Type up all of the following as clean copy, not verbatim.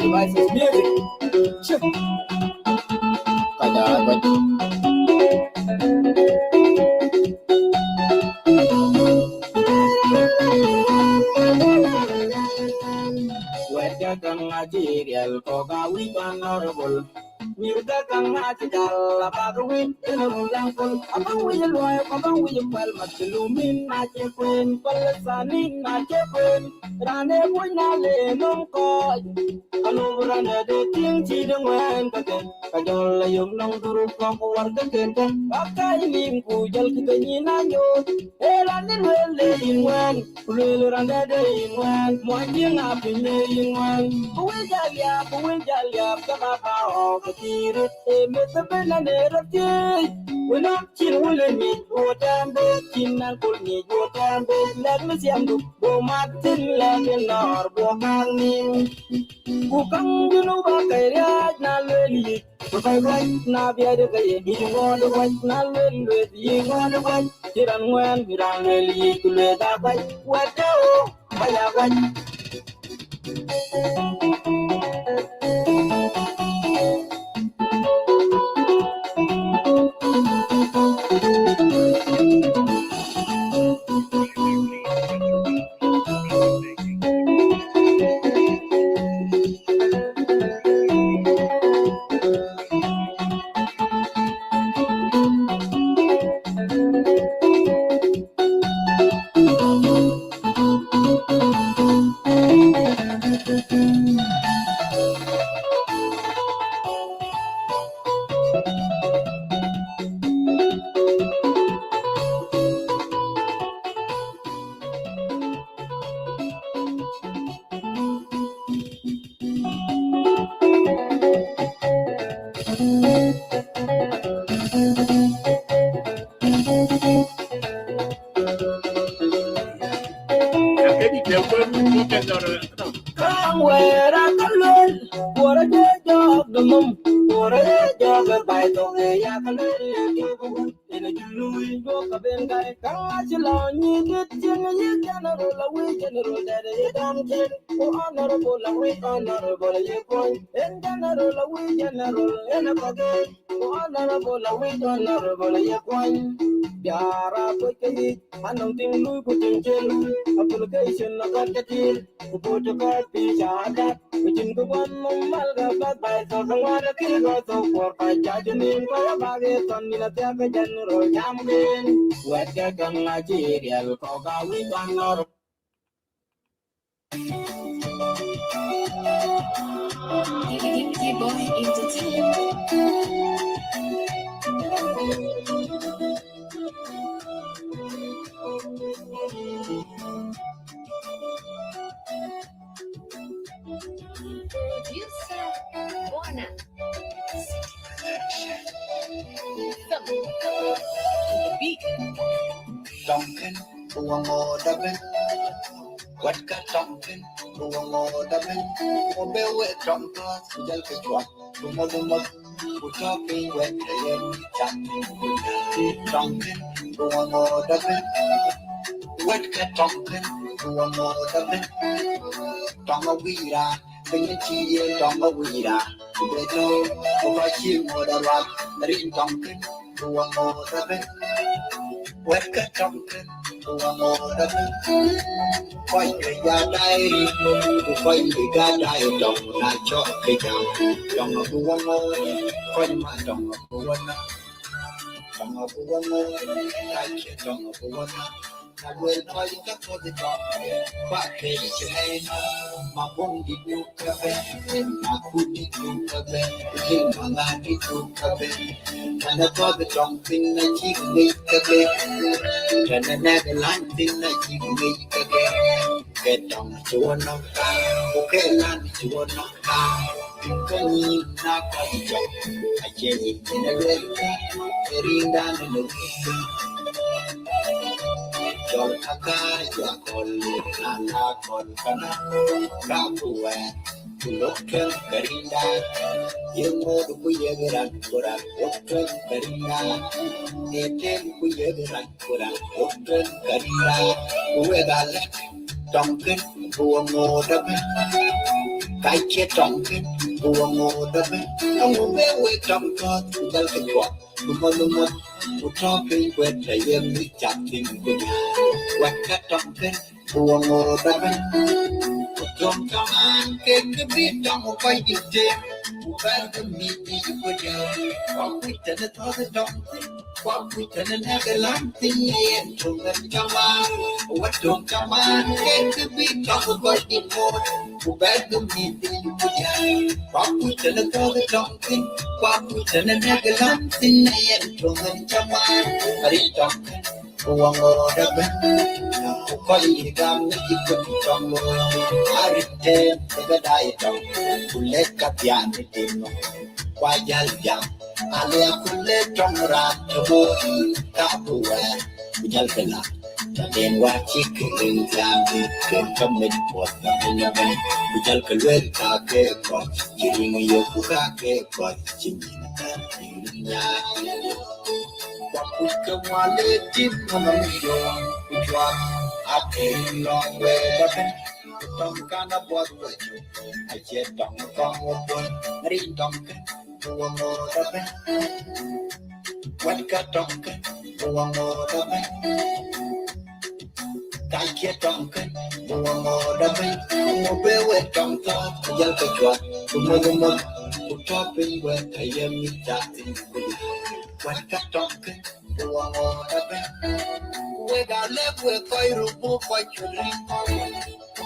devices music. Chip. Kada ba. Weda kang ajirial ko gawi honorable. Mirda kang ajal abagwi inulang kul abang wi loy abang wi pal matlumin na chepuen palasanin na chepuen rane punya le nong ko anu rane de ting chi dong wen ka ke kajol yung nong duru ko war ka ken kan akai nim ku jal ka ni na yo e rane le wen le rane de wen mo jing a pin le wen ku jal ya ka ba ba o Kirit emetebena nerati Wena chin wuleni Wotambe chinan kulni Wotambe lagna siamdu Bomatin lagin nor Bokangni Bukang junu bakayriaj na leli Bakay waj na biyade kaye Ingon waj na leli Ingon waj Jiran wen Jiran leli Kule dabay Wadao Bayagaj Yara putih, anong tinglu kucing celu, application nagar kecil, kupucuk kopi syahadat, kucing kuban memal gabat baik seorang kiri gosok por pajajunin kau bagi sonila tiap janur jamin, wajah kang ngaji rial kau kawi kanor. Boy Tonkin, buang modabin. What got tonkin, buang modabin. Mobewe tonkas, jal kecuat. Bumodumod, talking when they chat. Tonkin, buang modabin. What got tonkin, buang modabin. Tonga wira, dengan cie tonga wira. Beto, bukaci modalak, dari tonkin, buang modabin. What got tonkin, buang modabin. Quay người ra đây, quay người ra đây, đồng là cho cây đào, đồng là buông ngô, quay mà đồng là buông ngô, đồng là buông ngô, đại chuyện đồng là buông ngô, là người nói các cô thì chọn, và kể chuyện hay nó, mà buông đi buông cà phê, mà buông đi buông cà phê, khi mà là đi buông cà phê, thành ra có cái trong tin là chỉ nghĩ cà phê, thành ra nè cái láng tin là chỉ nghĩ cà phê. Cái đồng chúa nó cao, cái lan chúa nó cao, cái nhìn nó có chồng, cái chuyện nhìn nó lên, cái riêng đan nó được cho ta ca cho con lên là con cana, cá bùa, lúc trên cái riêng đan, dương mô được bây giờ cái rắn của rắn, lúc trên cái riêng đan, để trên bây giờ cái rắn của rắn, lúc trên cái riêng đan, của cái đàn Tonkin, buang modabin. Kai che tonkin, buong order ben, ang ube we tom kot, dal ke kwat, lumot, utopi wet la yem ni chatin kunya. Wet ka tonkin, buong order ben, utom taman ke kebit tong koi dite, uber ke miti kunya. Kwapita na tode tonkin, kwapita na nagalantin yen tungan taman, wet tong taman ke kebit tong koi dite. Ubed meeting kuya, papucha na toga tonkin, papucha na nagalantin na yan tungan chaman, aritonkin, uwang oda ben, ukoy igam na ikot tongo, aritem, tagadaya tong, ulet kapyan itino, wajal jam, ale akulet tong rat, tabo, kapuwe, ujal kala. Then what chicken can commit what nothing of it. We tell Kalwell Kake, but killing your Kukake, but Jimmy. What would come one day deep on the meal? Which one? I came long way, but don't kind of what way. I said, don't come open, read Duncan, one more of it. What got Duncan, one more of it. Kai che tonkin, buong oda ben, be we tonkin, yal ka chwa, lumot, utopi we kayem ni chatin kuya. Wat ka tonkin, buong oda ben, we ga lep we koi rupu koi chuli koi,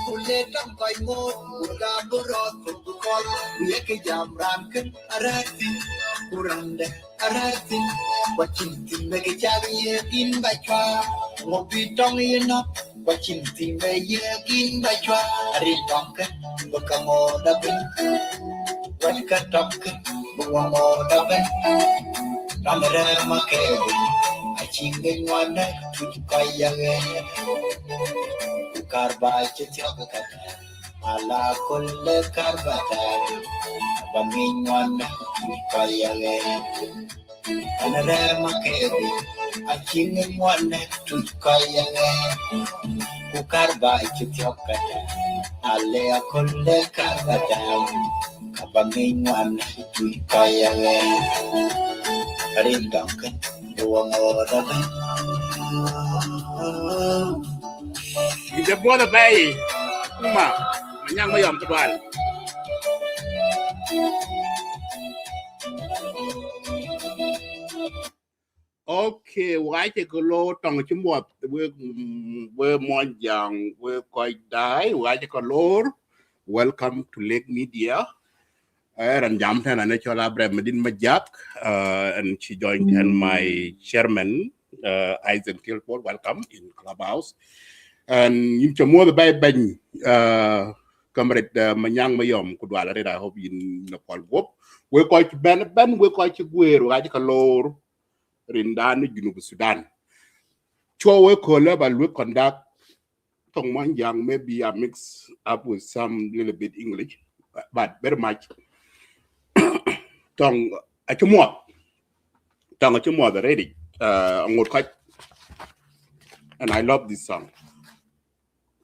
kule tong koi ngot, uga burot kukol, we ke jam rankin, arati, kurande, arati, wachintin me ke chabi in by chwa, ngopi tong yin up. Watching thing by yegging by try, I read Duncan, look a more the bin. What cut Duncan, one more the bin. Ramarama Kevin, I ching in one neck to Kayang, Carby Chitaka, Ala Kulle Carbata, Bangin one neck to Kayang, Ramarama Kevin, I ching in one neck to Kayang. Kukarba ichitokata, alea kule karbata, kabangin tuikaya rindankan, buang orang. Kita buat apa ini? Yang mayam tuan. Okay, why take a low tongue to what we're more young, we're quite die, why take a low. Welcome to Lake Media. And Jamton and Natural Medin Majak, and she joined and my chairman, Isaac Tilford, welcome in Clubhouse. And you can more the Ben, comrade Manyang Mayom, Kudwala, I hope you know, we're quite Ben, we're quite a weird, why take a low. Rindan Junub Sudan. Chowe Kola, but we conduct Tongman Young, maybe I mix up with some little bit English, but very much Tong Achumwa. Tong Achumwa the ready. And I love this song.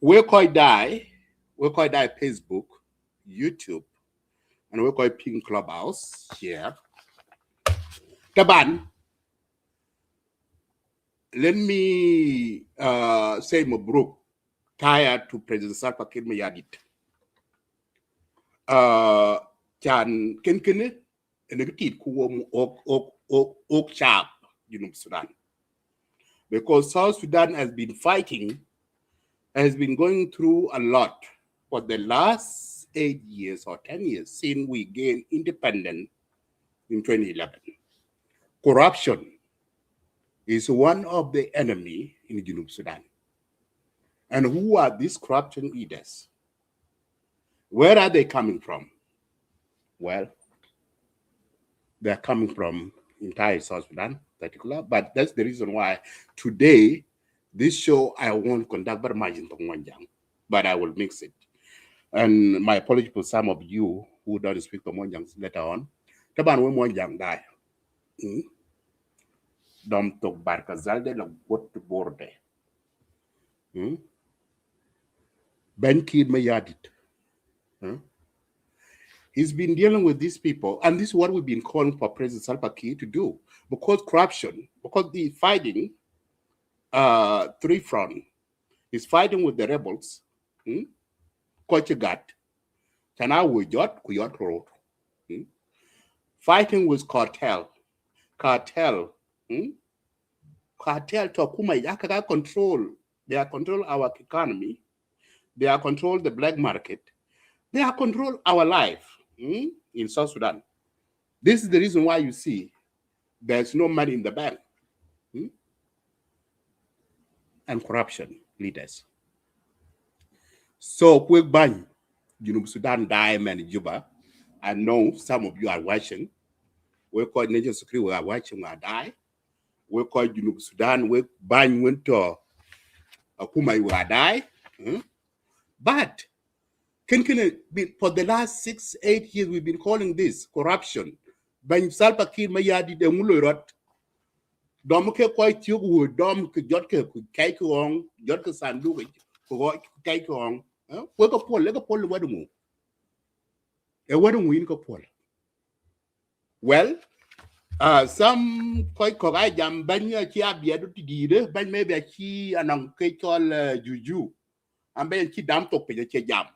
We quite die Facebook, YouTube, and we quite Pink Clubhouse here. Taban. Let me say Mabruk, tired to President Salva Kiir Mayardit. Can Kenkene and a kid who oak sharp, Sudan. Because South Sudan has been fighting, has been going through a lot for the last 8 years or 10 years since we gained independence in 2011. Corruption is one of the enemy in Junub Sudan. And who are these corruption leaders? Where are they coming from? Well, they're coming from entire South Sudan, particular, but that's the reason why today, this show, I won't conduct very much in Tongwanjang, but I will mix it. And my apology for some of you who don't speak Tongwanjang later on. Taban we Mwanjang die. Dom tok barkazalde la wot borde. Ben Kiir Mayardit. He's been dealing with these people, and this is what we've been calling for President Salva Kiir to do, because corruption, because the fighting three front. He's fighting with the rebels. Kochigat, Tanawujot, Kuyot Road. Fighting with cartel. Cartel Tokuma Yakaka control. They are control our economy. They are control the black market. They are control our life in South Sudan. This is the reason why you see there's no money in the bank. And corruption leaders. So quick bang, Sudan Diamond Juba. I know some of you are watching. We call Nation Security, we are watching or die. We call Sudan, we bang went to Akuma, you are die. But can it be for the last 6-8 years we've been calling this corruption? Bang Salva Kiir Mayardit de Mulurot. Dom ke koi tiok wu dom ke jot ke kai ke ong jot ke sandu ke kai ke ong we ko pol le ko pol wadu e wadu in ko pol. Well, some koi ko ga jam banya chi abia do tidire ban me be chi anang ke chol juju ambe chi dam tok pe che jam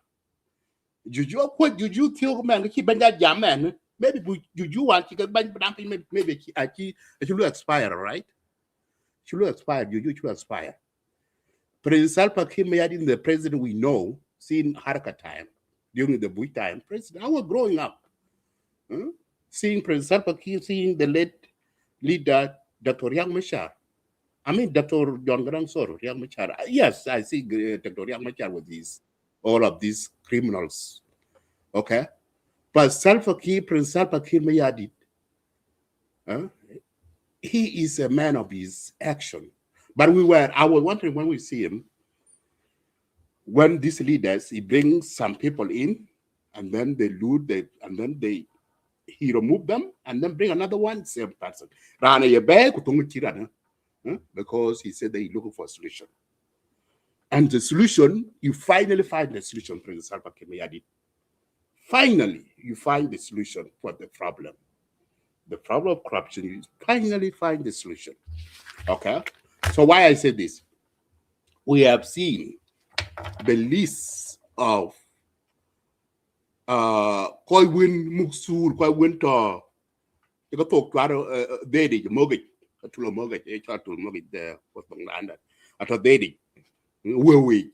juju ko juju tiok man chi banya jam man. Maybe you want to get back, maybe it will expire, right? It will expire. You will expire. President Salva Kiir Mayardit, the president we know, seen Haraka time during the Bush time. President, I was growing up, seeing President Salva Kiir, seeing the late leader Dr. Riek Machar. I mean, Dr. John Garang Soro, Riek Machar. Yes, I see Dr. Riek Machar with all of these criminals. Okay. But President Salva Kiir Mayardit, he is a man of his action. But I was wondering when we see him, when these leaders, he brings some people in, and then they loot, and then he remove them, and then bring another one, same person. Because he said that he's looking for a solution. And the solution, you finally find the solution, President Salva Kiir Mayardit. Finally, you find the solution for the problem. The problem of corruption, you finally find the solution. Okay? So why I say this? We have seen the list of Koi Win Muksul, Koi Winter, you got to talk Daddy, Mogit, to Mogit, to Mogit there for London. I thought Daddy, where we?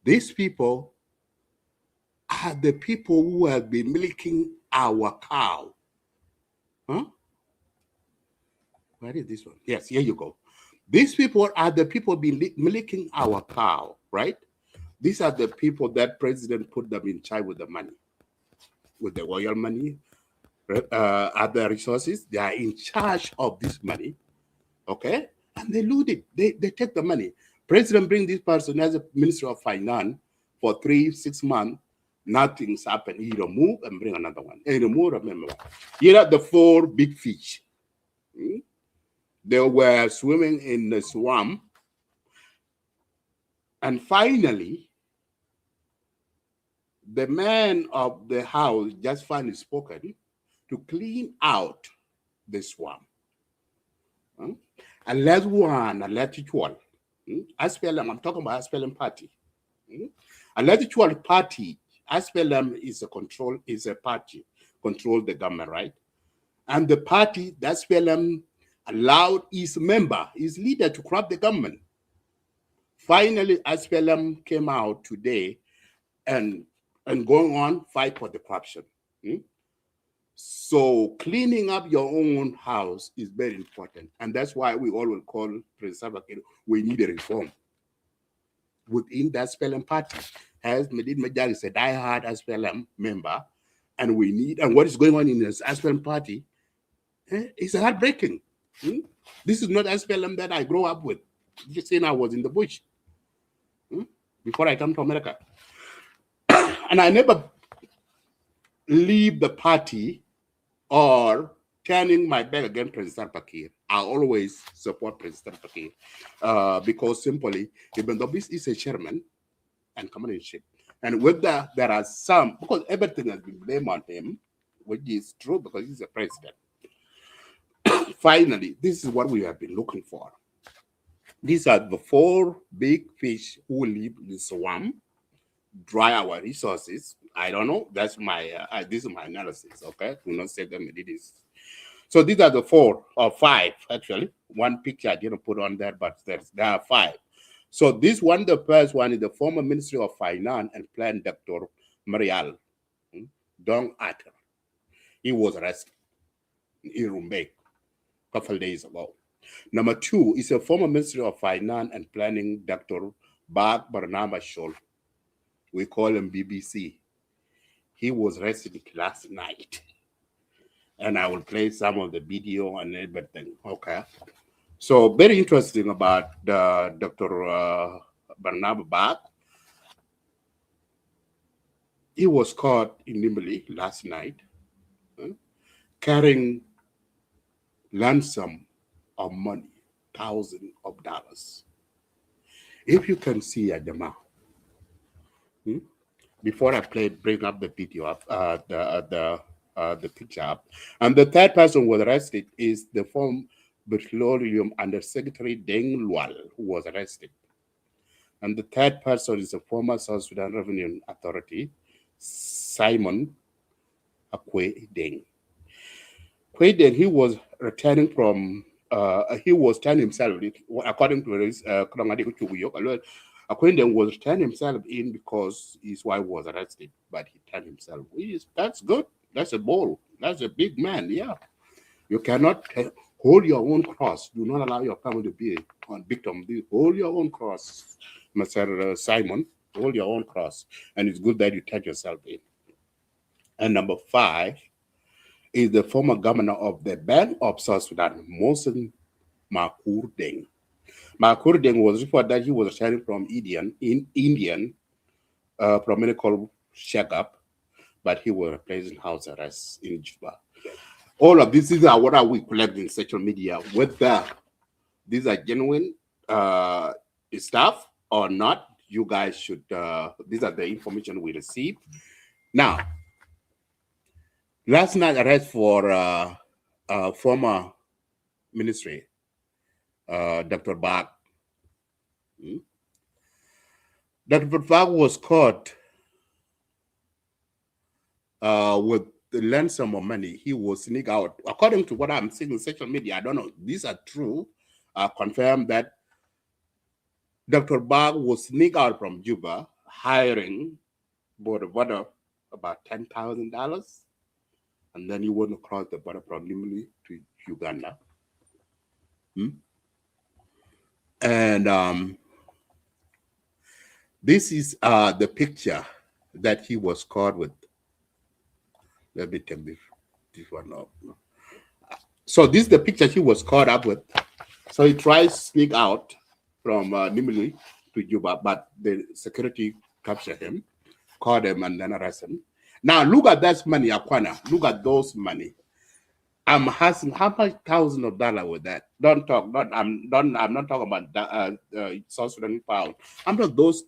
These people are the people who have been milking our cow. Where is this one? Yes, here you go. These people are the people been milking our cow, right? These are the people that president put them in charge with the money, with the oil money, other resources. They are in charge of this money, okay? And they loot it. They take the money. President bring this person as a minister of finance for 3-6 months. Nothing's happened. He remove and bring another one. He remove, remember. Here are the 4 big fish. They were swimming in the swamp. And finally, the man of the house just finally spoken to clean out the swamp. And let's one, and let it one. I'm talking about SPLM party. And let it one party. SPLM is a party, control the government, right? And the party, that SPLM allowed his member, his leader to corrupt the government. Finally, SPLM came out today and going on fight for the corruption. So cleaning up your own house is very important. And that's why we always call President Salva Kiir, we need a reform. Within that SPLM party, as Medin Majal is a diehard SPLM member, and what is going on in this SPLM party is heartbreaking. This is not SPLM that I grew up with. Just saying I was in the bush before I come to America. And I never leave the party or turning my back against President Salva Kiir. I always support President Salva Kiir because simply, even though this is a chairman and commander-in-chief, And with that, there are some, because everything has been blamed on him, which is true because he's a president. Finally, this is what we have been looking for. These are the 4 big fish who live in the swamp, dry our resources. I don't know. That's my this is my analysis. Okay, do not say them it is. So these are the 4 or 5 actually. One picture I didn't put on there, but there are 5. So this one, the first one, is the former Ministry of Finance and Plan Dr. Marial Dong Atter. He was arrested in Rumbek a couple of days ago. Number 2 is a former Ministry of Finance and Planning, Dr. Bag Barnaba Shol. We call him BBC. He was arrested last night. And I will play some of the video and everything. Okay. So very interesting about Dr. Barnaba Bag. He was caught in Nimble last night carrying ransom of money, thousands of dollars. If you can see at the mouth, before I bring up the video up, the picture up, and the third person was arrested is the former Petroleum Undersecretary Deng Lual, who was arrested, and the third person is the former South Sudan Revenue Authority Simon Akwe Deng. Akwe Deng, he was returning from. He was turning himself, according to his Akwe was turning himself in because his wife was arrested, but he turned himself. That's good. That's a bold. That's a big man. Yeah, you cannot hold your own cross. Do not allow your family to be on victim. Hold your own cross, Mr. Simon. Hold your own cross, and it's good that you turn yourself in. And number 5 is the former governor of the Bank of South Sudan, Mohsen Makur Deng. Makur Deng was reported that he was returning from Indian from medical checkup, but he was placed in house arrest in Juba. All of this is what we collect in social media. Whether these are genuine stuff or not, you guys should. These are the information we received. Now, last night arrest for former ministry, Dr. Bag. Dr. Bag was caught with the ransom of money. He was sneak out. According to what I'm seeing in social media, I don't know, these are true. Confirmed that Dr. Bag was sneak out from Juba, hiring border about $10,000. And then he went across the border from Nimili to Uganda. And this is the picture that he was caught with. Let me take this one off. So this is the picture he was caught up with. So he tries to sneak out from Nimili to Juba, but the security captured him, caught him, and then arrested him. Now look at that money, Aquana. Look at those money. I'm asking how much thousands of dollars with that. I'm not talking about South Sudan pound. I'm talking those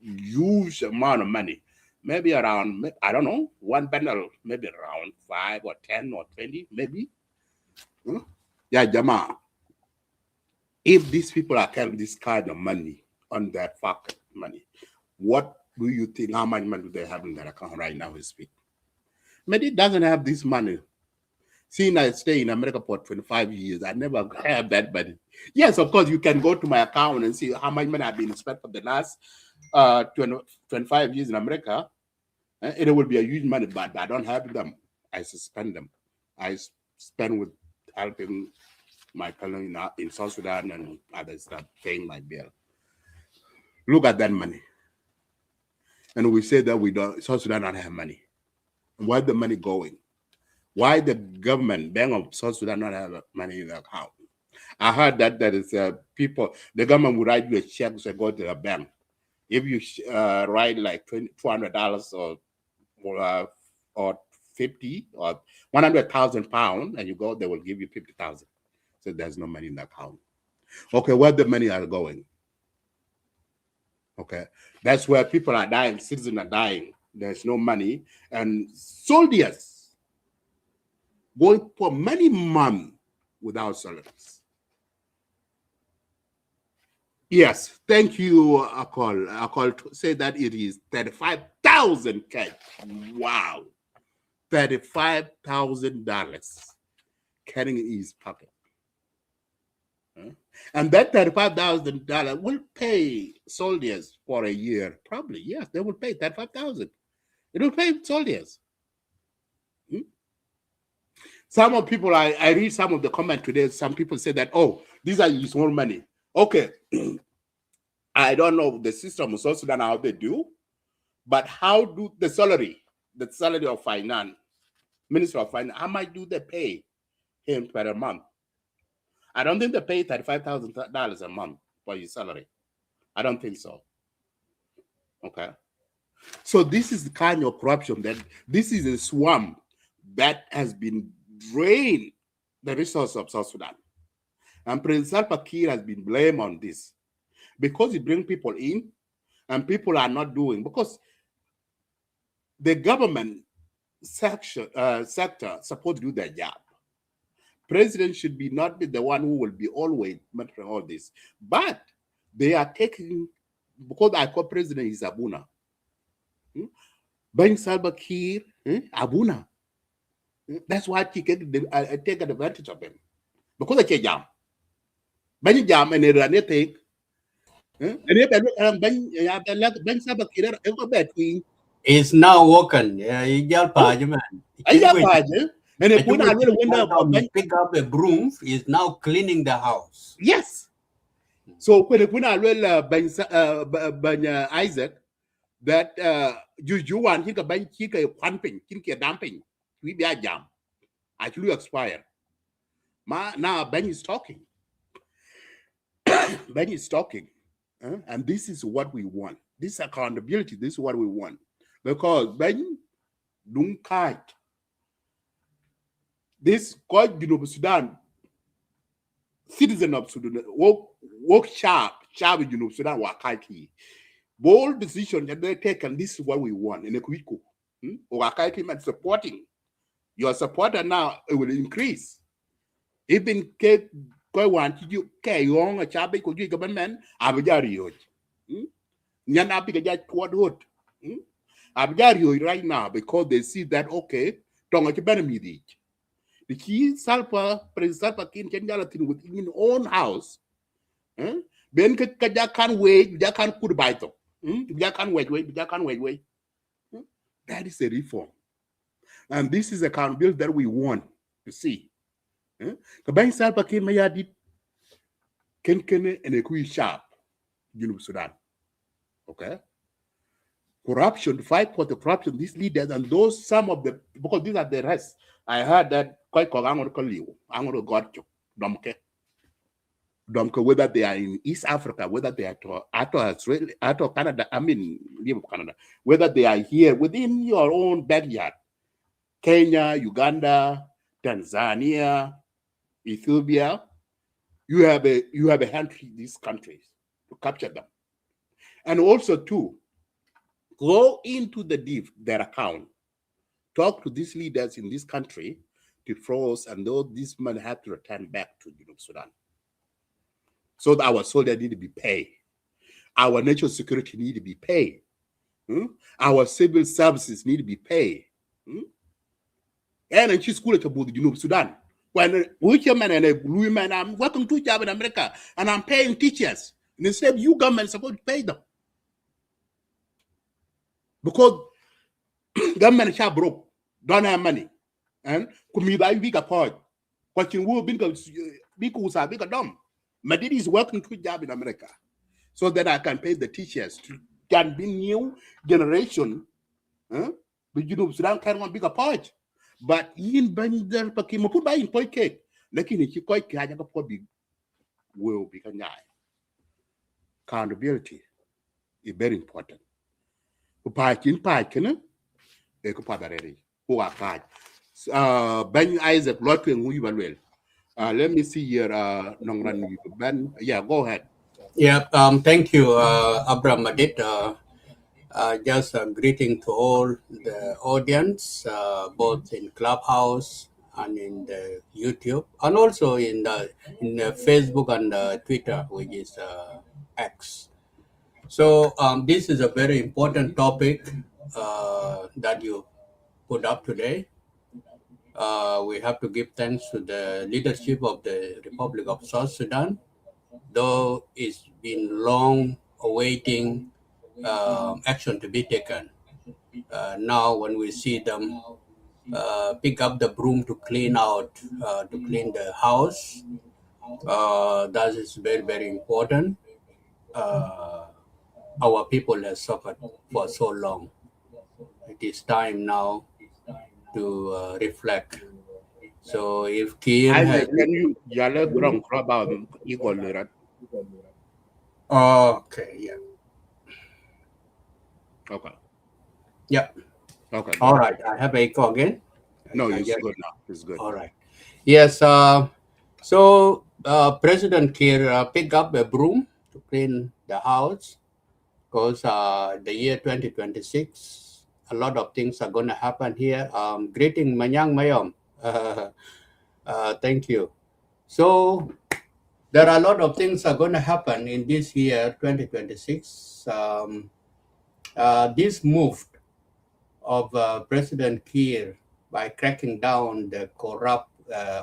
huge amount of money. Maybe around, I don't know, one bundle, maybe around 5 or 10 or 20, maybe. Yeah, Jama. If these people are carrying this kind of money on their pocket money, what do you think? How much money do they have in their account right now? We speak. Maybe it doesn't have this money. Seeing I stay in America for 25 years, I never have that money. Yes, of course, you can go to my account and see how much money I've been spent for the last 25 years in America. It will be a huge money, but I don't have them. I spend them. I spend with helping my family in South Sudan and other stuff, paying my bill. Look at that money. And we say that South Sudan don't have money. Where's the money going? Why the government, Bank of South Sudan, not have money in the account? I heard that there is people, the government will write you a check to go to the bank. If you write like $200 or 50 or 100,000 pounds, and you go, they will give you 50,000. So there's no money in the account. Okay, where the money are going? Okay, that's where people are dying, citizens are dying. There's no money, and soldiers going for many months without salaries. Yes, thank you, Akol. Akol say that it is 35,000 cash. Wow, $35,000 carrying in his pocket. And that $35,000 will pay soldiers for a year. Probably, yes, they will pay 35,000. It will pay soldiers. Some of people, I read some of the comment today. Some people say that, oh, these are his own money. Okay, I don't know the system of South Sudan how they do, but how do the salary of finance, Minister of Finance, how much do they pay him per month? I don't think they pay $35,000 a month for his salary. I don't think so. Okay. So this is the kind of corruption that this is a swamp that has been drained the resources of South Sudan. And President Salva Kiir has been blamed on this because he brings people in and people are not doing, because the government sector supposed to do their job. President should not be the one who will be always monitoring all this. But they are taking, because I call President is Abuna. Buying Salva Kiir, Abuna. That's why he can take advantage of him. Because they can't jam. Buying jam and they run it take. It's now woken. Yeah, man. And they put a little window, pick up a broom, is now cleaning the house. Yes. So when they put a little Isaac, that you want he can buy a pumping, a dumping, we be a jam. Actually expire. Now Ben is talking. Ben is talking. And this is what we want. This accountability, this is what we want. Because Ben don't kite. This God, Sudan, citizen of Sudan, work sharp in Sudan, work kite. Bold decision that they take, and this is what we want in a quick or and supporting your supporter now, it will increase. Even want you carry on a chabi could you government, Abjari. Yanabi quad hood. Abjari right now because they see that okay, Tonga Benamidi. The key Salpa, President Salva Kiir Mayardit within his own house. Ben can't wait, you can't put by them. You can't wait. That is a reform. And this is accountability that we want to see. President Salva Kiir Mayardit can and a quick sharp, Sudan. Okay? Corruption, to fight for the corruption, these leaders and those, some of the, because these are the rest. I heard that quite I'm going to call you. I'm going to got you. Domke, whether they are in East Africa, whether they are to Australia, to Canada, Canada, whether they are here within your own backyard, Kenya, Uganda, Tanzania, Ethiopia, you have a hand in these countries to capture them. And also too, go into their account, talk to these leaders in this country to froze, and these money have to return back to Sudan. So that our soldiers need to be paid. Our national security need to be paid. Our civil services need to be paid. And she's school at Sudan. When man and a blue man, I'm working 2 jobs in America and I'm paying teachers. And instead, you government is supposed to pay them. Because government shall broke, don't have money. And could me buy bigger part. What you will be because I bigger dumb. Madidi is working 2 jobs in America so that I can pay the teachers to can be new generation. But Sudan can want bigger part. But in Bangladesh, Pakim put by in point cake. Lucky if you quite can big will be accountability is very important. Ben Isaac, Lot who you well. Let me see here. Yeah, go ahead. Yeah, thank you, Abraham Madit. Just a greeting to all the audience, both in Clubhouse and in the YouTube, and also in the Facebook and Twitter, which is X. So this is a very important topic that you put up today. We have to give thanks to the leadership of the Republic of South Sudan, though it's been long awaiting action to be taken. Now, when we see them pick up the broom to clean to clean the house, that is very, very important. Uh, our people have suffered for so long. It is time now to reflect. So if Kiir has... Isaac, can you yell from club equal right? Okay, yeah. Okay. Yeah. Okay. All right. I have echo again. No, I it's guess. good now. It's good. All right. Yes. So President Kiir picked up a broom to clean the house because the year 2026, a lot of things are going to happen here. Greeting Manyang Mayom. Thank you. So there are a lot of things are going to happen in this year 2026. This move of President Kiir by cracking down the corrupt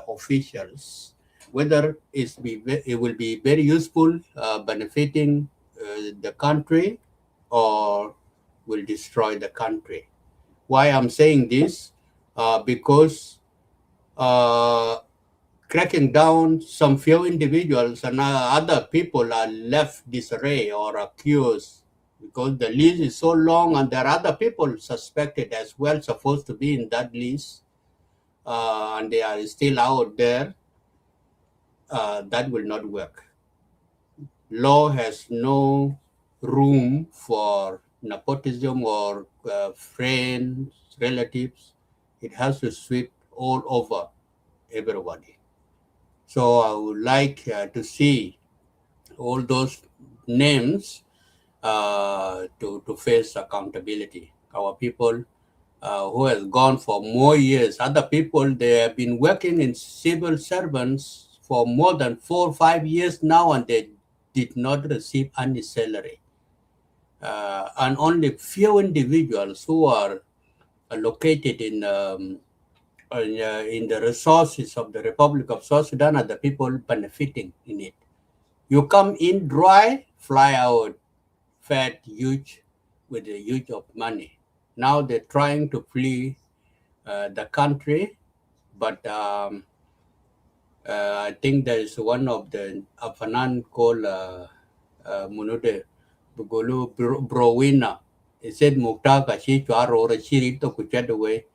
officials, whether it will be very useful, benefiting the country, or will destroy the country. Why I'm saying this? Because cracking down some few individuals and other people are left disarray or accused because the list is so long and there are other people suspected as well supposed to be in that list, and they are still out there. That will not work. Law has no room for nepotism or friends, relatives. It has to sweep all over everybody. So I would like to see all those names to face accountability. Our people who has gone for more years, other people, they have been working in civil servants for more than 4 or 5 years now, and they did not receive any salary. And only few individuals who are located in the resources of the Republic of South Sudan are the people benefiting in it. You come in dry, fly out fat, huge, with a huge of money. Now they're trying to flee the country, but I think there is one of the Afanan called Munude Bugulu Browina. He said Muktaka Shichuaro or Shiri to Kuchet away.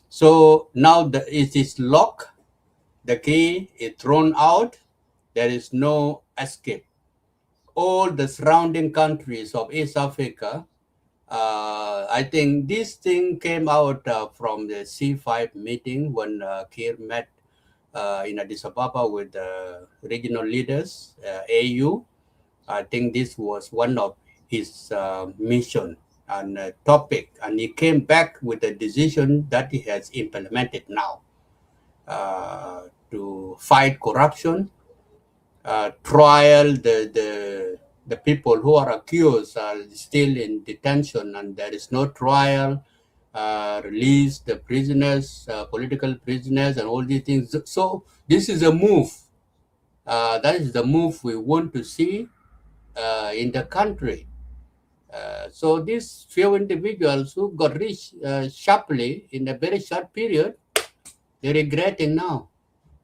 So now it is locked, the key is thrown out, there is no escape. All the surrounding countries of East Africa, I think this thing came out from the C5 meeting when Kiir met in Addis Ababa with the regional leaders, AU. I think this was one of his mission and topic, and he came back with a decision that he has implemented now to fight corruption, trial the people who are accused are still in detention and there is no trial, release the prisoners, political prisoners, and all these things. So this is a move. That is the move we want to see in the country. So these few individuals who got rich sharply in a very short period, they're regretting now.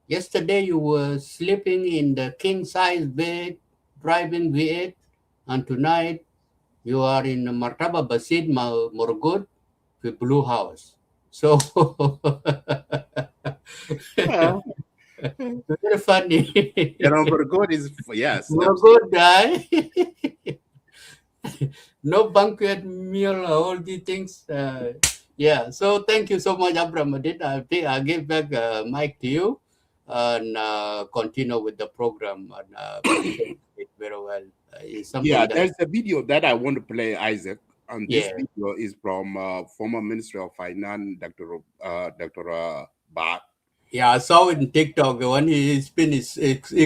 Yesterday you were sleeping in the king-size bed, driving V8, and tonight you are in Martaba Basid Morgod with Blue House. So Yeah. very funny. For good is yes. Morgod guy. No banquet meal, all these things. Yeah, so thank you so much, Abraham Adit. I give back mic to you. and continue with the program and present it very well. It's something Yeah, that, there's a video that I want to play, Isaac. And this yeah. video is from former Minister of Finance, Dr. Bart. Yeah, I saw it in TikTok when he's been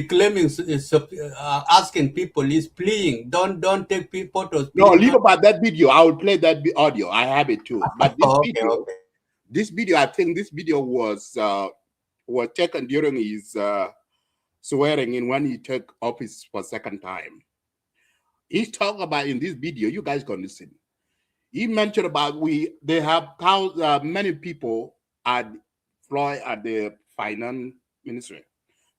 claiming, asking people, he's pleading, don't take photos. No, please leave don't. about that video. I will play that audio. I have it too. But this Okay, video, okay. I think this video was taken during his swearing in when he took office for second time. He's talking about in this video, you guys can listen. He mentioned about they have many people at Floyd at the finance ministry,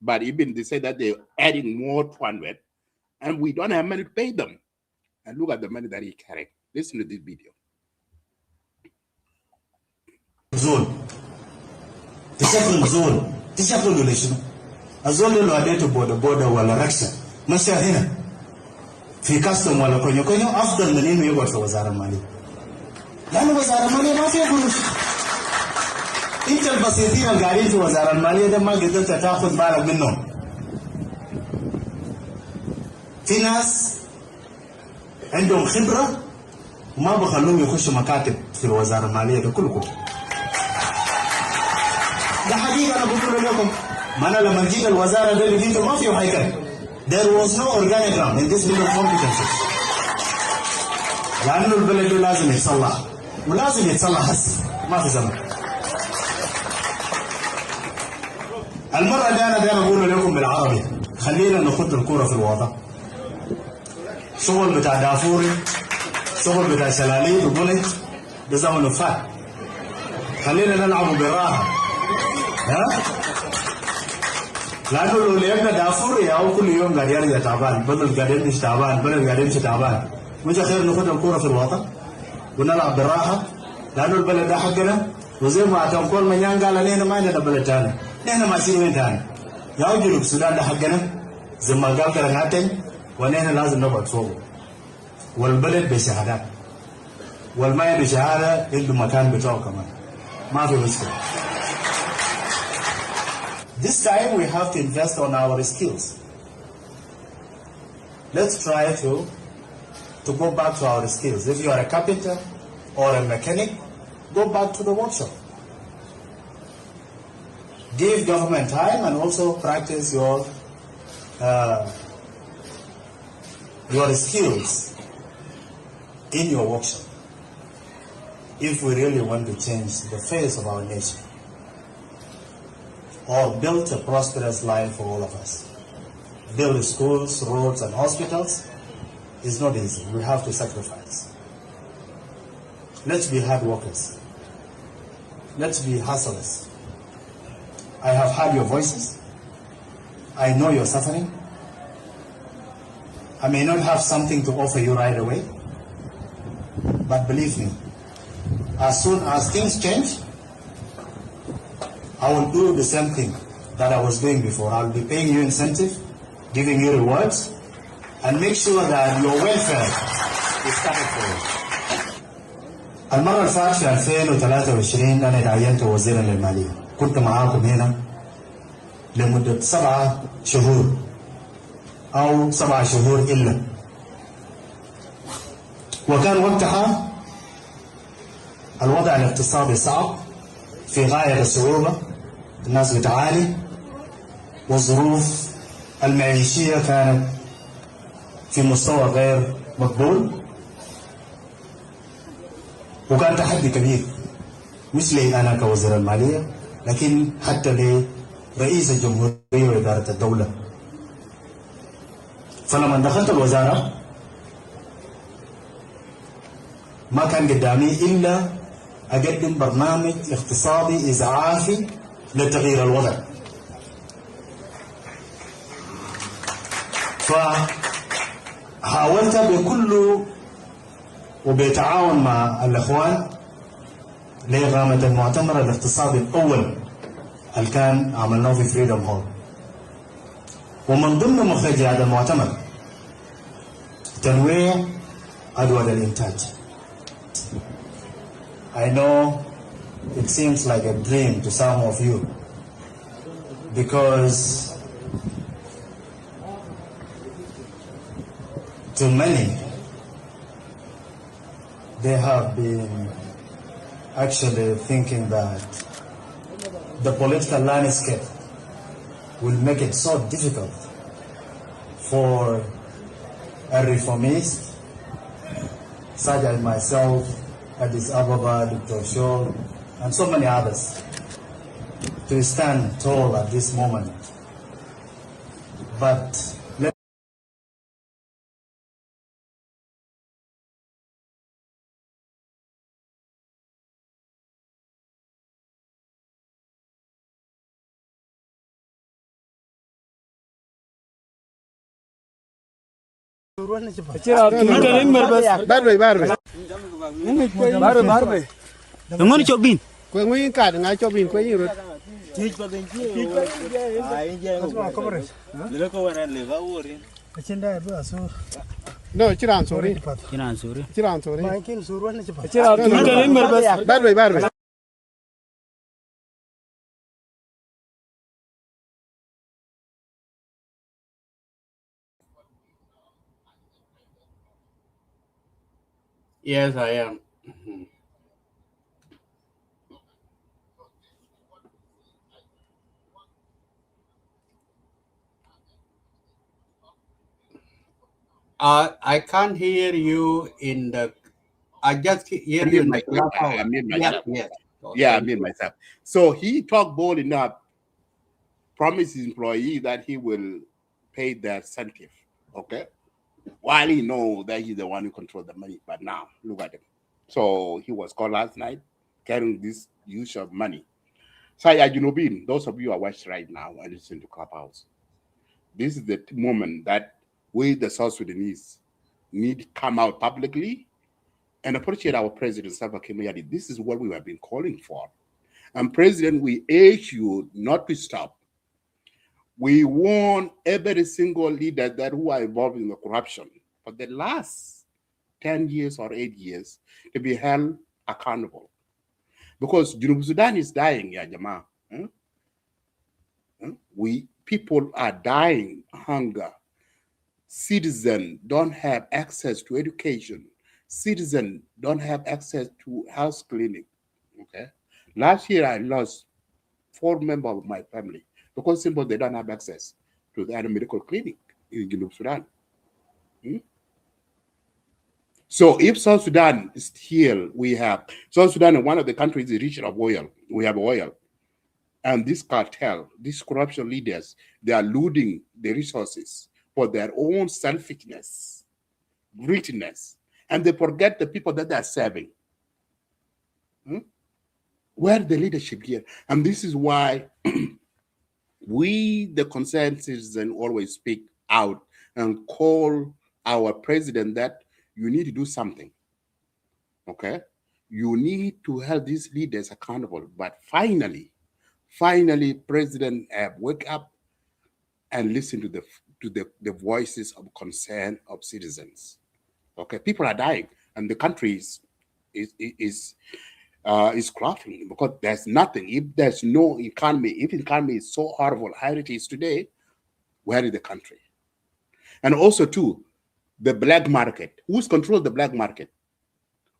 but even they say that they're adding more 200, and we don't have money to pay them. And look at the money that he carried. Listen to this video. زول تشكل زول تشكل ليش الزول اللي وديته بودا ولا ركشة مشى هنا في كاستم ولا كونيو أفضل من إنه يقعد في وزارة المالية لأنه وزارة المالية ما فيها قروش أنت البسيطين اللي قاعدين في وزارة المالية ده ما قدرت تاخذ بالك منهم في ناس عندهم خبرة وما بخلوهم يخشوا مكاتب في الوزارة المالية ده كله ده حقيقة أنا بقول لكم ما أنا لما جيت الوزارة ده اللي جيت ما فيه هيكل there was no organigram in this bill of competencies لأنه البلد ده لازم يتصلح ولازم يتصلح هسه ما في زمن المرة دي أنا دايما أقول لكم بالعربي خلينا نخط الكورة في الوضع شغل بتاع دافوري شغل بتاع شلاليت وبولج ده زمن فات خلينا نلعبوا بالراحة ها لأنه لو لعبنا دافوري أو كل يوم قاعد يرجع تعبان بدل قاعد يمشي تعبان بدل قاعد يمشي تعبان مش خير ناخد الكورة في الوطن ونلعب بالراحة لأنه البلد ده حقنا وزي ما تنقول منيان قال علينا ما عندنا بلد ثاني نحن ماشيين وين ثاني يا جنوب السودان ده حقنا زي ما قال كرناتين ونحن لازم نقعد فوقه والبلد بشهادات والماء بشهادة عنده مكان بتاعه كمان ما في مشكلة. This time we have to invest on our skills. Let's try to go back to our skills. If you are a carpenter or a mechanic, go back to the workshop. Give government time and also practice your skills in your workshop if we really want to change the face of our nation or build a prosperous life for all of us. Build schools, roads, and hospitals is not easy. We have to sacrifice. Let's be hard workers. Let's be hustlers. I have heard your voices. I know you're suffering. I may not have something to offer you right away, but believe me, as soon as things change, I will do the same thing that I was doing before. I'll be paying you incentive, giving you rewards, and make sure that your welfare is covered for you. المرة اللي فاتت في 2023 أنا تعينت وزيرا للمالية. كنت معاكم هنا لمدة 7 شهور أو 7 شهور إلا. وكان وقتها الوضع الاقتصادي صعب في غاية الصعوبة، الناس بتعاني والظروف المعيشية كانت في مستوى غير مقبول، وكان تحدي كبير مش لي أنا كوزير المالية لكن حتى لرئيس الجمهورية وإدارة الدولة. فلما دخلت الوزارة ما كان قدامي إلا أقدم برنامج اقتصادي إسعافي لتغيير الوضع. فحاولت بكل وبيتعاون مع الإخوان لإقامة المؤتمر الاقتصادي الأول اللي كان عملناه في فريدوم هول. ومن ضمن مخرجات هذا المؤتمر تنويع أدوار الإنتاج. I know it seems like a dream to some of you, because to many, they have been actually thinking that the political landscape will make it so difficult for a reformist such as myself, Addis Ababa, Dr. Shaw, and so many others to stand tall at this moment. But Ngoni chobin. Kwe ngui ka nga chobin kwe yiro. No, chiran sorry. Kiran suri. Chiran sorry. Barbe. Yes, I am. I can't hear you in the. I just hear you in the I mute myself. Yes. Yeah, I mute myself. So he talked bold enough, promised his employee that he will pay their incentive. Okay. While he knows that he's the one who controls the money. But now, look at him. So he was called last night carrying this huge of money. So, those of you who are watching right now and listen to Clubhouse, this is the moment that we, the South Sudanese, need to come out publicly and appreciate our President Salva Kiir Mayardit. This is what we have been calling for. And President, we urge you not to stop. We want every single leader that who are involved in the corruption for the last 10 years or 8 years to be held accountable. Because South Sudan is dying, ya Jama. People are dying, hunger. Citizens don't have access to education. Citizens don't have access to health clinic. Okay. Last year I lost 4 members of my family because simply they don't have access to the medical clinic in South Sudan. So if South Sudan is here, we have South Sudan, one of the countries is rich of oil. We have oil. And this cartel, these corruption leaders, they are looting the resources for their own selfishness, greediness, and they forget the people that they are serving. Where the leadership here? And this is why we, the concerned citizens, always speak out and call our president that you need to do something. Okay? You need to hold these leaders accountable. But finally, President wake up and listen to the voices of concern of citizens. Okay, people are dying, and the country is collapsing because there's nothing. If there's no economy, if the economy is so horrible, how it is today, where is the country? And also too, the black market. Who's control the black market?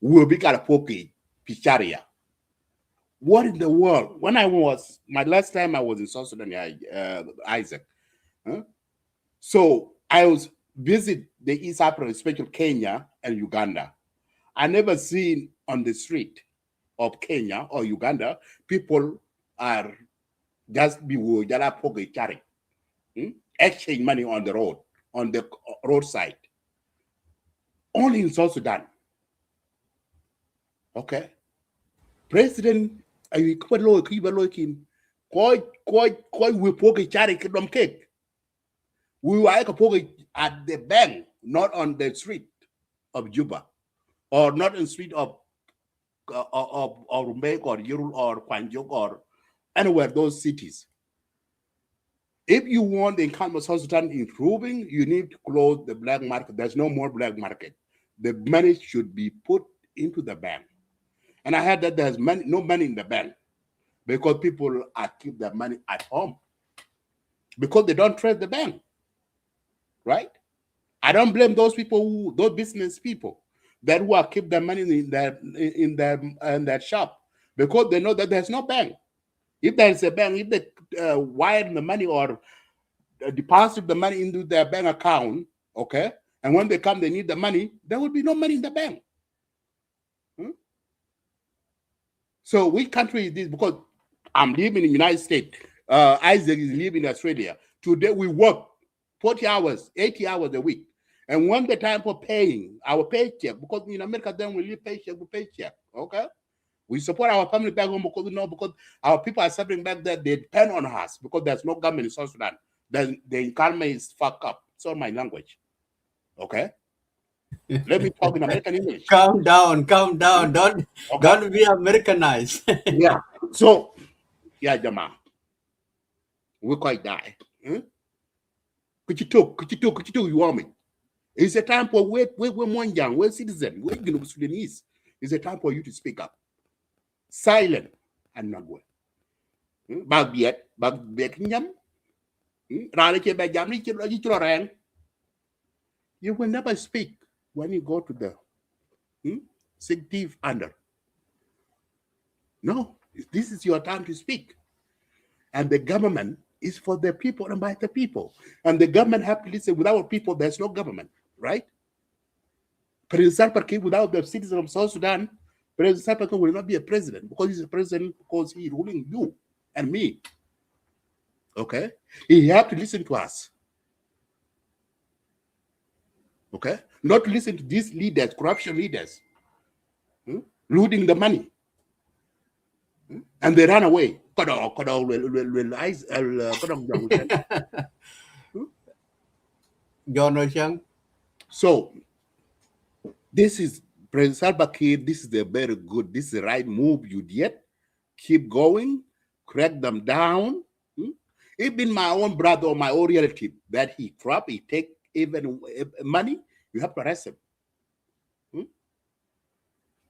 Will be Karapoki, Picharia. What in the world? When my last time I was in South Sudan, Isaac. So I was visit the East Africa, especially Kenya and Uganda. I never seen on the street of Kenya or Uganda, people are just exchange money on the roadside. Only in South Sudan. Okay. President, we poke we were at the bank, not on the street of Juba, or not in the street of Rumbek or Yerul or Kwanjuk or anywhere, those cities. If you want the economy of South Sudan improving, you need to close the black market. There's no more black market. The money should be put into the bank. And I heard that there's no money in the bank because people are keep their money at home. because they don't trust the bank, right? I don't blame those people, those business people that who are keep their money in that shop, because they know that there's no bank. If there's a bank, if they wire the money or deposit the money into their bank account, okay, and when they come, they need the money, there will be no money in the bank. So which country is this? Because I'm living in the United States. Isaac is living in Australia. Today we work 40 hours, 80 hours a week. And when the time for paying our paycheck, because in America then we live paycheck to paycheck, okay? We support our family back home because our people are suffering back there. They depend on us because there's no government in South Sudan. The economy is fucked up. It's all my language, okay? Let me talk in American English. Calm down. Don't be Americanized. Yeah. So, yeah, Jama, we quite die. Could you talk? You want me? It's a time for we're young, we're citizen, we're Sudanese. It's a time for you to speak up. Silent and not well. Bag biet nyam. You will never speak when you go to the sick thief under. No, this is your time to speak. And the government is for the people and by the people. And the government have to listen. Without people, there's no government, right? President Salva Kiir, without the citizens of South Sudan, President Salva Kiir will not be a president, because he's a president because he's ruling you and me. Okay? He have to listen to us. Okay? Not to listen to these leaders, corruption leaders, looting the money. And they run away. So, this is President Salva Kiir. This is a very good, this is the right move you did. Keep going, crack them down. Even my own brother or my own relative that he corrupt, he take even money, you have to arrest him.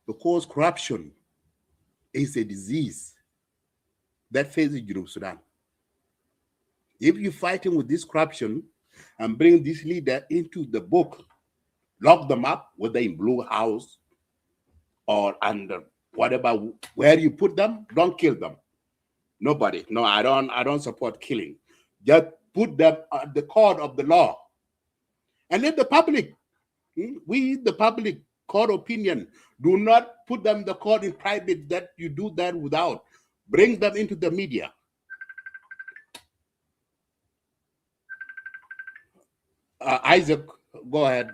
Because corruption is a disease that faces Sudan. If you fight him with this corruption and bring this leader into the book, lock them up, whether in Blue House or under whatever, where you put them, don't kill them. Nobody. No, I don't support killing. Just put them at the court of the law. And let the public, we the public court opinion, do not put them in the court in private, that you do that without. Bring them into the media. Isaac, go ahead.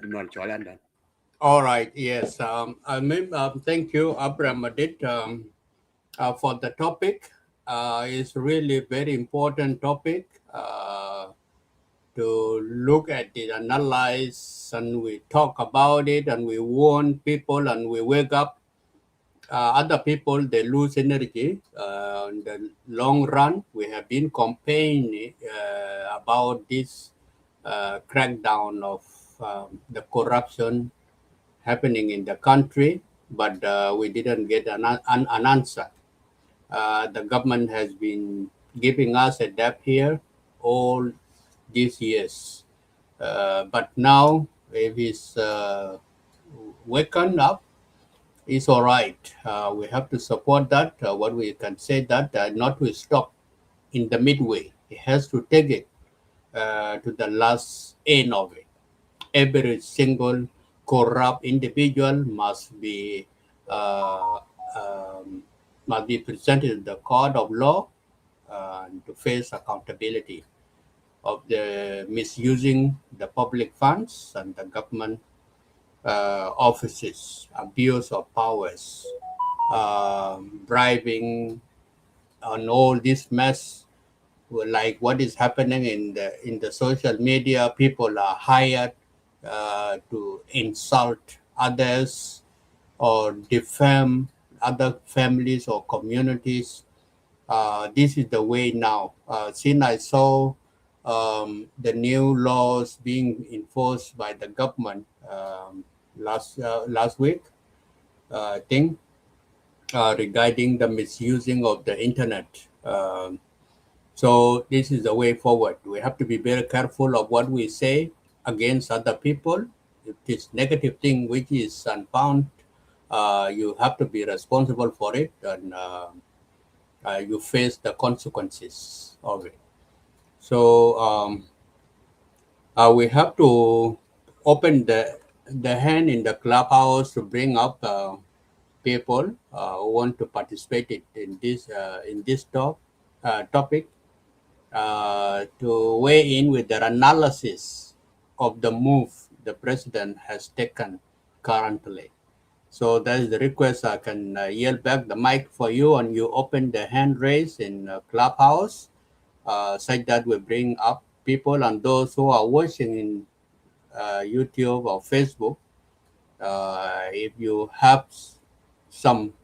All right. Yes. Thank you, Abraham Adit, for the topic. It's really very important topic to look at it, analyze, and we talk about it, and we warn people, and we wake up. Other people, they lose energy in the long run. We have been campaigning about this crackdown of the corruption happening in the country, but we didn't get an answer. The government has been giving us a debt here all these years. But now, if it's waken up, it's all right. We have to support that. What we can say that not to stop in the midway. It has to take it to the last end of it. Every single corrupt individual must be presented in the court of law to face accountability of the misusing the public funds and the government offices, abuse of powers, bribing, and all this mess, like what is happening in the social media. People are hired to insult others or defame other families or communities. This is the way now. Since I saw the new laws being enforced by the government last week, I think, regarding the misusing of the internet. So this is the way forward. We have to be very careful of what we say against other people. If this negative thing which is unfound, you have to be responsible for it, and you face the consequences of it. So we have to open the hand in the clubhouse to bring up people who want to participate in this topic, to weigh in with their analysis of the move the president has taken currently. So that is the request. I can yield back the mic for you, and you open the hand raise in Clubhouse, such that we bring up people, and those who are watching in YouTube or Facebook. If you have some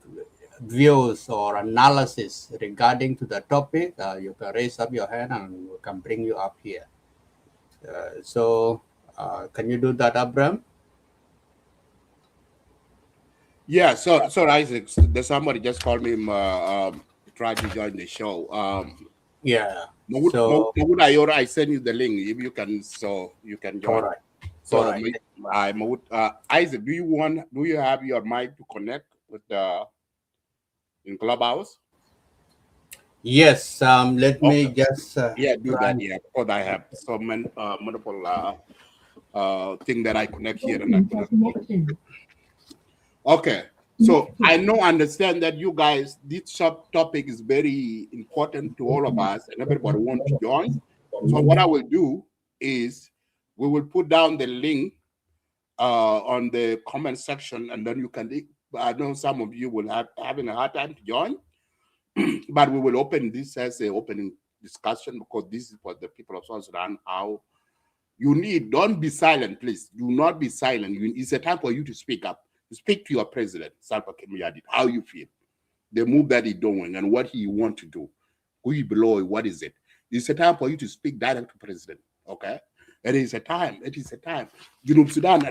views or analysis regarding to the topic, you can raise up your hand and we can bring you up here. So can you do that, Abraham? Yeah, so Isaac, there's somebody just called me, tried to join the show. Yeah. Mahmoud Ayora, I send you the link if you can, so you can join. All right. So All right. Mahmoud, Isaac, do you have your mic to connect with in Clubhouse? Yes. Let me just do that. Yeah, because I have so many multiple thing that I connect here and I connect. Okay, so I understand that you guys, this topic is very important to all of us and everybody wants to join. So what I will do is we will put down the link on the comment section, and then you can, I know some of you will having a hard time to join, but we will open this as an opening discussion, because this is for the people of South Sudan. How you need, don't be silent, please. Do not be silent. It's a time for you to speak up. Speak to your president, Salva Kiir Mayardit, how you feel, the move that he's doing and what he want to do. Who you below, what is it? It's a time for you to speak direct to president, okay? It is a time. Junub Sudan, a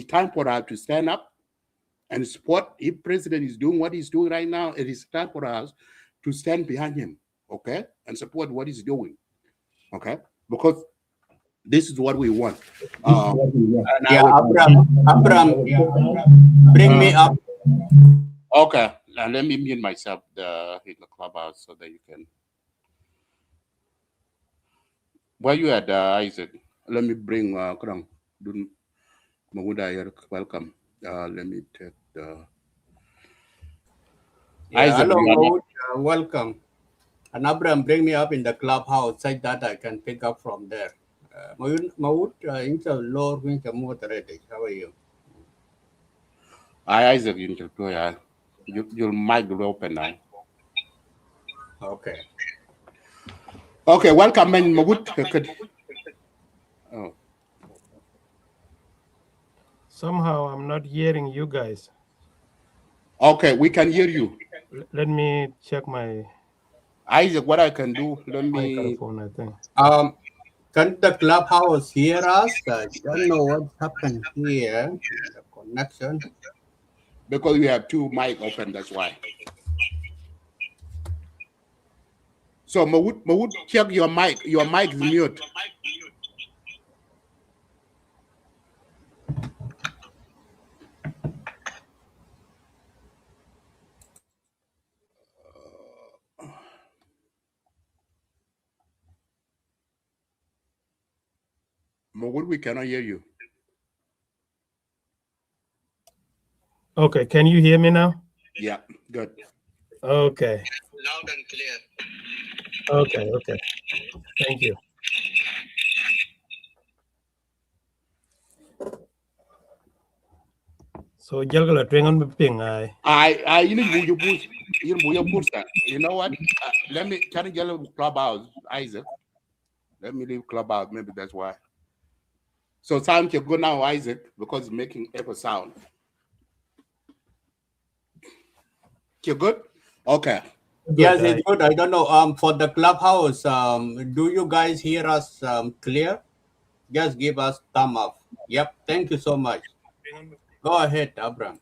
time for us to stand up and support. If president is doing what he's doing right now, it is time for us to stand behind him, okay? And support what he's doing, okay? Because this is what we want. Abraham, bring me up. Okay, now let me mute myself in the Clubhouse so that you can. Where you at, Isaac? Let me bring welcome. Let me take the Isaac. Hello, welcome. And Abraham, bring me up in the Clubhouse such that I can pick up from there. Maud, into Lord, into moderator. How are you? Isaac, your mic will open now. Okay. Okay, welcome, man. Oh. Somehow I'm not hearing you guys. Okay, we can hear you. Let me check my Isaac. What I can do? Let me. microphone, I think. Can the Clubhouse hear us? I don't know what happened here. The connection. Because we have two mic open, that's why. So Mahmoud, check your mic. Your mic is mute. Mahmoud, we cannot hear you. Okay, can you hear me now? Yeah, good. Okay. Loud and clear. Okay. Thank you. So jalgala twengon ping I you know what? Let me try to get a Clubhouse, Isaac. Let me leave Clubhouse, maybe that's why. So sound you go now, Isaac, because it's making echo sound. You're good? Okay. Yes, it's good. I don't know. For the Clubhouse, do you guys hear us clear? Just give us thumb up. Yep. Thank you so much. Go ahead, Abraham.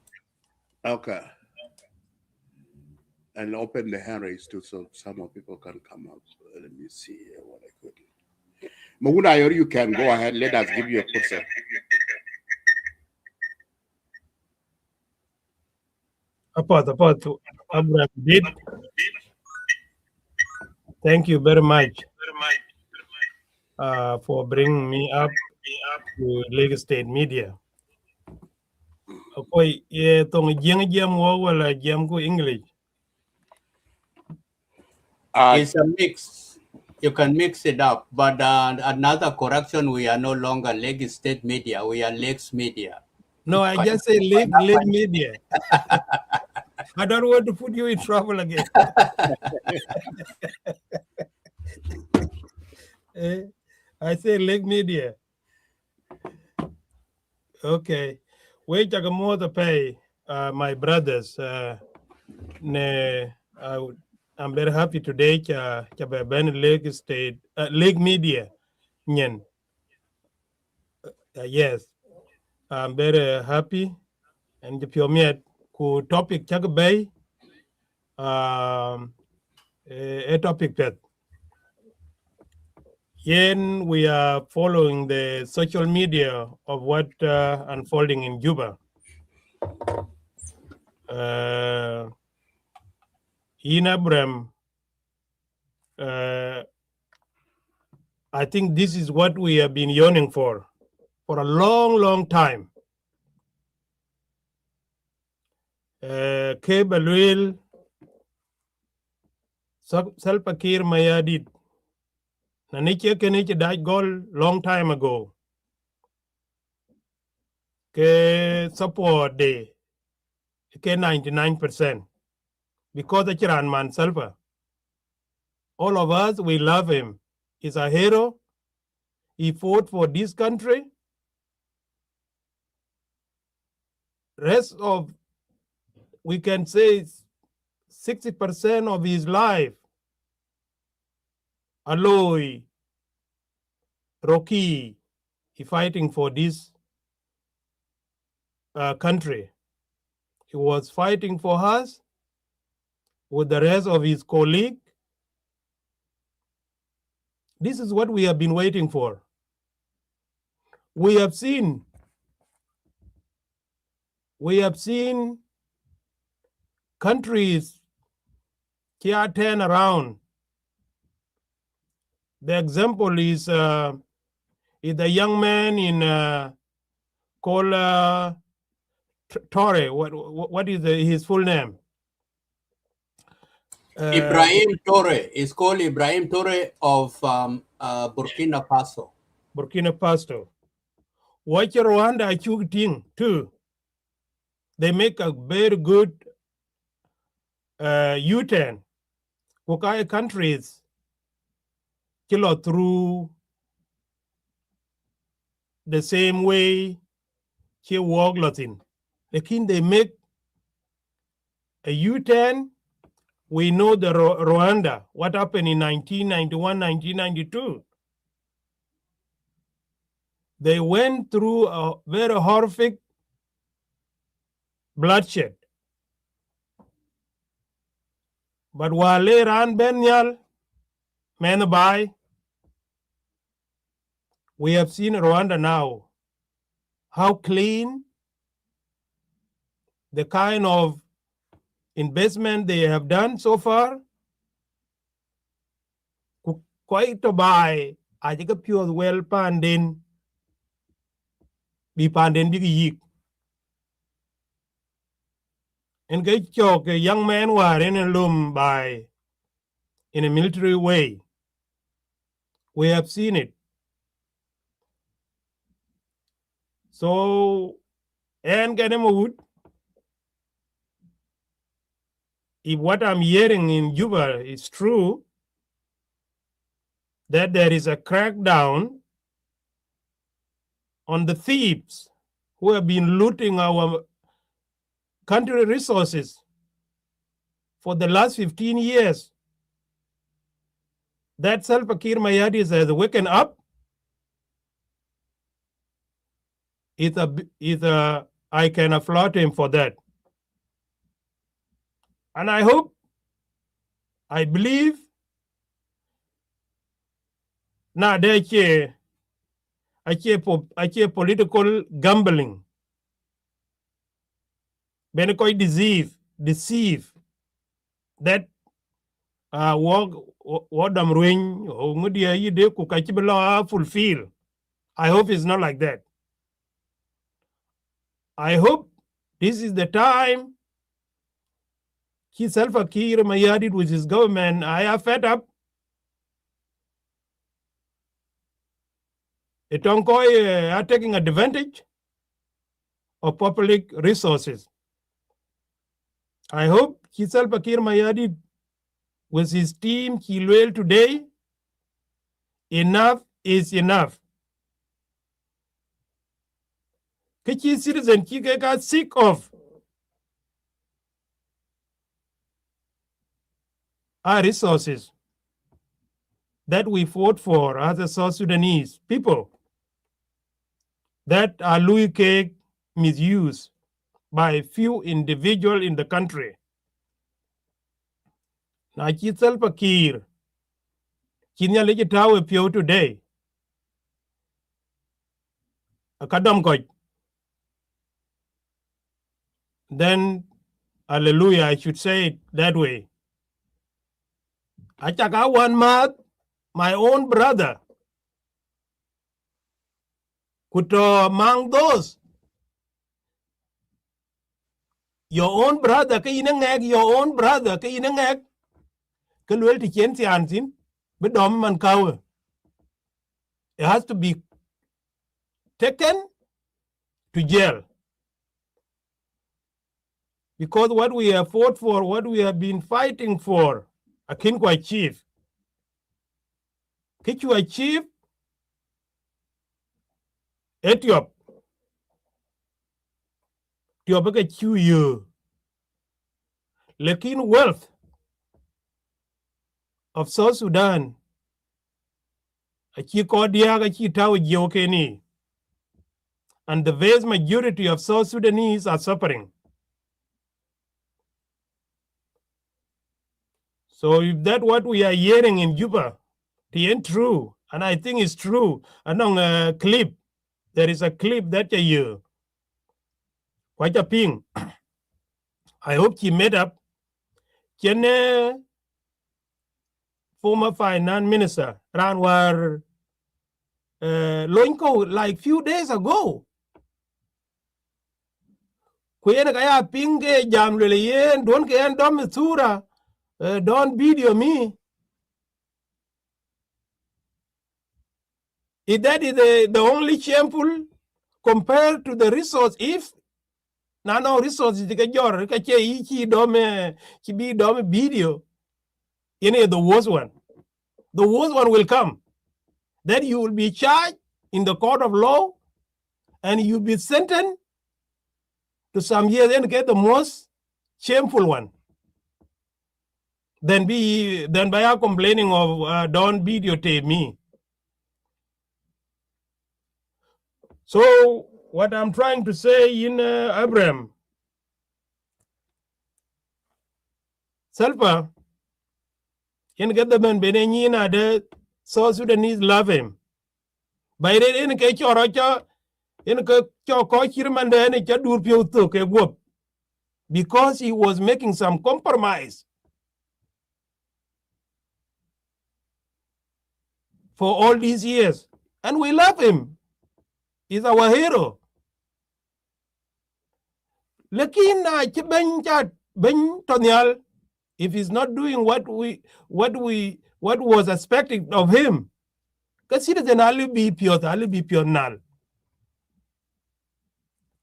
Okay. and open the hand raise too, so some more people can come up. Let me see what I could. Maguna, you can go ahead. Let us give you a person. Apart, Abraham did. Thank you very much for bringing me up to Lagos State Media. Okay, tong jam wo wala jam ko English. It's a mix. You can mix it up. But another correction, we are no longer Lagos State Media. We are Lakes Media. No, I just say Lake Media. I don't want to put you in trouble again. I say Lake Media. Okay. Wait, I more to pay my brothers. I'm very happy today to be Lake State, Lake Media. Yes, I'm very happy. And if you meet ku topic chak bay, a topic that yen we are following the social media of what unfolding in Juba. In Abraham, I think this is what we have been yearning for a long time. Kebalwil Salva Kiir Mayardit. Naniche keniche died goal long time ago. Ke support de ke 99% because the Chiran man Salva. All of us, we love him. He's a hero. He fought for this country. Rest of, we can say 60% of his life, Aloy, Rocky, he fighting for this country. He was fighting for us with the rest of his colleagues. This is what we have been waiting for. We have seen countries here turn around. The example is the young man in called Torre. What is his full name? Ibrahim Torre is called Ibrahim Torre of Burkina Faso. Burkina Faso. Watch Rwanda achieve thing too. They make a very good U-turn. Kukai countries kill through the same way he walk Latin. Again, they make a U-turn. We know the Rwanda, what happened in 1991, 1992. They went through a very horrific bloodshed. But while they ran Benyal, Menabai, we have seen Rwanda now, how clean, the kind of investment they have done so far. Quite to buy, I think a pure well pandin, be pandin big yik. And get chok, a young man were in a loom by in a military way. We have seen it. So, and get him wood. If what I'm hearing in Juba is true, that there is a crackdown on the thieves who have been looting our country resources for the last 15 years, that Salva Kiir Mayardit has waken up. I can applaud him for that. And I hope I believe now there's a political gambling. Benikoy deceive that what I'm doing fulfill. I hope it's not like that. I hope this is the time Salva Kiir Mayardit with his government. I have fed up. Itonkoi are taking advantage of public resources. I hope Salva Kiir Mayardit with his team Kilwell today, enough is enough. Kichi citizen got sick of our resources that we fought for as a South Sudanese people that are Louis Cake misused by a few individuals in the country. Now, Salva Kiir, Kinya Legitawe Pio today, a Kadam Koj. Then, hallelujah, I should say it that way. I check out one month, my own brother, could among those, your own brother, your own brother, but it has to be taken to jail. Because what we have fought for, what we have been fighting for, I can't achieve. Can you achieve? Ethiopia. Ethiopia chew you. Lekin wealth of South Sudan. And the vast majority of South Sudanese are suffering. So if that's what we are hearing in Juba, it ain't true. And I think it's true. And on a clip, there is a clip that you hear. Quite a ping. I hope he made up. Can former finance minister Ranwar Loinko like few days ago. Kuyena kaya pinge jam lele yen don kayan dom sura. Don't video me. If that is the only shameful compared to the resource, if no resources video, the worst one. The worst one will come. Then you will be charged in the court of law and you'll be sentenced to some years and get the most shameful one. Then by our complaining of don't videotape me. So what I'm trying to say in Abraham, Salva, in get the man Benenina, the South Sudanese love him. By the in case you're in a because he was making some compromise for all these years. And we love him. He's our hero. Lakin Ben Tonyal, if he's not doing what was expected of him, because citizen Ali be pure null.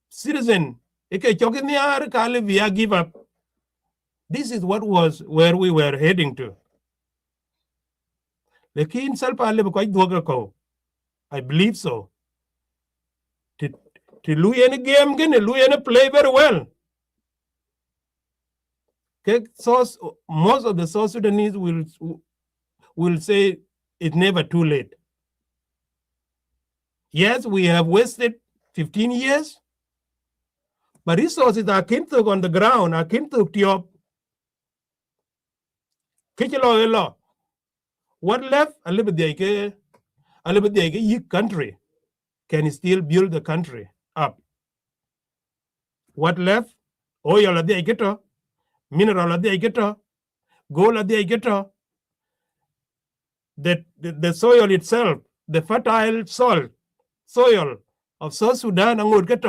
Citizen, give up. This is what was where we were heading to. Lakin Salpa I believe so. To Louis game Louis play very well. Most of the South Sudanese will say it's never too late. Yes, we have wasted 15 years, but resources are kintuk on the ground, are kintuk tiop. Kichilo law. What left? A little bit the country can still build the country up. What left? Oil at the Ageto, mineral at the Ageto, gold at the Ageto. The soil itself, the fertile soil of South Sudan and would get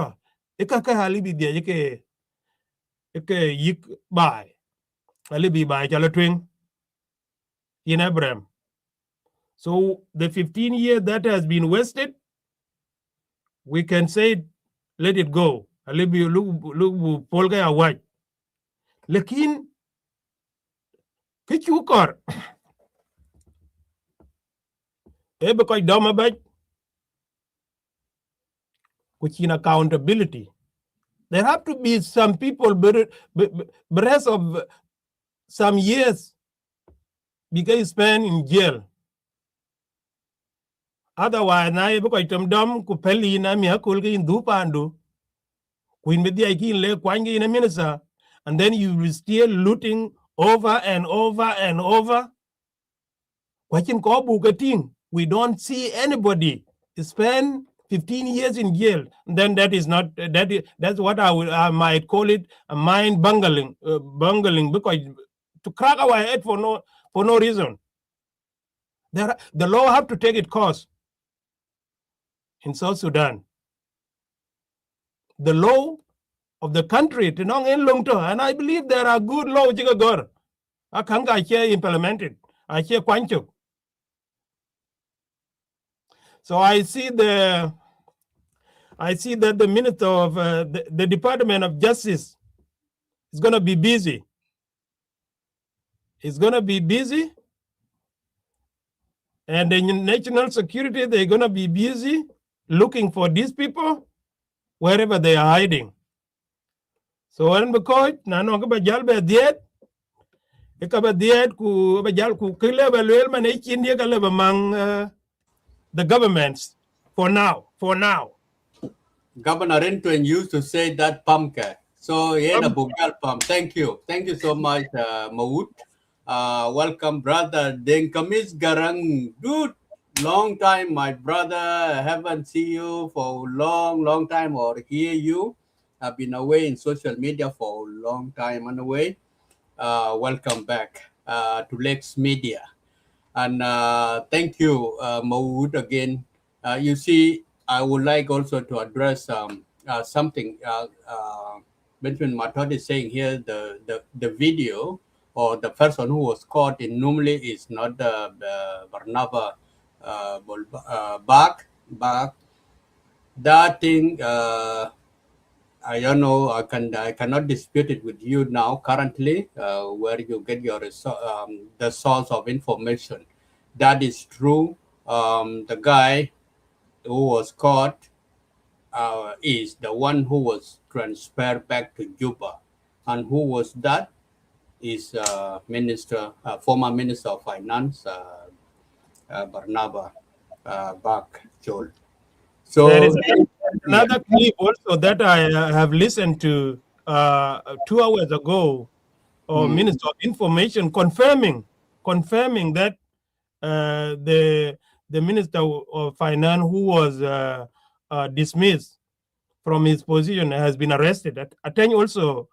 ikaka halibi dia yike yik by alibi by Jalatwing in Abraham. So the 15 years that has been wasted, we can say let it go. Alibi look polga awaj. Lakin kichukor because domabaj which in accountability. There have to be some people rest of some years because spent in jail. Otherwise, na because item dom kupeli na mi hakulgi in dupandu kuin media ikin le kwangi in a minister, and then you will still looting over and over and over. Watching kobu gating, we don't see anybody spend 15 years in jail. Then that is not that's what I might call it a mind bungling because to crack our head for no reason. The law have to take its course in South Sudan. The law of the country, and I believe there are good laws. I can't implement it. I hear Kwanchuk. So I see that the Minister of the Department of Justice is going to be busy. It's going to be busy. And the national security, they're going to be busy looking for these people wherever they are hiding. So when because nano ka bajal be diet ku bajal ku kile balwel man India ka leba mang the governments for now. Governor Rentwen used to say that pumpkin. So yeah, the bugal pump. Thank you so much, Maud. Welcome, brother. Then Kamis Garang, dude. Long time, my brother. I haven't seen you for a long time or hear you. I've been away in social media for a long time anyway. Welcome back to Lex Media. And thank you, Maud, again. You see, I would like also to address something Benjamin Matot is saying here, the video or the person who was caught in Numli is not Barnaba Bak. That thing, I don't know, I cannot dispute it with you now currently, where you get your the source of information. That is true. The guy who was caught is the one who was transferred back to Juba. And who was that? Is former Minister of Finance, Barnaba Bak Chol. So there is another clip also that I have listened to 2 hours ago, or Minister of Information confirming that the Minister of Finance who was dismissed from his position has been arrested. I think also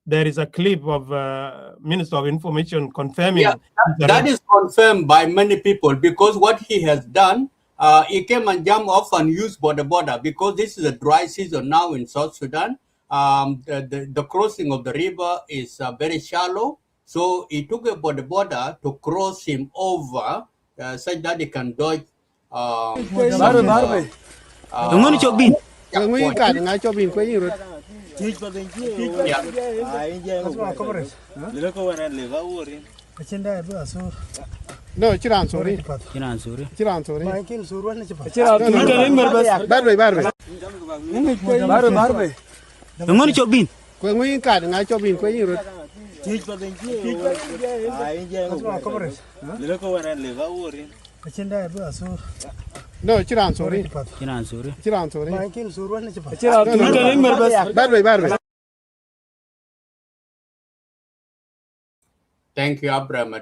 there is a clip of Minister of Information confirming. Yeah, that is confirmed by many people because what he has done, he came and jumped off and used border because this is a dry season now in South Sudan. The crossing of the river is very shallow. So he took a border to cross him over such that he can dodge No, Chiran sorry. No, Chiran sorry. Thank you, Abraham.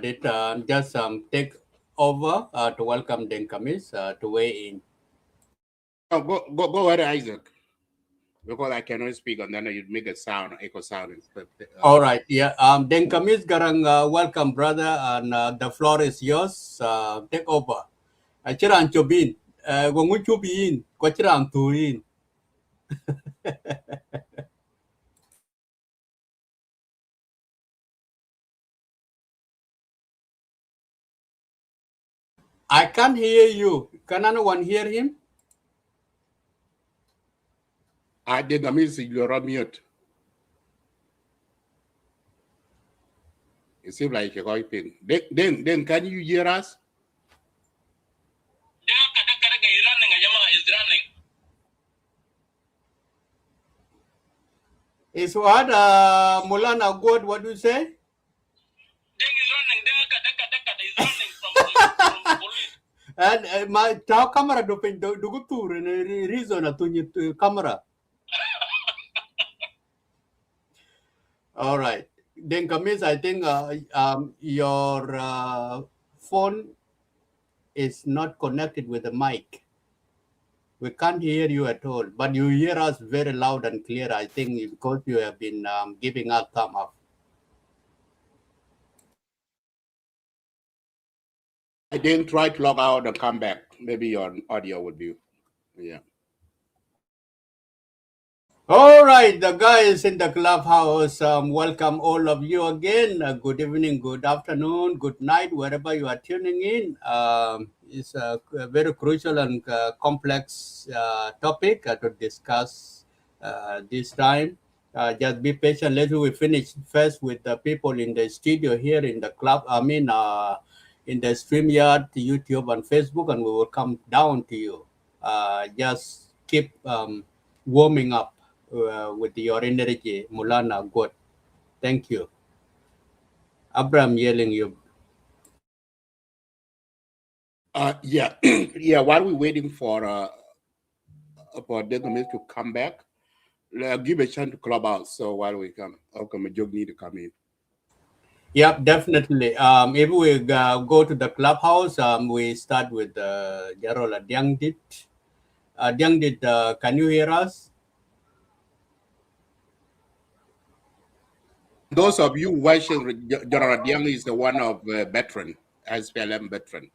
Just take over to welcome Den Kamis to weigh in. Oh, go ahead, Isaac. Because I cannot speak, and then you'd make a sound, echo sound. All right, yeah. Den Kamis Garang, welcome, brother, and the floor is yours. Take over. Chiran Chobin, Gongu Chubin, Kwachiran Turin. I can't hear you. Can anyone hear him? I did a message, you're on mute. It seems like you're going. Then can you hear us? Is what Mulana God? What do you say? And my tau camera do go tour in reason to camera. All right. Then Kamis, I think your phone is not connected with the mic. We can't hear you at all, but you hear us very loud and clear. I think because you have been giving us thumb up. I didn't try to log out and come back. Maybe your audio would be, yeah. All right, the guys in the clubhouse, welcome all of you again. Good evening, good afternoon, good night, wherever you are tuning in. It's a very crucial and complex topic to discuss this time. Just be patient. Let me finish first with the people in the studio here in the club. In the StreamYard, YouTube, and Facebook, and we will come down to you. Just keep warming up with your energy, Mulana. Good. Thank you. Abraham yelling you. Yeah, yeah. While we're waiting for Degamis to come back, give a chance to Clubhouse. So while we come, Jog need to come in. Yeah, definitely. If we go to the clubhouse, we start with Gerald Dyangdit. Dyangdit, can you hear us? Those of you watching, General Diang is the one of veteran, SPLM veteran.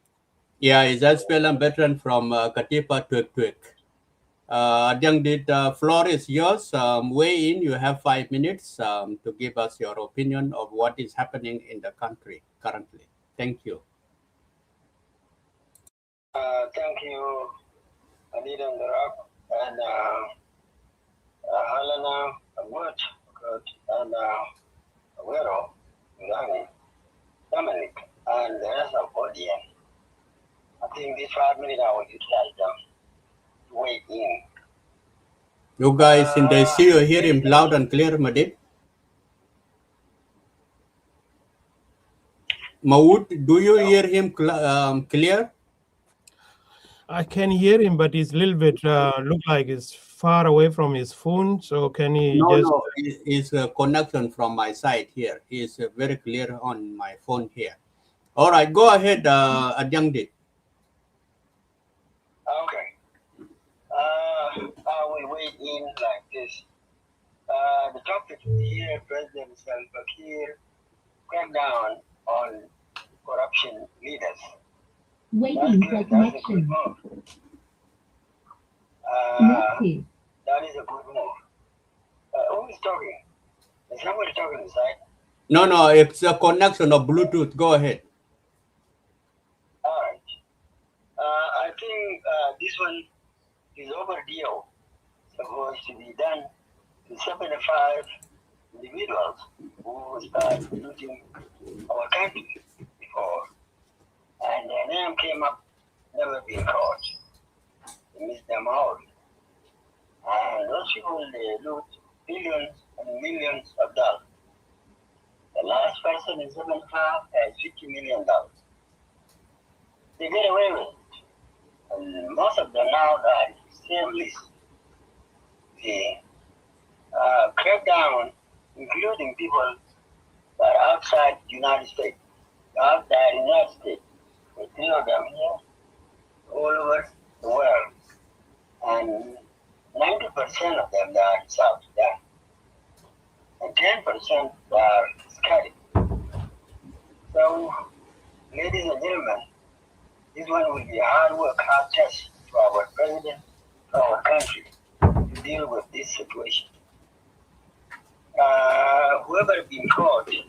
Yeah, he's SPLM veteran from Katipa Twik. Dyangdit, floor is yours. Weigh in. You have 5 minutes to give us your opinion of what is happening in the country currently. Thank you. Thank you, Anita and the Rock, and Helena, good, and Aguero, Gani, Dominic, and the rest of the audience. I think these 5 minutes I will utilize them to weigh in. You guys in the studio hear him loud and clear, Madid? Maud, do you hear him clear? I can hear him, but he's a little bit look like he's far away from his phone. So can he No, it's a connection from my side here. It's very clear on my phone here. All right, go ahead, Adyangdit. Okay. I will weigh in like this. The topic here, President Salva Kiir crackdown on corruption leaders. Waiting for connection. That is a good move. Who is talking? Is somebody talking inside? No, it's a connection of Bluetooth. Go ahead. All right. I think this one is overdue. Supposed to be done to 75 individuals who started looting our country before. And their name came up, never been caught. They missed them out. And those people, they loot billions and millions of dollars. The last person in 75 has $50 million. They get away with it. And most of them now are in the same list. The crackdown, including people are outside the United States, outside the United States. The three of them here, all over the world. And 90% of them are in South Sudan. And 10% are scattered. So, ladies and gentlemen, this one will be a hard work, hard test to our president, to our country, to deal with this situation. Whoever been caught, it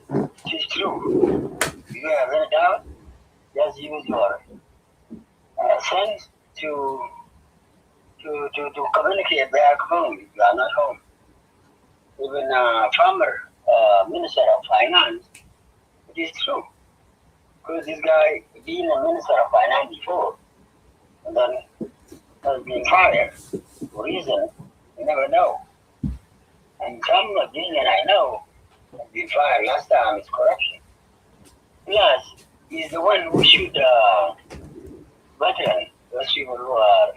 is true. If you have any doubt, just use your sense to communicate back home if you are not home. Even former Minister of Finance, it is true. Because this guy being a Minister of Finance before, and then has been fired for reason you never know. And some of the reason I know has been fired last time is corruption. Plus, he's the one who should veteran those people who are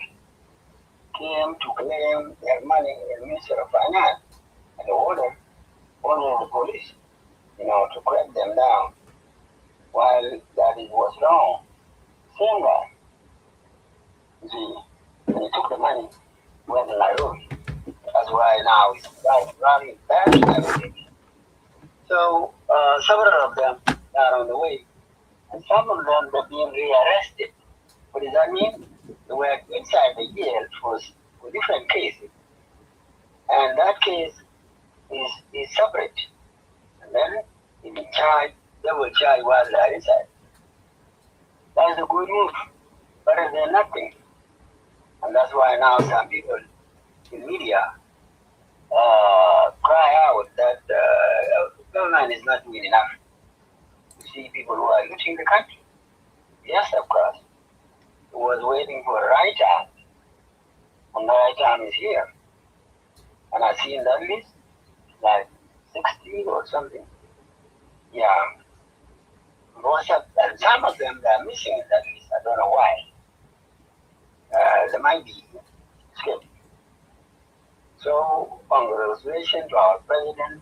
came to claim their money in the Minister of Finance and order the police, to crack them down. While that is what's wrong. Same guy. You see, when he took the money, went to Nairobi. That's why now he's running back to Nairobi. So several of them are on the way. And some of them are being rearrested. What does that mean? They were inside the jail for different cases. And that case is separate. And then he will charge, they will charge while they are inside. That's a good move. Better than nothing. And that's why now some people in media cry out that government is not doing enough. You see people who are looting the country. Yes, of course. It was waiting for the right time. And the right time is here. And I see in that list, like 60 or something. Yeah. Most of them, some of them they are missing in that list. I don't know why. They might be escaped. So, congratulations to our president,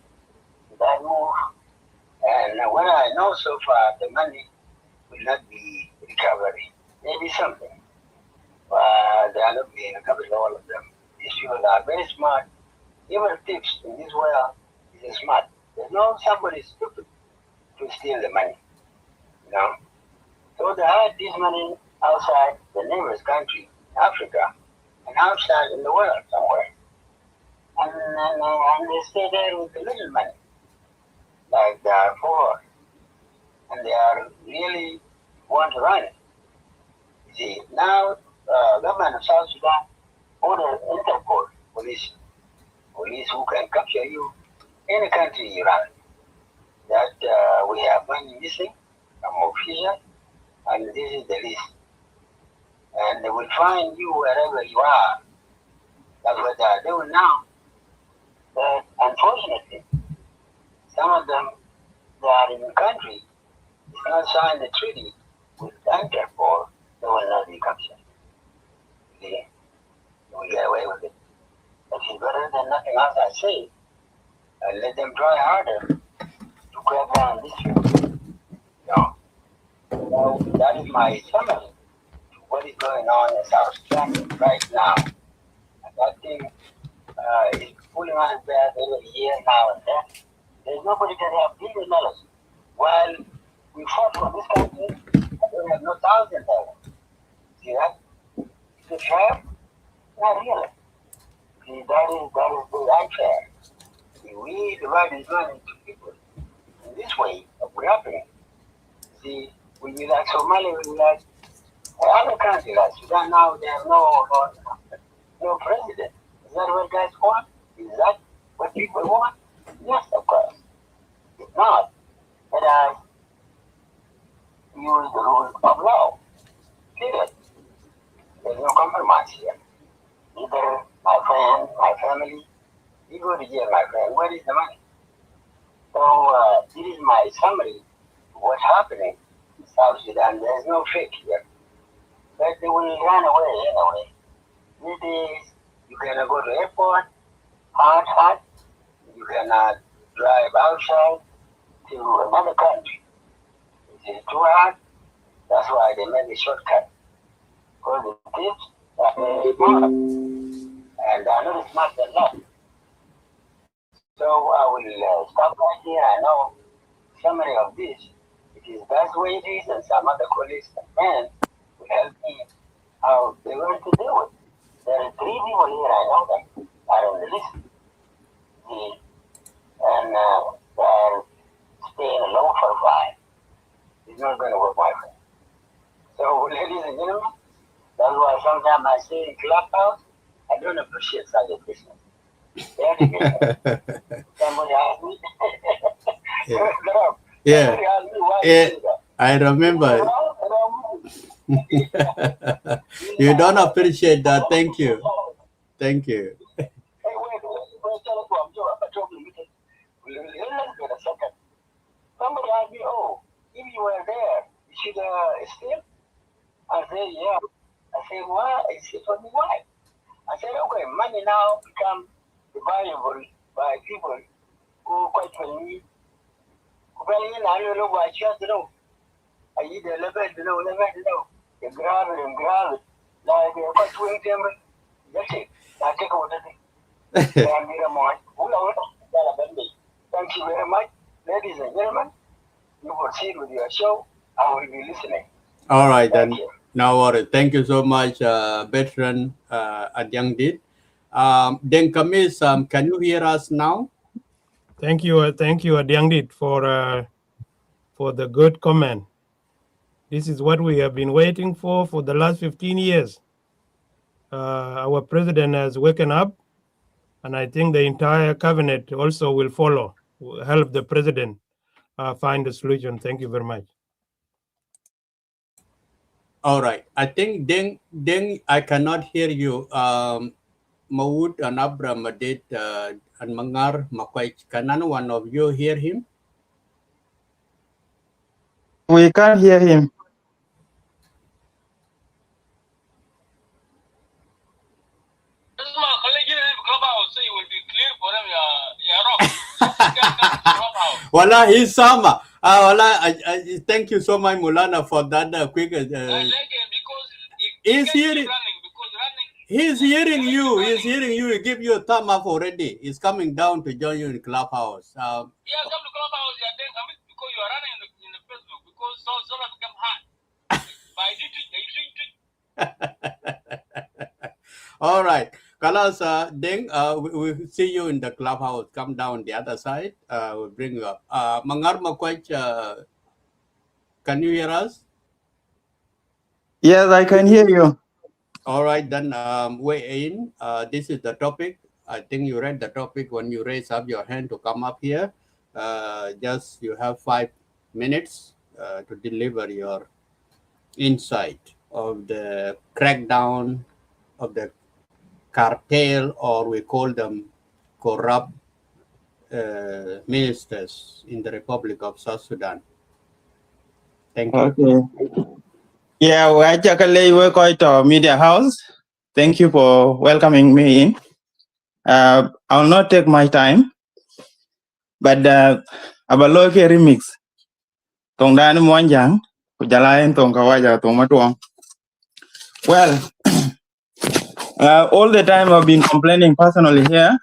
that move. And what I know so far, the money will not be recovered. Maybe something. They are not being recovered, all of them. These people are very smart. Even thieves in this world is smart. There's no somebody stupid to steal the money. So they hide this money outside the neighbor's country, Africa, and outside in the world somewhere. And they stay there with the little money. Like they are poor. And they are really want to run it. You see, now government of South Sudan order Interpol police who can capture you any country you run. That we have money missing from official, and this is the list. And they will find you wherever you are. That's what they are doing now. But unfortunately, some of them, they are in the country, it's not signed the treaty with Interpol, they will not be captured. See? They will get away with it. But it's better than nothing else I say. And let them try harder to crack down this year. So that is my summary to what is going on in South Sudan right now. And that thing is pulling on its back every year now and then. There's nobody that have billion dollars. While we fought for this country, I don't have no $1,000. See that? Is it fair? Not really. See, that is unfair. We divide this money to people in this way of grabbing. See, when you like Somalia, when you like other countries like Sudan now, they have no president. Is that what guys want? Is that what people want? Yes, of course. If not, let us use the rules of law. Period. There's no compromise here. Either my friend, my family, you go to jail, my friend. Where is the money? So this is my summary of what's happening in South Sudan. There's no fake here. But they will run away anyway. It is, you cannot go to airport, hot. You cannot drive outside. to another country. It is too hard. That's why they make a shortcut. Because the thieves are very smart. And they are not smart enough. So I will stop right here. I know summary of this. It is best wages and some other colleagues and men will help me how they want to do it. There are 3 people here, I know them, are on the list. And they're staying alone for a while. It's not going to work, my friend. So, ladies and gentlemen, that's why sometimes I say in Clubhouse, I don't appreciate such a business. Somebody asked me. Yeah. Yeah. I remember. You don't appreciate that. Thank you. Thank you. Somebody asked me, oh, if you were there, you should still? I said, yeah. I said, why? I said, for me, why? I said, okay, money now become valuable by people who quite me. I don't know what you have to know. I eat a level, you grab it and grab it. Like, you're quite swing timber. That's it. I take over the thing. Thank you very much. Ladies and gentlemen, you proceed with your show. I will be listening. All right, then. No worries. Thank you so much, veteran Adyangdit. Then Kamis, can you hear us now? Thank you, Adyangdit, for the good comment. This is what we have been waiting for the last 15 years. Our president has woken up, and I think the entire cabinet also will follow, will help the president find a solution. Thank you very much. All right. I think then I cannot hear you. Maud and Abram did and Mangar Makwai. Can one of you hear him? We can't hear him. Wala, he's Sama. Thank you so much, Mulana, for that quick. He's hearing. He's hearing you. He's hearing you. He give you a thumb up already. He's coming down to join you in Clubhouse. Yeah, come to Clubhouse. Yeah, then because you are running in the Facebook because Zola become hard. All right. Kalas, then we see you in the Clubhouse. Come down the other side. We'll bring you up. Mangar Makwach, can you hear us? Yes, I can hear you. All right, then weigh in. This is the topic. I think you read the topic when you raise up your hand to come up here. Just you have 5 minutes to deliver your insight of the crackdown of the cartel, or we call them corrupt ministers in the Republic of South Sudan. Thank you. Okay. Yeah, we actually welcome to Media House. Thank you for welcoming me in. I'll not take my time, but abaloke remix. Tong dan mwanjang kujalain tong kawaja tong matuang. Well, all the time I've been complaining personally here,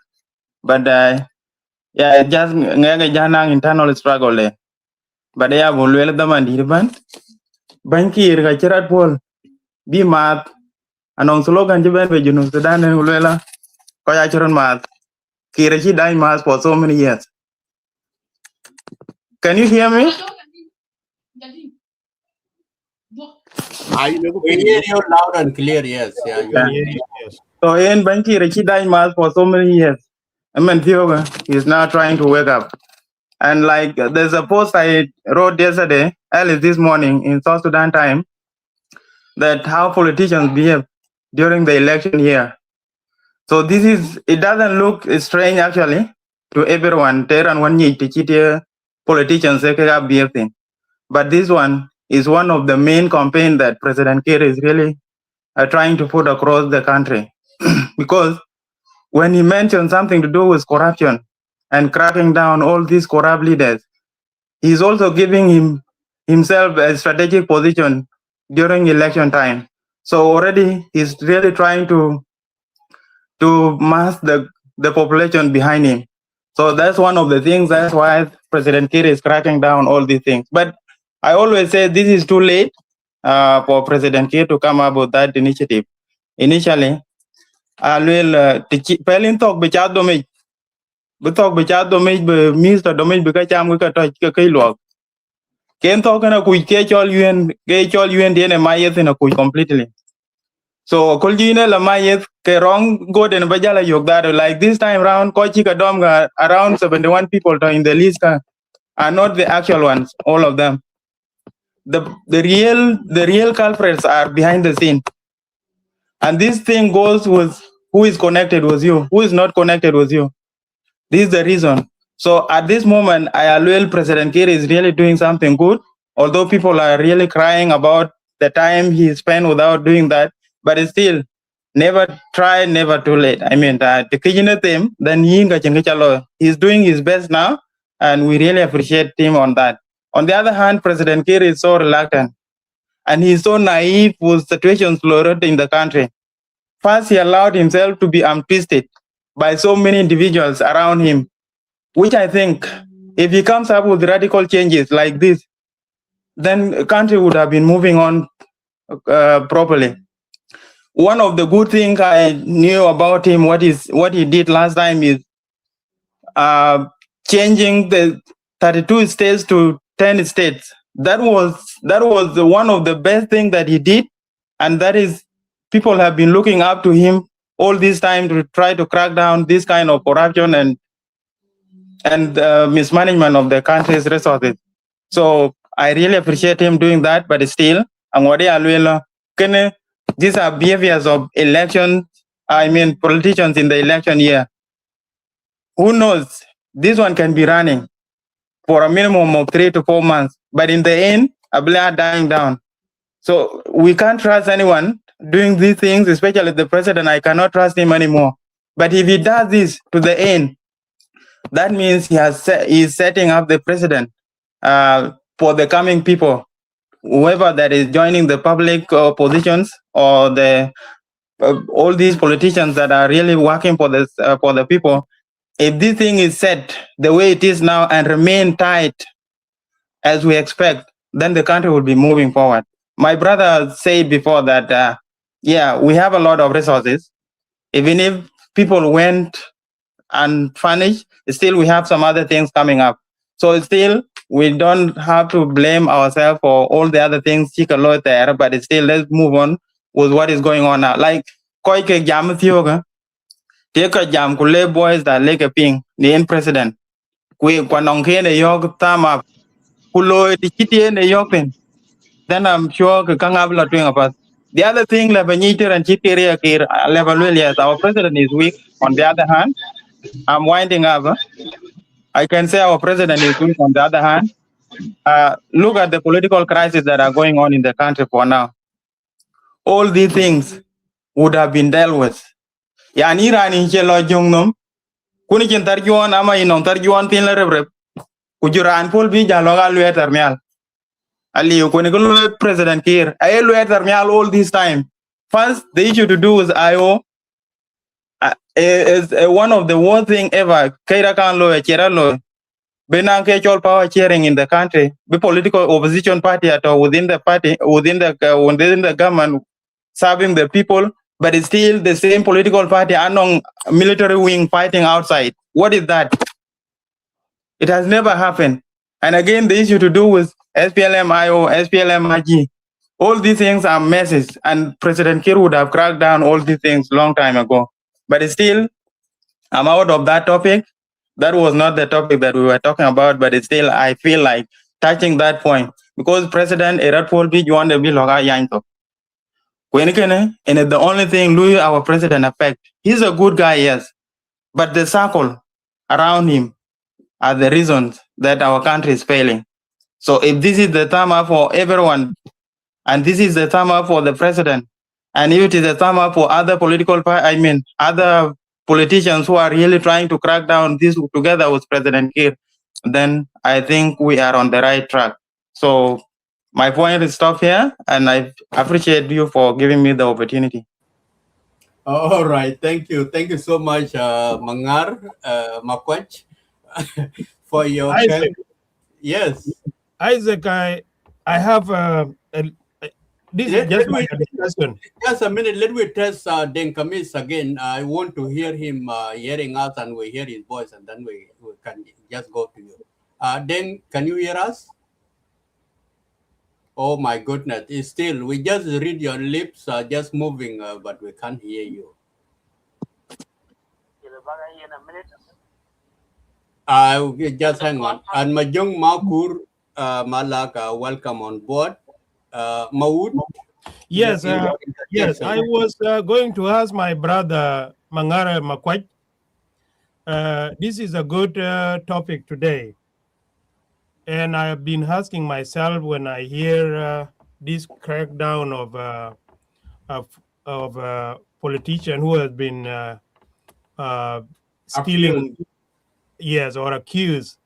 but yeah, just ngega janang internal struggle le. But yeah, bulwele daman dirban. Banki irga chirat pol bi mat anong slogan jiben be Junub Sudan en ulwela ko ya chiron mat kira chi dai mat for so many years. Can you hear me? We hear you loud and clear, yes. Yeah, you hear you, yes. So in Banki Rachi dai mat for so many years. I mean, Thioga is now trying to wake up. And like there's a post I wrote yesterday, early this morning in South Sudan time, that how politicians behave during the election year. So it doesn't look strange actually to everyone. Politicians behave thing. But this one is one of the main campaign that President Kiir is really trying to put across the country. Because when he mentioned something to do with corruption and cracking down all these corrupt leaders, He's also giving himself a strategic position during election time. So already he's really trying to mask the population behind him. So that's one of the things. That's why President Kiir is cracking down all these things. But I always say this is too late for President Kiir to come up with that initiative. Initially, I will pelin talk be chat domi, be talk be chat domi be Mr. domi be ka cham ka touch ka kai luok. Ken talk na ku ke chol yuen dien ma yet na ku completely. So Kuljine Lamayet Kerong go and Bajala Yok that like this time round Kochika Domga around 71 people in the list are not the actual ones, all of them. The real culprits are behind the scene. And this thing goes with who is connected with you, who is not connected with you. This is the reason. So at this moment, I will President Kiir is really doing something good, although people are really crying about the time he spent without doing that, but it's still never try, never too late. I mean, the Kijina theme, then he's doing his best now, and we really appreciate him on that. On the other hand, President Kiir is so reluctant, and he's so naive with situations flooded in the country. First, he allowed himself to be twisted by so many individuals around him, which I think if he comes up with radical changes like this, then the country would have been moving on properly. One of the good things I knew about him, what he did last time is changing the 32 states to 10 states. That was one of the best things that he did, and that is people have been looking up to him all this time to try to crack down this kind of corruption and mismanagement of the country's resources. So I really appreciate him doing that, but still, these are behaviors of politicians in the election year. Who knows? This one can be running for a minimum of 3 to 4 months, but in the end, Abla dying down. So we can't trust anyone doing these things, especially the president. I cannot trust him anymore. But if he does this to the end, that means he's setting up the president for the coming people, whoever that is joining the public positions or all these politicians that are really working for the people. If this thing is set the way it is now and remain tight as we expect, then the country will be moving forward. My brother said before that, we have a lot of resources. Even if people went unfurnished, still we have some other things coming up. So still, we don't have to blame ourselves for all the other things, there, but still, let's move on with what is going on now. Like, Koike Jam Thioga, take a jam, kule boys that like a ping, the end president. Kwe kwanongke ne yog tama, kulo the chiti ne yogin. Then I'm sure Kangabla doing about. The other thing, Lebaniter and Chitiria Kir, Levaluelias, our president is weak. On the other hand, I'm winding up. I can say our president is weak. On the other hand, look at the political crises that are going on in the country for now. All these things would have been dealt with. Yani rani chelo jungnum, kuni chintarjuan ama inong tarjuan tin la rebrep, kujuran pol bi jaloga luet termial. Ali kuni kulu President Kiir, ay luet termial all this time. First, the issue to do with IO is one of the worst thing ever. Kaira kan lo, chera lo. Benang power sharing in the country, the political opposition party at or within the party, within the government, serving the people, but it's still the same political party and military wing fighting outside. What is that? It has never happened. And again, the issue to do with SPLM-IO, SPLM-IG, all these things are messes, and President Kiir would have cracked down all these things long time ago. But still, I'm out of that topic. That was not the topic that we were talking about, but still, I feel like touching that point because President Eratpol Bijuan de Biloga Yanto. And the only thing Louis, our president, affect. He's a good guy, yes, but the circle around him are the reasons that our country is failing. So if this is the time up for everyone, and this is the time up for the president, and if it is the time up for other other politicians who are really trying to crack down this together with President Kiir, then I think we are on the right track. So my point is stop here, and I appreciate you for giving me the opportunity. All right, thank you so much, Mangar Makwach, for your Isaac, yes. Isaac, I have this is just like a discussion. Just a minute, let me test Denkamis again. I want to hear him hearing us, and we hear his voice, and then we can just go to you. Den, can you hear us? Oh my goodness, it's still, we just read your lips just moving, but we can't hear you. Just hang on. And Majong Makur Malaka, welcome on board. Maud? Yes, yes. I was going to ask my brother Mangara Makwaj. This is a good topic today, and I have been asking myself when I hear this crackdown of a politician who has been stealing, yes, or accused.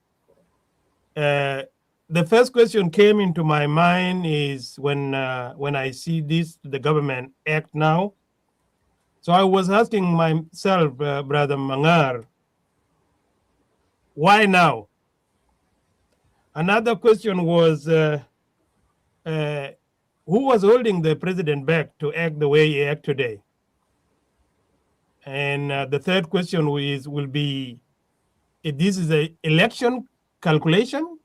The first question came into my mind is when I see this, the government act now. So I was asking myself, Brother Mangar, why now? Another question was, who was holding the president back to act the way he acts today? And the third question will be, if this is an election calculation,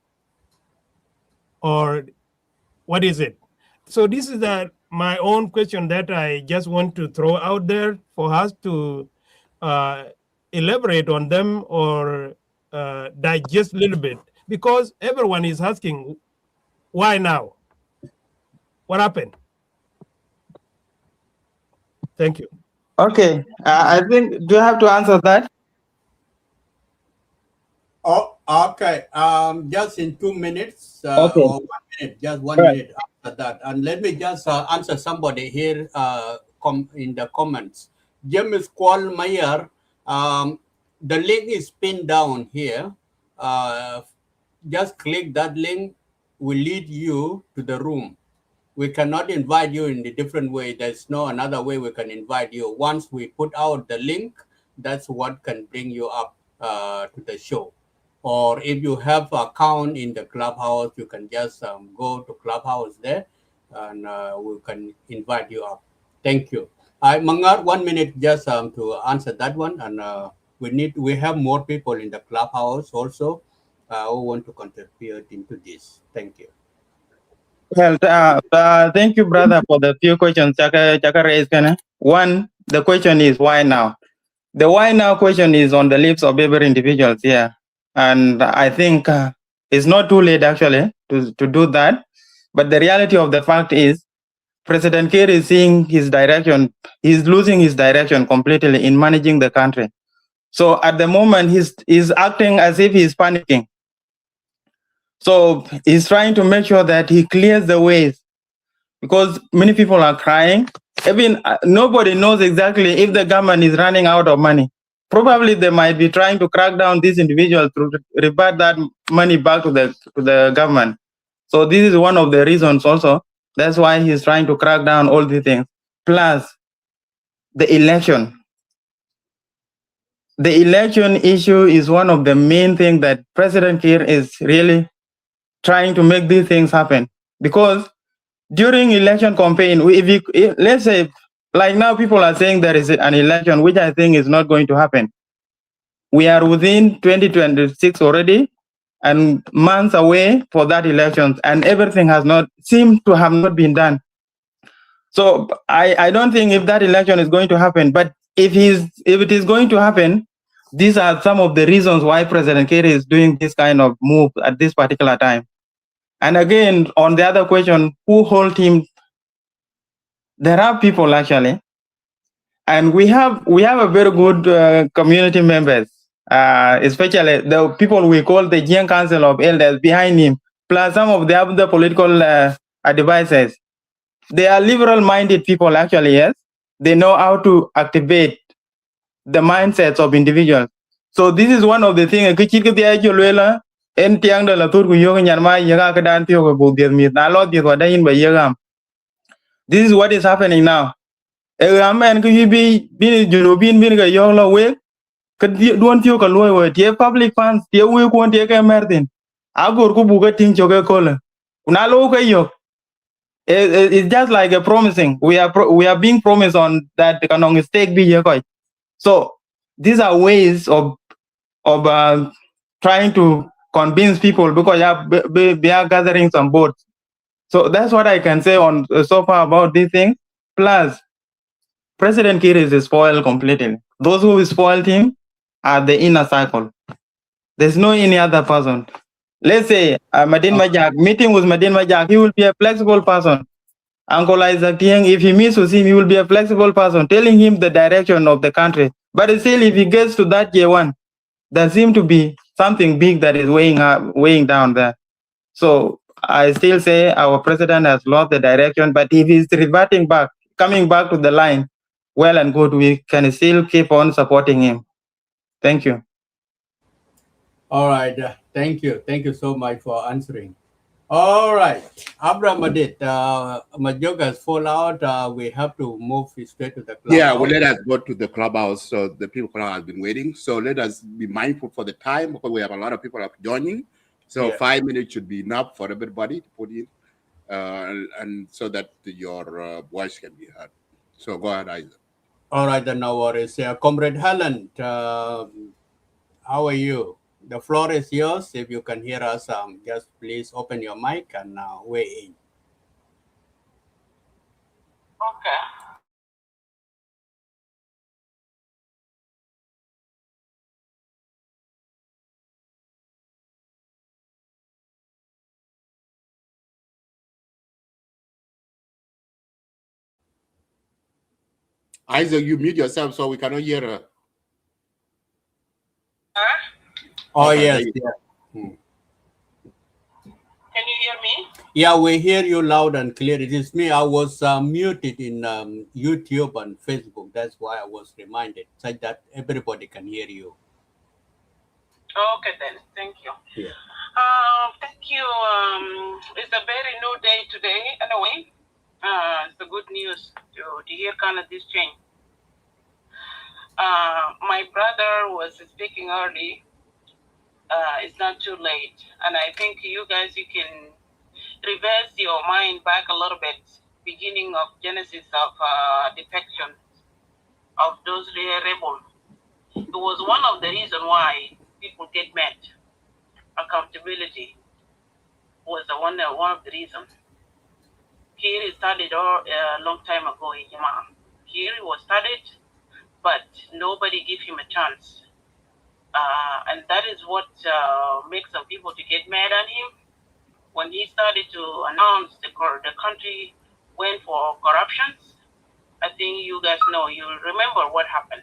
or what is it? So this is my own question that I just want to throw out there for us to elaborate on them or digest a little bit, because everyone is asking, why now? What happened? Thank you. Okay, I think, do you have to answer that? Oh, okay. Just in 2 minutes Okay. or 1 minute, just 1 minute after that. And let me just answer somebody here in the comments. James Kwal Mayer, the link is pinned down here. Just click that link, will lead you to the room. We cannot invite you in a different way. There's no another way we can invite you. Once we put out the link, that's what can bring you up to the show. Or if you have an account in the Clubhouse, you can just go to Clubhouse there, and we can invite you up. Thank you. Mangar, 1 minute just to answer that one, and we have more people in the Clubhouse also who want to contribute into this. Thank you. Well, thank you, brother, for the few questions Chaka raised. One, the question is why now? The why now question is on the lips of every individual here. And I think it's not too late actually to do that. But the reality of the fact is President Kiir is seeing his direction, he's losing his direction completely in managing the country. So at the moment, he's acting as if he's panicking. So he's trying to make sure that he clears the ways, because many people are crying. Even nobody knows exactly if the government is running out of money. Probably they might be trying to crack down these individuals to revert that money back to the government. So this is one of the reasons also. That's why he's trying to crack down all these things. Plus the election. The election issue is one of the main things that President Kiir is really trying to make these things happen. Because during election campaign, let's say, like now people are saying there is an election, which I think is not going to happen. We are within 2026 already, and months away for that election, and everything has not seemed to have not been done. So I don't think if that election is going to happen, but if it is going to happen, these are some of the reasons why President Kiir is doing this kind of move at this particular time. And again, on the other question, who hold him? There are people actually, and we have a very good community members, especially the people we call the Jiang Council of Elders behind him, plus some of the other political advisors. They are liberal-minded people actually, yes. They know how to activate the mindsets of individuals. So this is one of the things. en tiang de la tur ku yo nyan ma ye ga ka dan tiyo ko bu diet mi na lo diet wa da in ba ye gam. This is what is happening now. E amen ku bi junubin bin ga yo lo we ka duon tiyo ka lo we tie public funds tie we ko tie ka mertin agor ku bu ga tin choge ko le kuna lo ka yo. It's just like a promising. We are being promised on that kanong stake be here. So these are ways of trying to convince people because they are gathering some votes. So that's what I can say on so far about these things. Plus, President Kiir is spoiled completely. Those who spoiled him are the inner circle. There's no any other person. Let's say Madin Majak, meeting with Madin Majak, he will be a flexible person. Uncle Isaac Tieng, if he meets with him, he will be a flexible person, telling him the direction of the country. But still, if he gets to that J1, there seems to be something big that is weighing down there. So I still say our president has lost the direction, but if he's reverting back, coming back to the line, well and good, we can still keep on supporting him. Thank you. All right. Thank you. Thank you so much for answering. All right. Abraham Madit, Majoga's fallout. We have to move straight to the clubhouse. Yeah, well, let us go to the clubhouse. So the people have been waiting. So let us be mindful for the time because we have a lot of people joining. So 5 minutes should be enough for everybody to put in, and so that your voice can be heard. So go ahead, Isaac. All right, then no worries. Comrade Helen, how are you? The floor is yours. If you can hear us, just please open your mic and weigh in. Okay. Isaac, you mute yourself so we cannot hear her. Oh, Okay, yes. yeah. Can you hear me? Yeah, we hear you loud and clear. It is me. I was muted in YouTube and Facebook. That's why I was reminded, such that everybody can hear you. Okay, then. Thank you. Yeah. Thank you. It's a very new day today. Anyway, it's the good news to hear kind of this change. My brother was speaking early. It's not too late, and I think you guys, you can reverse your mind back a little bit. Beginning of genesis of defection of those rebels. It was one of the reasons why people get mad. Accountability was one of the reasons. Here it started a long time ago in Yama. Here it was started, but nobody gave him a chance. And that is what makes some people to get mad at him. When he started to announce the country went for corruptions, I think you guys know, you remember what happened.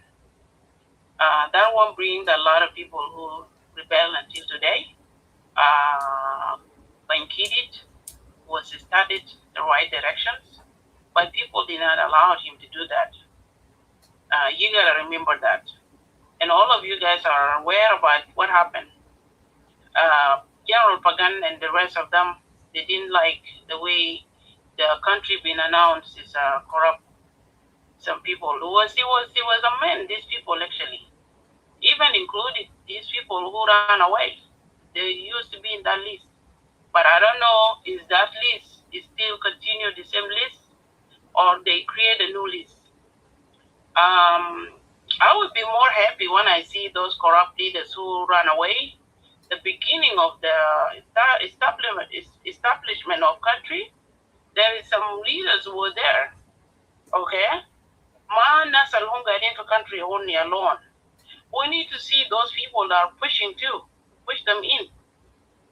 That one brings a lot of people who rebel until today. Bankidit was started the right directions, but people did not allow him to do that. You gotta remember that. And all of you guys are aware about what happened. General Pagan and the rest of them, they didn't like the way the country being announced is corrupt. Some people, it was a man, these people actually, even included these people who ran away. They used to be in that list. But I don't know if that list is still continue the same list or they create a new list. I would be more happy when I see those corrupt leaders who ran away. The beginning of the establishment of country, there is some leaders who were there. Okay? Man, that's a longer into country only alone. We need to see those people that are pushing too, push them in,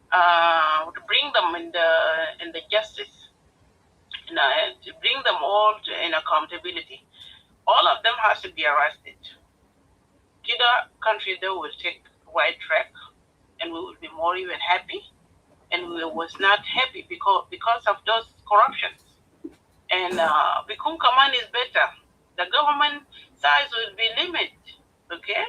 to bring them in the justice, to bring them all in accountability. All of them has to be arrested. Kida country they will take right track, and we will be more even happy. And we was not happy because of those corruptions. And Bikun command is better. The government size will be limited. Okay.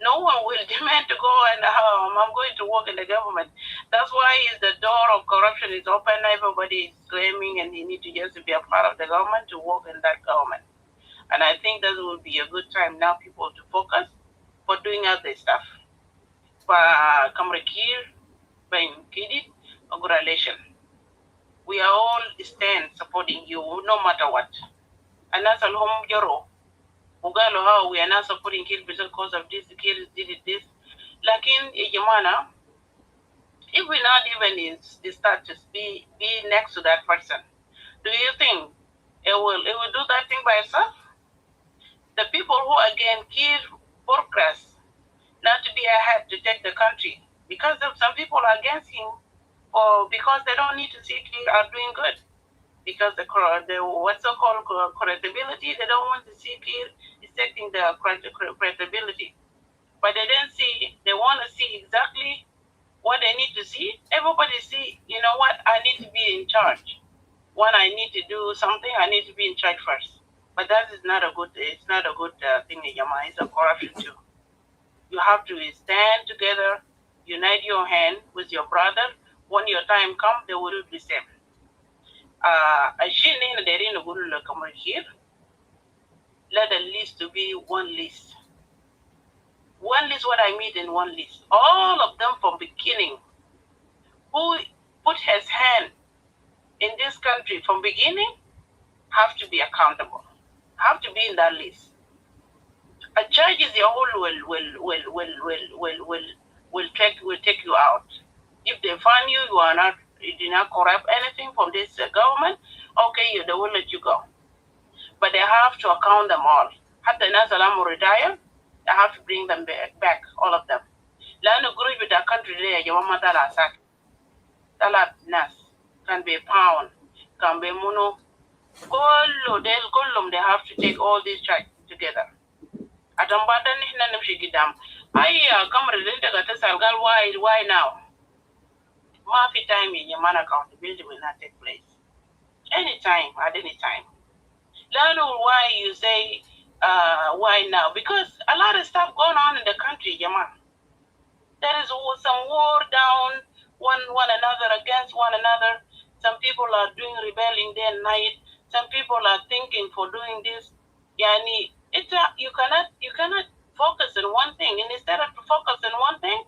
No one will demand to go and I'm going to work in the government. That's why the door of corruption is open. Everybody is claiming and you need to just be a part of the government to work in that government. And I think that will be a good time now people to focus for doing other stuff. For Kamra Kiir, Ben Kidit, congratulations. We are all stand supporting you no matter what. And that's a home jaro. Ugalo how we are not supporting Kiir because of this, Kiir did this. Like in Ejimana, if we not even start to be next to that person, do you think it will do that thing by itself? The people who again Kiir progress, not to be ahead to take the country, because of some people are against him, or because they don't need to see Kiir are doing good. Because the what's so called credibility, they don't want to see Kiir is taking the credibility. But they don't see, they want to see exactly what they need to see. Everybody see, you know what, I need to be in charge. When I need to do something, I need to be in charge first. But that is not a good, it's not a good thing in your mind. It's a corruption too. You have to stand together, unite your hand with your brother. When your time comes, they will do the same. Let the list to be one list. One list, what I mean in one list. All of them from beginning, who put his hand in this country from beginning, have to be accountable, have to be in that list. A judge is your whole will take you out. If they find you, you did not corrupt anything from this government, okay, they will let you go. But they have to account them all. Had the Nazalam retire, they have to bring them back, all of them. Learn to agree with the country there, your mama Talat Nas can be a pound, can be mono. They have to take all these charges together. Atambadan Hinanam Shigidam. Come Salgal, why now? Mafi time in your man accountability will not take place. Anytime, at any time. Learn why you say why now? Because a lot of stuff going on in the country, Yaman. There is some war down one another against one another. Some people are doing rebelling day and night. Some people are thinking for doing this. Yani, you cannot focus on one thing. And instead of focus on one thing,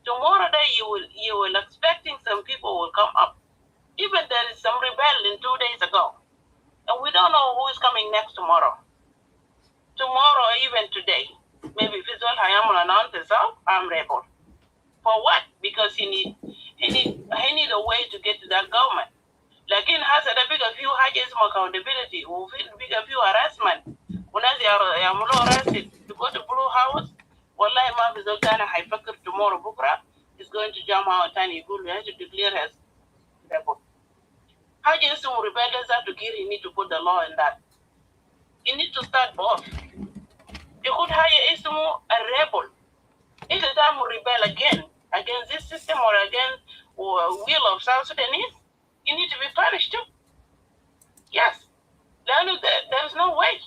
tomorrow day you will expecting some people will come up. Even there is some rebellion 2 days ago. And we don't know who is coming next tomorrow. Tomorrow, even today. Maybe if it's all I am announce itself, I'm rebel. For what? Because he need a way to get to that government. Like in has a bigger few hajjes accountability, who feel bigger few harassment. When they are arrested to go to Blue House, wallahi ma bizoltana haifakir tomorrow bukra is going to jam out and he has to declare as rebel. Hajjes who rebellions have to Kiir, you need to put the law in that. You need to start both. You could hire a rebel. If the time will rebel again against this system or against will of South Sudanese, you need to be punished too. Yes. There is no way.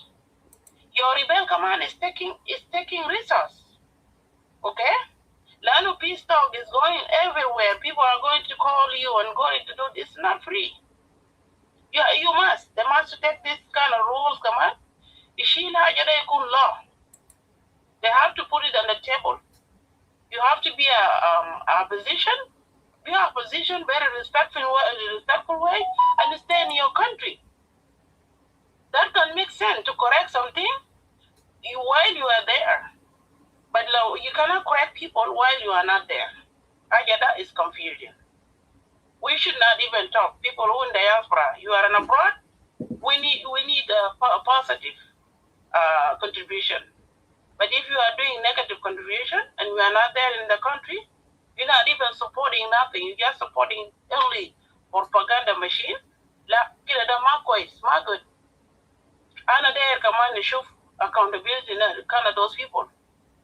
Your rebel command is taking resource. Okay? Lanu peace talk is going everywhere. People are going to call you and going to do this. Not free. You must. They must take this kind of rules, command. Law. They have to put it on the table. You have to be a position. Be a position very respectful way, and stay in your country. That can make sense to correct something while you are there. But you cannot correct people while you are not there. That is confusion. We should not even talk. People who in diaspora, you are in abroad, we need a positive contribution. But if you are doing negative contribution and you are not there in the country, you're not even supporting nothing. You're just supporting only propaganda machine. Kila da makois, good. Ana there command show accountability kind of those people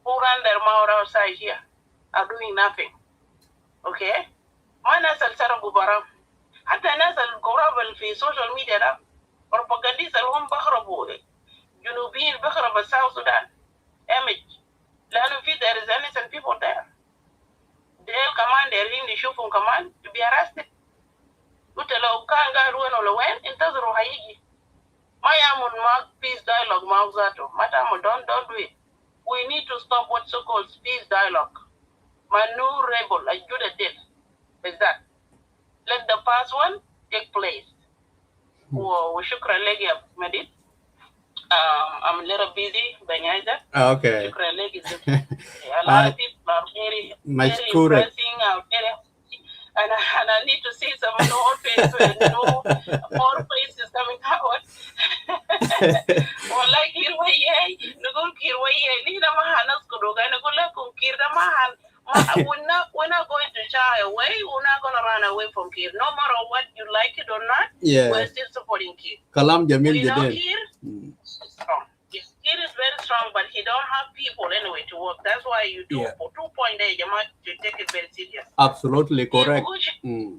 who run their mouth outside here are doing nothing. Okay? ما ناس السرقوا برام حتى ناس القرابة في social media ده propagandist اللي هم بخربوا جنوبيين بخرب الساوث السودان image there is innocent people there. They'll command their from command to be arrested. Utelo kanga rueno lo wen intazuru haiji. Mayamun mark peace dialogue mauzato. Matamu don't do it. We need to stop what's so-called peace dialogue. Manu rebel, like Judah did. Is that? Let the past one take place. Shukran legi Medit. I'm a little busy, Benyaza. Okay. Shukran legi. A lot of people are very impressing out there. And I need to see some more faces, more faces coming out. Well, like Kirwaye, Nugul Kirwaye, Nina Mahanas Kuruga, Nugula Kirda Mahan. We're not going to shy away. We're not going to run away from Kir. No matter what you like it or not, we're still supporting Kir. Kalam Jamil we know Kir is strong. Kir is very strong, but he don't have people anyway to work. That's why you do for 2 point there, you might take it very serious. Absolutely correct. Kir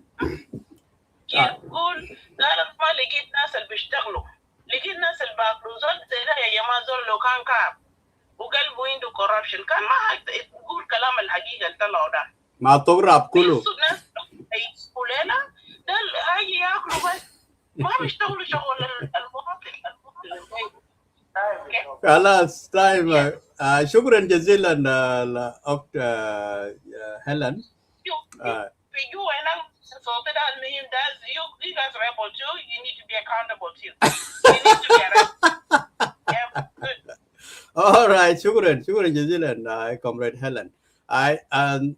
good. That of my legit nasal bishtaglu. Legit nasal baklu. Zol zera ya yamazol lokan kab. Ugal go into corruption. Kan ma good kalam al haqiqa talawda. Ma tograb kulu. Kulela dal ayi yaklu bas. Ma bishtaglu shagul al-muwatin. خلاص طيب شكرا جزيلا لأخت هيلين. You guys are rebel too. You need to be accountable too. You need to be arrested. All right, shukran jazilan, Comrade Helen.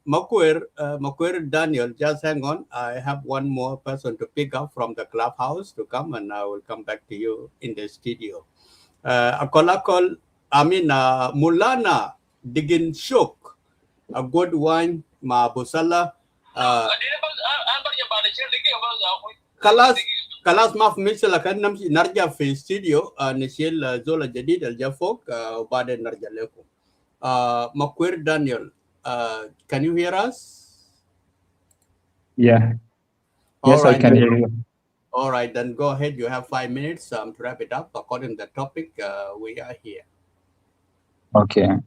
Makwir Daniel, just hang on. I have one more person to pick up from the clubhouse to come, and I will come back to you in the studio. Mulana Digin Shuk, a good wine, ma busala. Kalas maf misala kan namsi narja fi studio nishil zola jadid al jafok bade narja lekum. Makwir Daniel, can you hear us? Yeah. Yes, I can hear you. All right, then go ahead. You have 5 minutes to wrap it up. According to the topic, we are here. Okay.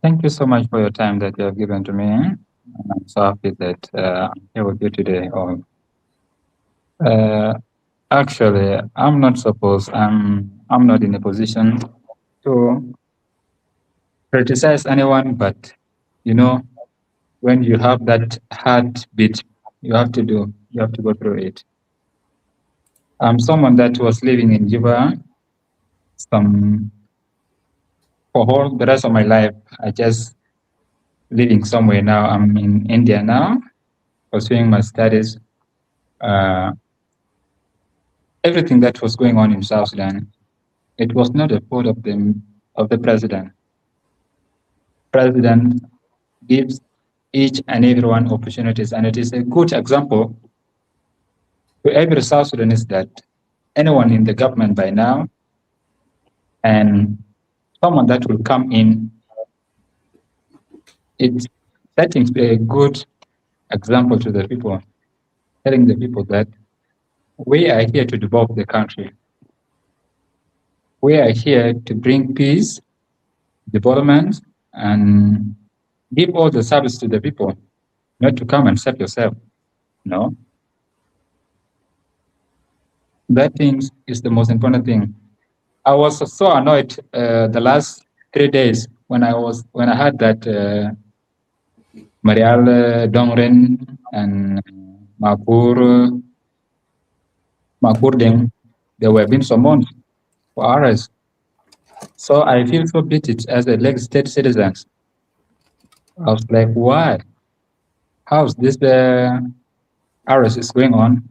Thank you so much for your time that you have given to me. I'm so happy that I'm here with you today. Actually, I'm not in a position to criticize anyone, but when you have that heartbeat, you have to go through it. I'm someone that was living in Juba for all the rest of my life. I just living somewhere now. I'm in India now, pursuing my studies. Everything that was going on in South Sudan, it was not the fault of the president. President gives each and everyone opportunities, and it is a good example to every South Sudanese that anyone in the government by now and someone that will come in, it's setting a good example to the people, telling the people that we are here to develop the country. We are here to bring peace, development, and give all the service to the people, not to come and serve yourself. No. That thing is the most important thing. I was so annoyed the last 3 days when I heard that Marial Dongren and Makurdeng, they were being summoned for arrest. So I feel so beaten as a Lake State citizen. I was like, why? How's this arrest is going on?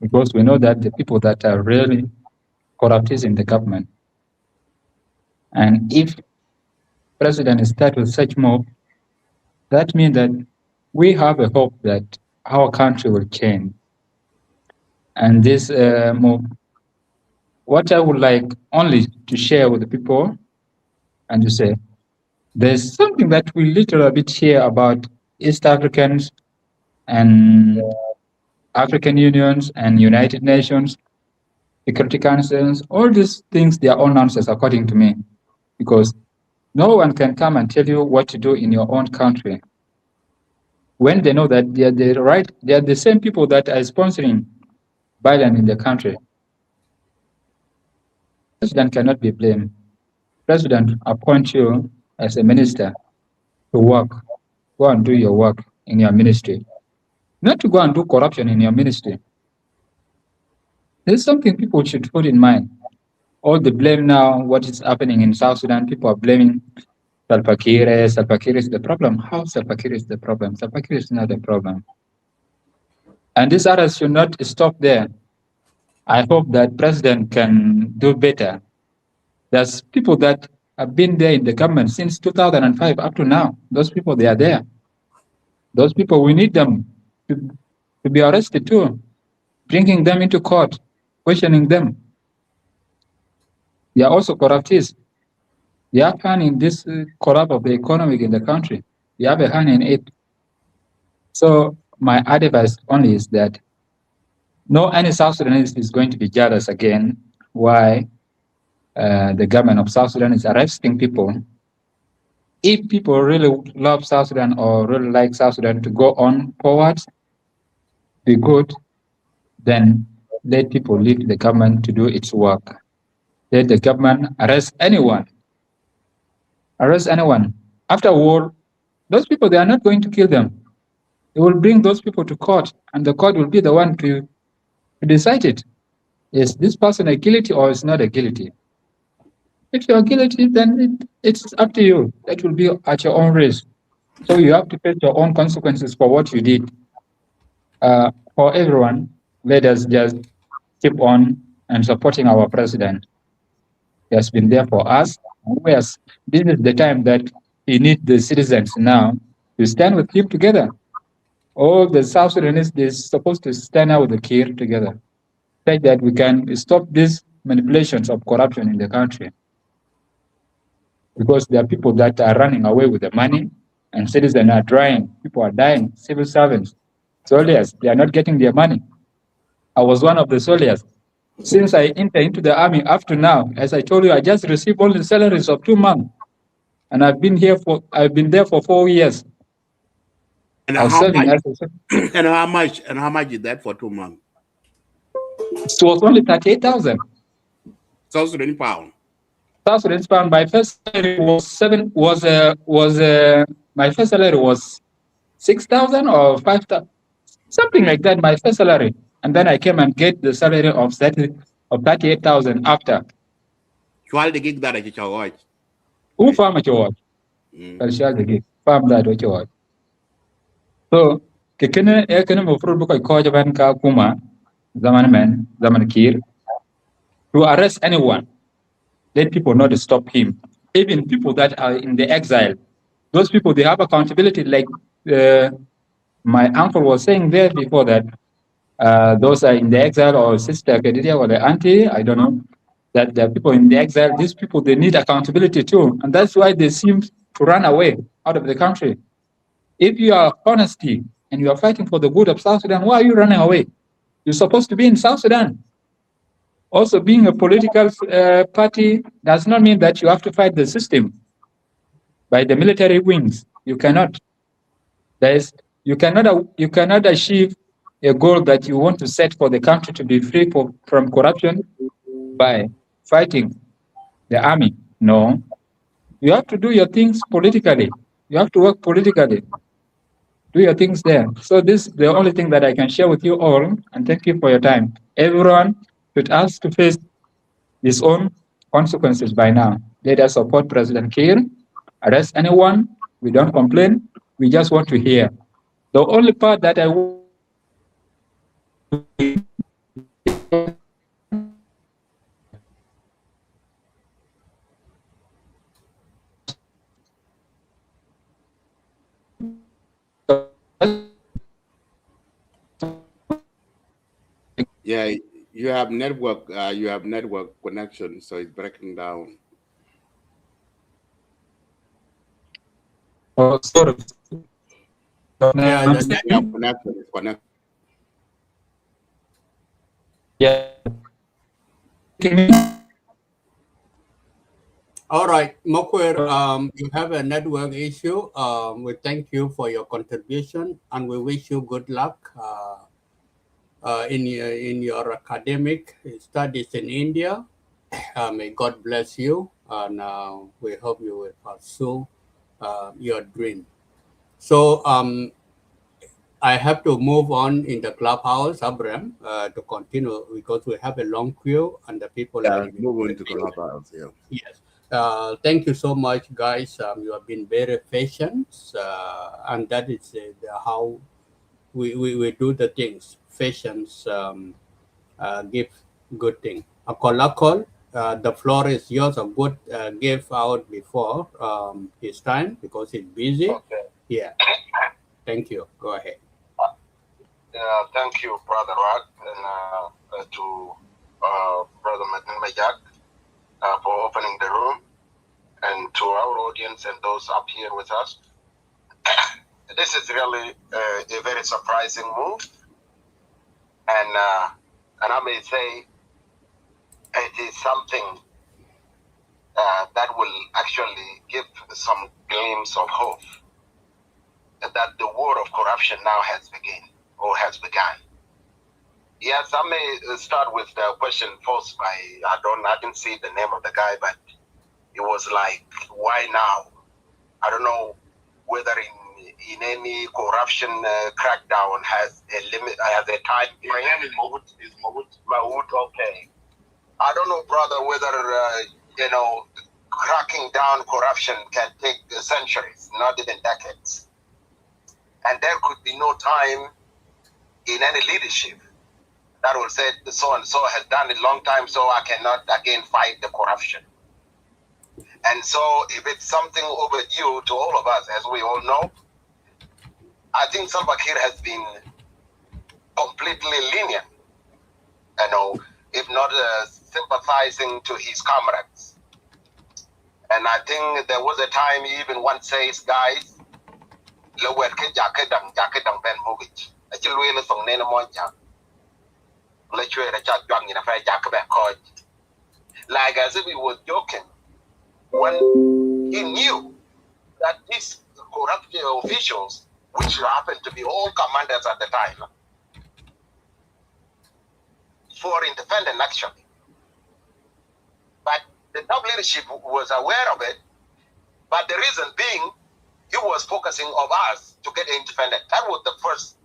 Because we know that the people that are really corrupt is in the government. And if President starts with such move, that means that we have a hope that our country will change. And this move, what I would like only to share with the people and to say, there's something that we little a bit hear about East Africans and African Unions and United Nations, Security Councils, all these things, they are all nonsense according to me. Because No one can come and tell you what to do in your own country when they know that they are the same people that are sponsoring violence in the country. President cannot be blamed. President appoint you as a minister to work. Go and do your work in your ministry. Not to go and do corruption in your ministry. There's something people should put in mind. All the blame now, what is happening in South Sudan, people are blaming Salva Kiir. Salva Kiir is the problem. How Salva Kiir is the problem? Salva Kiir is not the problem. And these others should not stop there. I hope that president can do better. There's people that have been there in the government since 2005 up to now. Those people, they are there. Those people, we need them to be arrested too, bringing them into court, questioning them. They are also corruptees. They have a hand in this collapse of the economy in the country. They have a hand in it. So my advice only is that no any South Sudanese is going to be jealous again why the government of South Sudan is arresting people. If people really love South Sudan or really like South Sudan to go on forward, be good, then let people leave the government to do its work. Let the government arrest anyone. Arrest anyone. After war, those people, they are not going to kill them. They will bring those people to court, and the court will be the one to decide it. Is this person a guilty or is not a guilty? If you are guilty, then it's up to you. That will be at your own risk. So you have to face your own consequences for what you did. For everyone, let us just keep on and supporting our president. He has been there for us. This is the time that he needs the citizens now to stand with him together. All the South Sudanese is supposed to stand out with the Kiir together, so that we can stop these manipulations of corruption in the country. Because there are people that are running away with the money, and citizens are dying. People are dying. Civil servants, soldiers, they are not getting their money. I was one of the soldiers. Since I entered into the army up to now, as I told you, I just received only salaries of 2 months, and I've been there for 4 years. And how much is that for 2 months? It was only 38,000. South Sudan pound. South Sudan pound. My first salary my first salary was 6,000 or 5,000, something like that. My first salary, and then I came and get the salary of 38,000 after. While the gig that I charge. Who farm at your watch? The gig farm that at your watch. So, kekene mo fruit buka ko jaban ka kuma zaman Kiir to arrest anyone. Let people not to stop him. Even people that are in the exile, those people, they have accountability. Like my uncle was saying there before that those are in the exile, or sister Kedidia or the auntie, I don't know, that the people in the exile, these people, they need accountability too. And that's why they seem to run away out of the country. If you are honesty and you are fighting for the good of South Sudan, why are you running away? You're supposed to be in South Sudan. Also, being a political party does not mean that you have to fight the system by the military wings. You cannot. You cannot achieve a goal that you want to set for the country to be free from corruption by fighting the army. No. You have to do your things politically. You have to work politically. Do your things there. So this is the only thing that I can share with you all, and thank you for your time. Everyone should ask to face his own consequences by now. Let us support President Kiir. Arrest anyone. We don't complain. We just want to hear. The only part that I Yeah, you have network connection, so it's breaking down. Oh, sorry. Yeah, the network connection is connected. Yeah. All right, Mokwer, you have a network issue. We thank you for your contribution, and we wish you good luck in your academic studies in India. May God bless you, and we hope you will pursue your dream. So I have to move on in the clubhouse, Abraham, to continue because we have a long queue and the people are moving to clubhouse. Yeah. Yes. Thank you so much, guys. You have been very patient, and that is how we do the things. Patience give good thing. Akol, the floor is yours. A good gave out before his time because he's busy. Okay. Yeah. Thank you. Go ahead. Thank you, Brother Rod, and to Brother Majak for opening the room, and to our audience and those up here with us. This is really a very surprising move, and I may say it is something that will actually give some glimpse of hope that the war of corruption now has begun. Yes, I may start with the question posed by, I didn't see the name of the guy, but it was like, why now? I don't know whether in any corruption crackdown has a limit, has a time. My name is Mahmoud, okay. I don't know, brother, whether, cracking down corruption can take centuries, not even decades. And there could be no time in any leadership that will say so and so has done it long time, so I cannot again fight the corruption. And so if it's something overdue to all of us, as we all know, I think Salva Kiir has been completely lenient, if not sympathizing to his comrades. And I think there was a time he even once says, guys, like as if he was joking, when he knew that these corrupt officials, which happened to be all commanders at the time, for independent action. But the top leadership was aware of it, but the reason being, he was focusing on us to get independent. That was the first,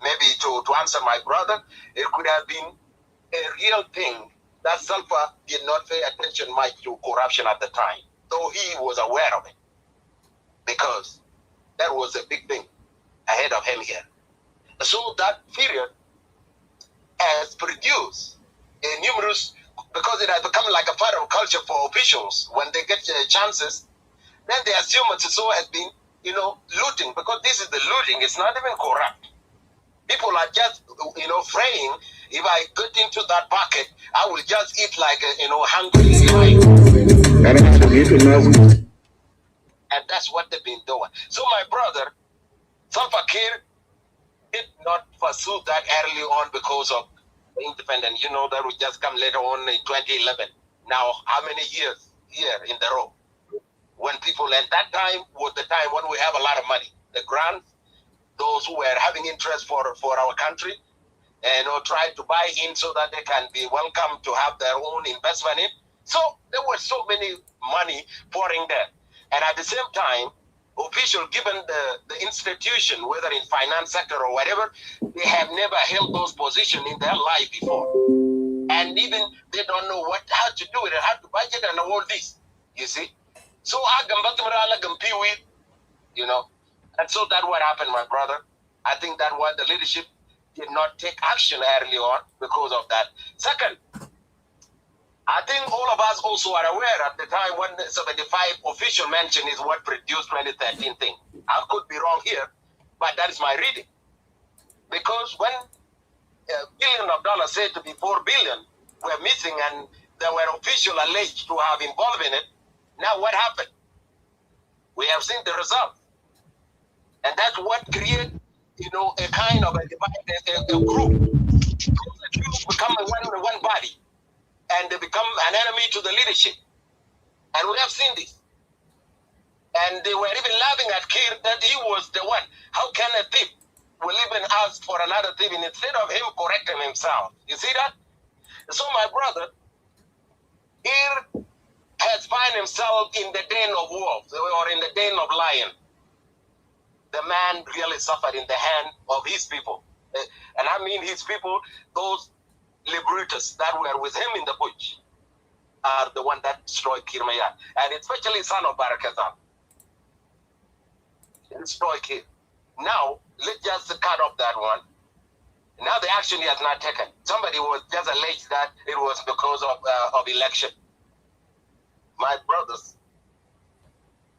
maybe to answer my brother, it could have been a real thing that Salva did not pay attention much to corruption at the time, though he was aware of it, because that was a big thing ahead of him here. So that period has produced a numerous, because it has become like a part of culture for officials. When they get chances, then they assume that so has been, looting, because this is the looting. It's not even corrupt. People are just, praying, if I get into that bucket, I will just eat like a, hungry lion. And that's what they've been doing. So my brother, Salva Kiir did not pursue that early on because of independence. That would just come later on in 2011. Now, how many years here in the row? When people, and that time was the time when we have a lot of money. The grants, those who were having interest for our country, and tried to buy in so that they can be welcome to have their own investment in. So there was so many money pouring there. And at the same time, officials, given the institution, whether in finance sector or whatever, they have never held those positions in their life before. And even they don't know how to do it and how to budget and all this, you see. So, and so that's what happened, my brother. I think that what the leadership did not take action early on because of that. Second, I think all of us also are aware at the time when the 75 official mention is what produced 2013 thing. I could be wrong here, but that is my reading. Because when billions of dollars said to be 4 billion were missing and there were officials alleged to have involved in it, now what happened? We have seen the result. And that's what created, a kind of a group. A group become one body. And they become an enemy to the leadership. And we have seen this. And they were even laughing at Kiir that he was the one. How can a thief will even ask for another thief instead of him correcting himself? You see that? So my brother, Kiir has found himself in the den of wolves or in the den of lions. The man really suffered in the hand of his people. And I mean his people, those liberators that were with him in the bush are the one that destroyed Kiir Mayardit. And especially son of Barakazal. Destroyed Kiir. Now, let's just cut off that one. Now the action he has not taken. Somebody was just alleged that it was because of election. My brothers,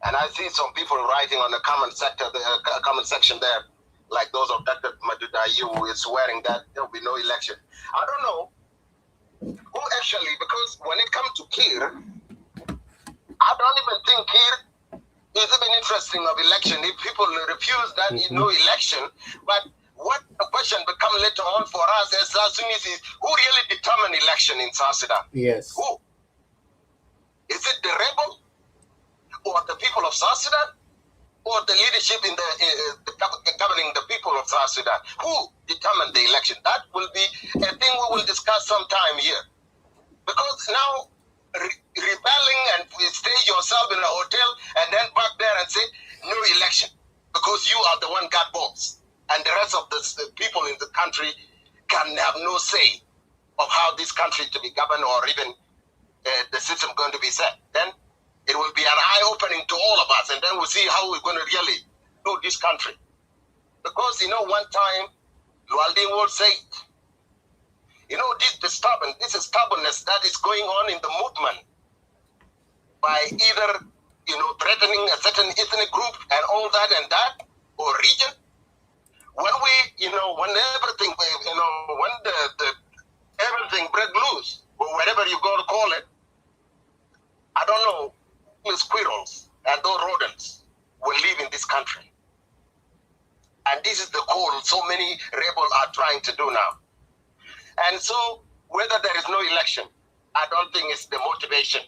and I see some people writing on the comment section there, like those of Dr. Madudayu, who is swearing that there will be no election. I don't know who actually, because when it comes to Kiir, I don't even think Kiir is even interesting of election. If people refuse that no election, but what the question become later on for us as South Sudanese is who really determine election in South Sudan? Yes. Who? Is it the rebel, or the people of South Sudan, or the leadership in the governing the people of South Sudan? Who determined the election? That will be a thing we will discuss sometime here. Because now rebelling and stay yourself in a hotel and then back there and say no election because you are the one got votes and the rest of the people in the country can have no say of how this country to be governed or even the system going to be set. Then it will be an eye-opening to all of us, and then we'll see how we're going to really do this country. Because, you know, one time, Lualdi will say, you know, this stubbornness that is going on in the movement by either, you know, threatening a certain ethnic group and all that and that, or region. When we, you know, when everything, you know, when everything break loose, or whatever you're going to call it, I don't know, the squirrels and those rodents will live in this country. And this is the goal so many rebels are trying to do now. And so, whether there is no election, I don't think it's the motivation.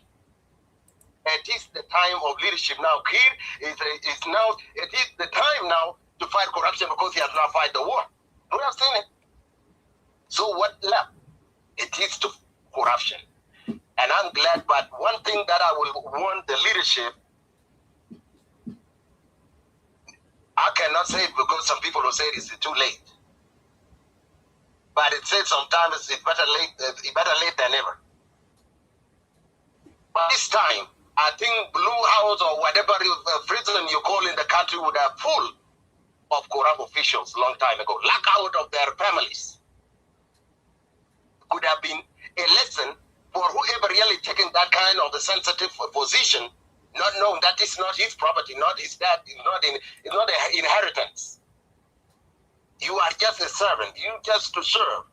It is the time of leadership now. Kiir is now, it is the time now to fight corruption because he has now fight the war. We have seen it. So what left? It is to corruption. And I'm glad, but one thing that I will want the leadership, I cannot say it because some people will say it's too late. But it says sometimes it's better late than never. But this time, I think Blue House or whatever prison you call in the country would have full of corrupt officials long time ago, locked out of their families. Could have been a lesson for whoever really taking that kind of a sensitive position, not knowing that it's not his property, not his dad, it's not an inheritance. You are just a servant. You just to serve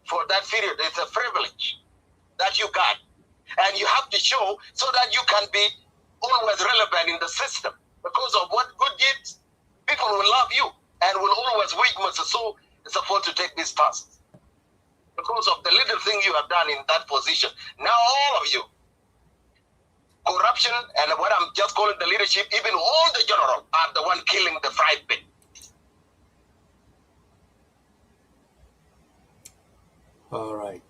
for that period. It's a privilege that you got. And you have to show so that you can be always relevant in the system. Because of what good deeds, people will love you and will always wait so supposed to take this task. Because of the little thing you have done in that position. Now all of you, corruption and what I'm just calling the leadership, even all the generals are the one killing the fried pig. All right.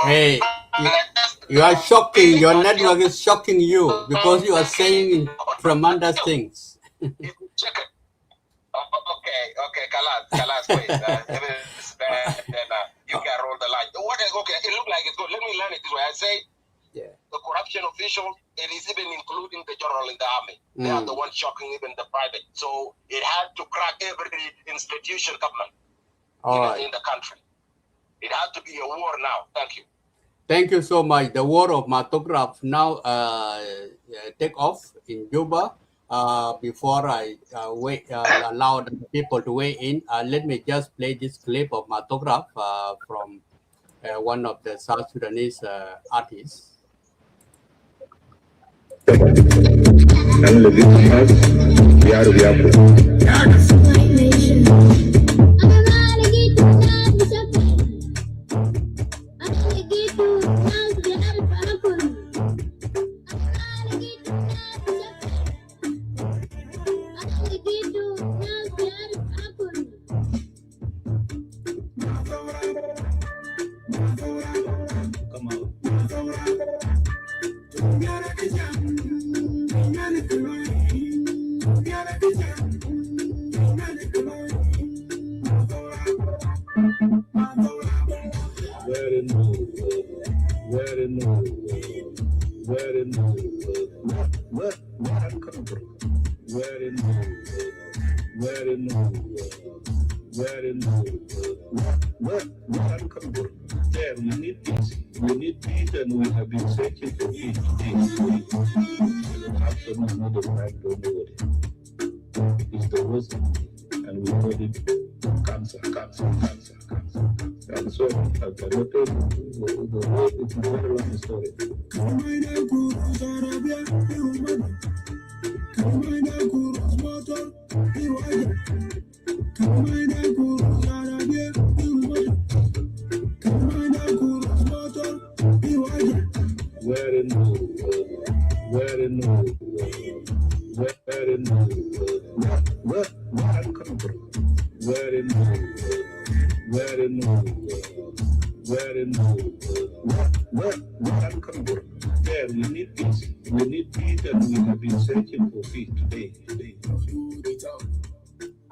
Hey, you are shocking. Your network is shocking you because you are saying tremendous things. Okay, Kalas, wait. You can roll the line. Okay, it looks like it's good. Let me learn it this way. I say the corruption officials, it is even including the general in the army. They are the ones shocking even the private. So it had to crack every institution government in the country. It has to be a war now. Thank you. Thank you so much. The war of Matograph now take off in Juba. Before I allow the people to weigh in, let me just play this clip of Matograph from one of the South Sudanese artists.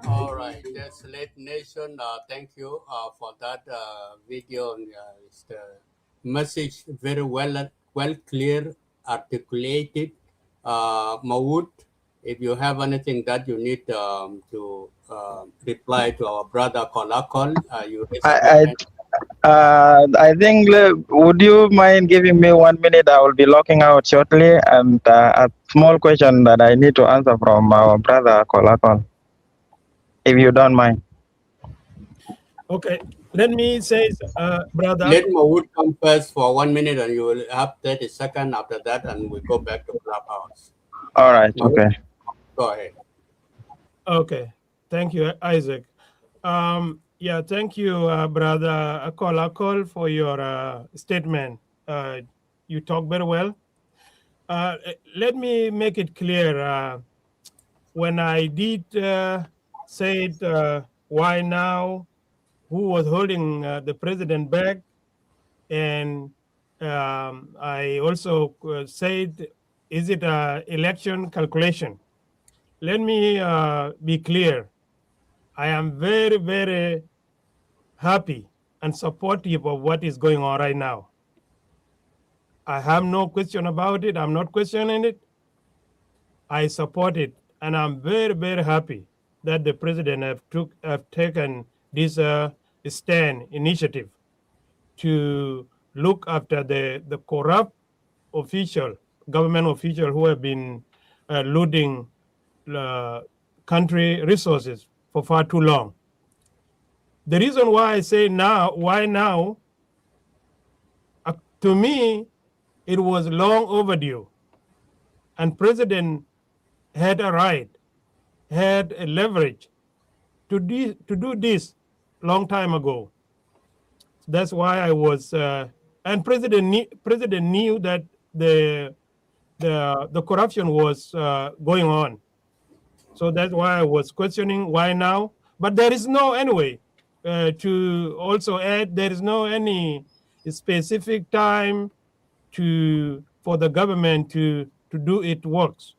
All right, that's Late Nation. Thank you for that video. It's the message very well clear, articulated. Mawood, if you have anything that you need to reply to our brother Kolakol, you raise your hand. I think, would you mind giving me 1 minute? I will be logging out shortly, and a small question that I need to answer from our brother Kolakol, if you don't mind. Okay, let me say, brother. Let Mawood come first for 1 minute, and you will have 30 seconds after that, and we go back to Clubhouse. All right, Mawood, okay. go ahead. Okay, thank you, Isaac. Yeah, thank you, brother Akol, for your statement. You talk very well. Let me make it clear. When I did say why now, who was holding the president back, and I also said, is it an election calculation? Let me be clear. I am very, very happy and supportive of what is going on right now. I have no question about it. I'm not questioning it. I support it, and I'm very, very happy that the president have taken this stand initiative to look after the corrupt government official who have been looting country resources for far too long. The reason why I say now, why now, to me, it was long overdue. And President had a right, had a leverage to do this long time ago. That's why I was, and President knew that the corruption was going on. So that's why I was questioning why now. But there is no, anyway, to also add, there is no any specific time for the government to do its works,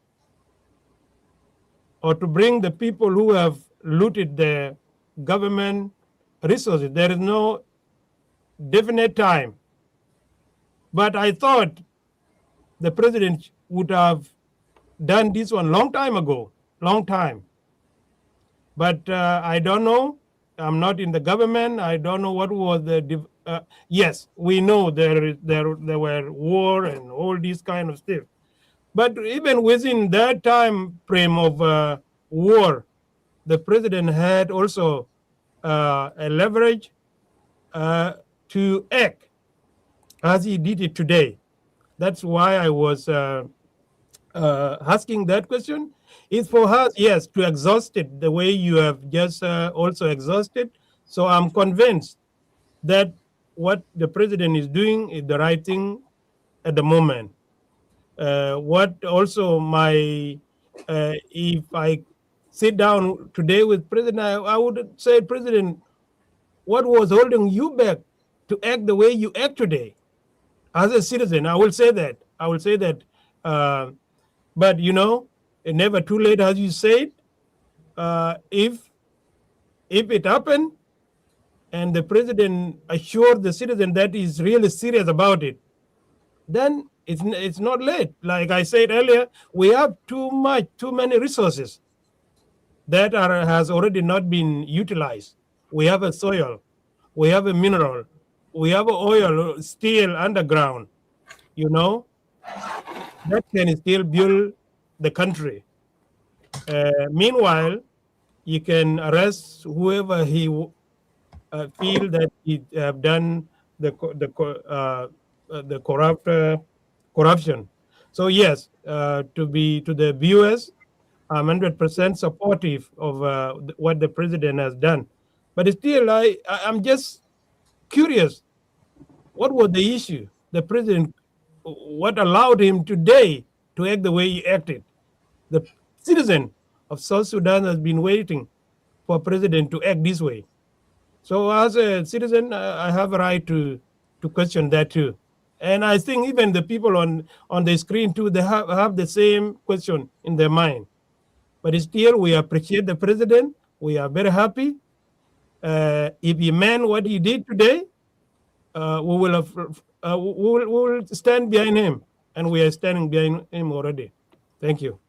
or to bring the people who have looted the government resources. There is no definite time. But I thought the president would have done this one long time ago, long time. But I don't know. I'm not in the government. I don't know what was the. Yes, we know there were war and all this kind of stuff. But even within that time frame of war, the president had also a leverage to act as he did it today. That's why I was asking that question is for us, yes, to exhaust it the way you have just also exhausted. So I'm convinced that what the president is doing is the right thing at the moment. What also if I sit down today with President, I would say, President, what was holding you back to act the way you act today? As a citizen, I will say that. I will say that. But it's never too late, as you said. If it happened, and the president assured the citizen that he's really serious about it, then it's not late. Like I said earlier, we have too many resources that has already not been utilized. We have a soil, we have a mineral, we have oil still underground, that can still build the country. Meanwhile, you can arrest whoever he feel that he have done the corruption. So yes, to the viewers, I'm 100% supportive of what the president has done. But still, I'm just curious, what was the issue? The president, what allowed him today to act the way he acted? The citizen of South Sudan has been waiting for president to act this way. So as a citizen, I have a right to question that too. And I think even the people on the screen too, they have the same question in their mind. But still, we appreciate the president. We are very happy. If he meant what he did today, we will stand behind him, and we are standing behind him already. Thank you.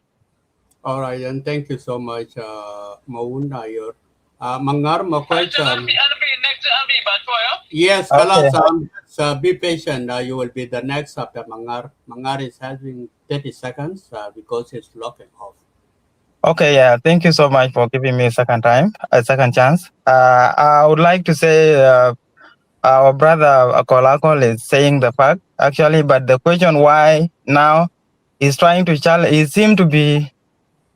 All right, and thank you so much, Maun Nair. Mangar, my question. Yes, okay. Be patient. You will be the next after Mangar. Mangar is having 30 seconds because it's locking off. Okay, yeah. Thank you so much for giving me a second chance. I would like to say our brother Akolakol is saying the fact actually, but the question why now he's trying to challenge. He seemed to be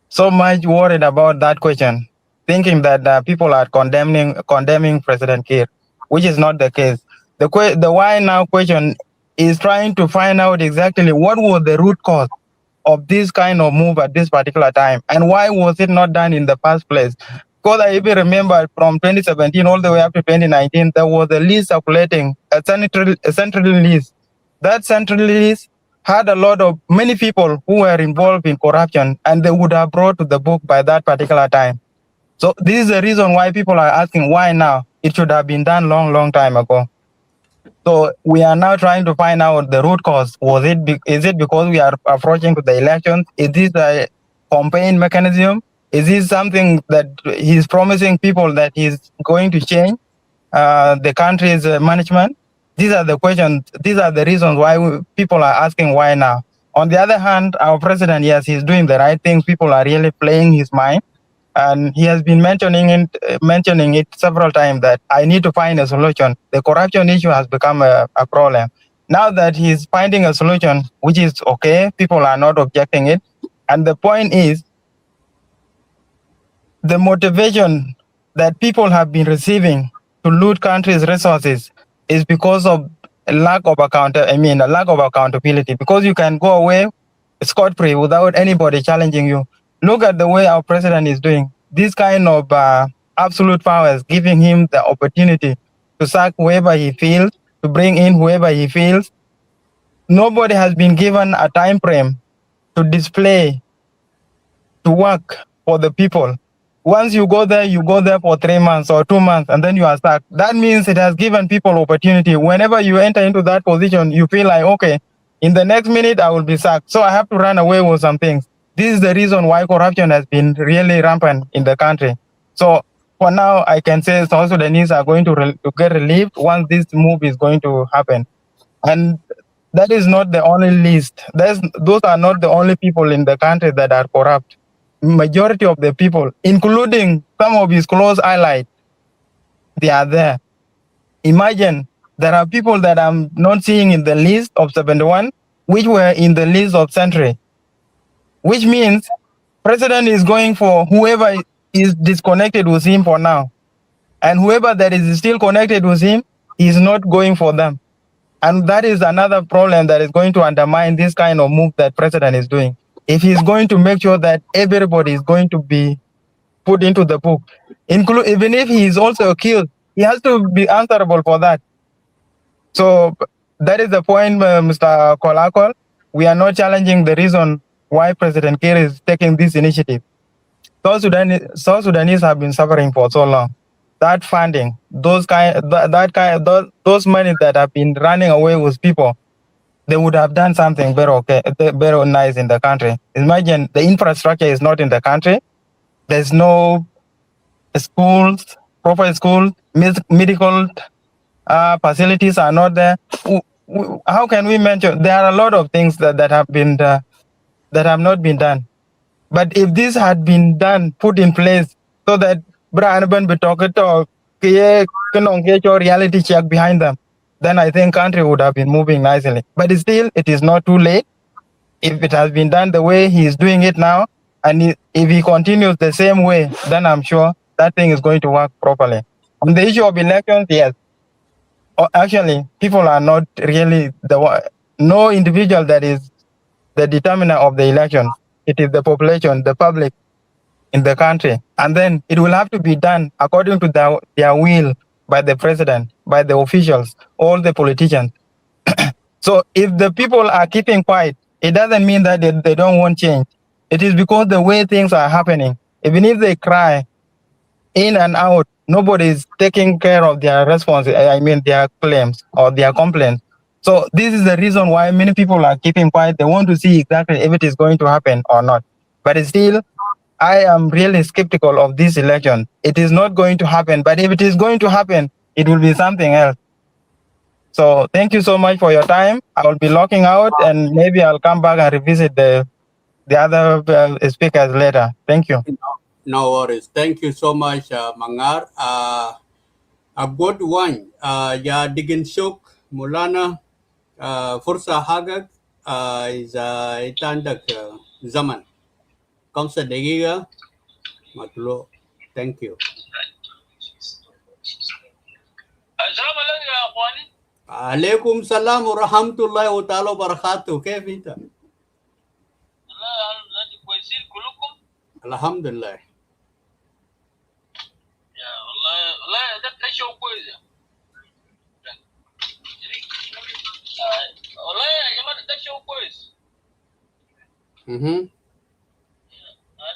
so much worried about that question, thinking that people are condemning President Kiir, which is not the case. The why now question is trying to find out exactly what was the root cause of this kind of move at this particular time, and why was it not done in the first place? Because I even remember from 2017 all the way up to 2019, there was a list circulating, a central list. That central list had a lot of many people who were involved in corruption, and they would have brought to the book by that particular time. So this is the reason why people are asking why now. It should have been done long time ago. So we are now trying to find out the root cause. Is it because we are approaching to the elections? Is this a campaign mechanism? Is this something that he's promising people that he's going to change the country's management? These are the questions. These are the reasons why people are asking why now. On the other hand, our president, yes, he's doing the right things. People are really playing his mind. And he has been mentioning it several times that I need to find a solution. The corruption issue has become a problem. Now that he's finding a solution, which is okay, people are not objecting it. And the point is, the motivation that people have been receiving to loot countries' resources is because of a lack of accountability. Because you can go away scot-free without anybody challenging you. Look at the way our president is doing. This kind of absolute powers, giving him the opportunity to sack whoever he feels, to bring in whoever he feels. Nobody has been given a time frame to display, to work for the people. Once you go there for 3 months or 2 months, and then you are sacked. That means it has given people opportunity. Whenever you enter into that position, you feel like, okay, in the next minute I will be sacked, so I have to run away with some things. This is the reason why corruption has been really rampant in the country. So for now, I can say South Sudanese are going to get relieved once this move is going to happen. And that is not the only list. Those are not the only people in the country that are corrupt. Majority of the people, including some of his close allies, they are there. Imagine there are people that I'm not seeing in the list of 71, which were in the list of Century. which means president is going for whoever is disconnected with him for now. And whoever that is still connected with him, he's not going for them. And that is another problem that is going to undermine this kind of move that president is doing. If he's going to make sure that everybody is going to be put into the book, even if he is also killed, he has to be answerable for that. So that is the point, Mr. Kolakol. We are not challenging the reason why President Kiir is taking this initiative. South Sudanese have been suffering for so long. That funding, those money that have been running away with people, they would have done something very okay, very nice in the country. Imagine the infrastructure is not in the country. There's no schools, proper schools, medical facilities are not there. How can we mention? There are a lot of things that have been that have not been done. But if this had been done, put in place, so that Brian Ben Bitoket or reality check behind them, then I think country would have been moving nicely. But still, it is not too late. If it has been done the way he is doing it now, and if he continues the same way, then I'm sure that thing is going to work properly. On the issue of elections, yes. Actually, people are not really no individual that is the determiner of the election. It is the population, the public in the country. And then it will have to be done according to their will by the president, by the officials, all the politicians. So if the people are keeping quiet, it doesn't mean that they don't want change. It is because the way things are happening, even if they cry in and out, nobody is taking care of their response. I mean, their claims or their complaints. So this is the reason why many people are keeping quiet. They want to see exactly if it is going to happen or not. But still, I am really skeptical of this election. It is not going to happen. But if it is going to happen, it will be something else. So thank you so much for your time. I will be logging out, and maybe I'll come back and revisit the other speakers later. Thank you. No worries. Thank you so much, Mangar. A good one. Ya digin shuk mulana fursa hagak is itandak zaman. Kamsa degiga matlo. Thank you. عليكم السلام ورحمة الله وتعالى وبركاته. كيف انت؟ كويسين كلكم؟ الحمد لله. يا والله ده شو كويس. والله يا جماعة ده شو كويس.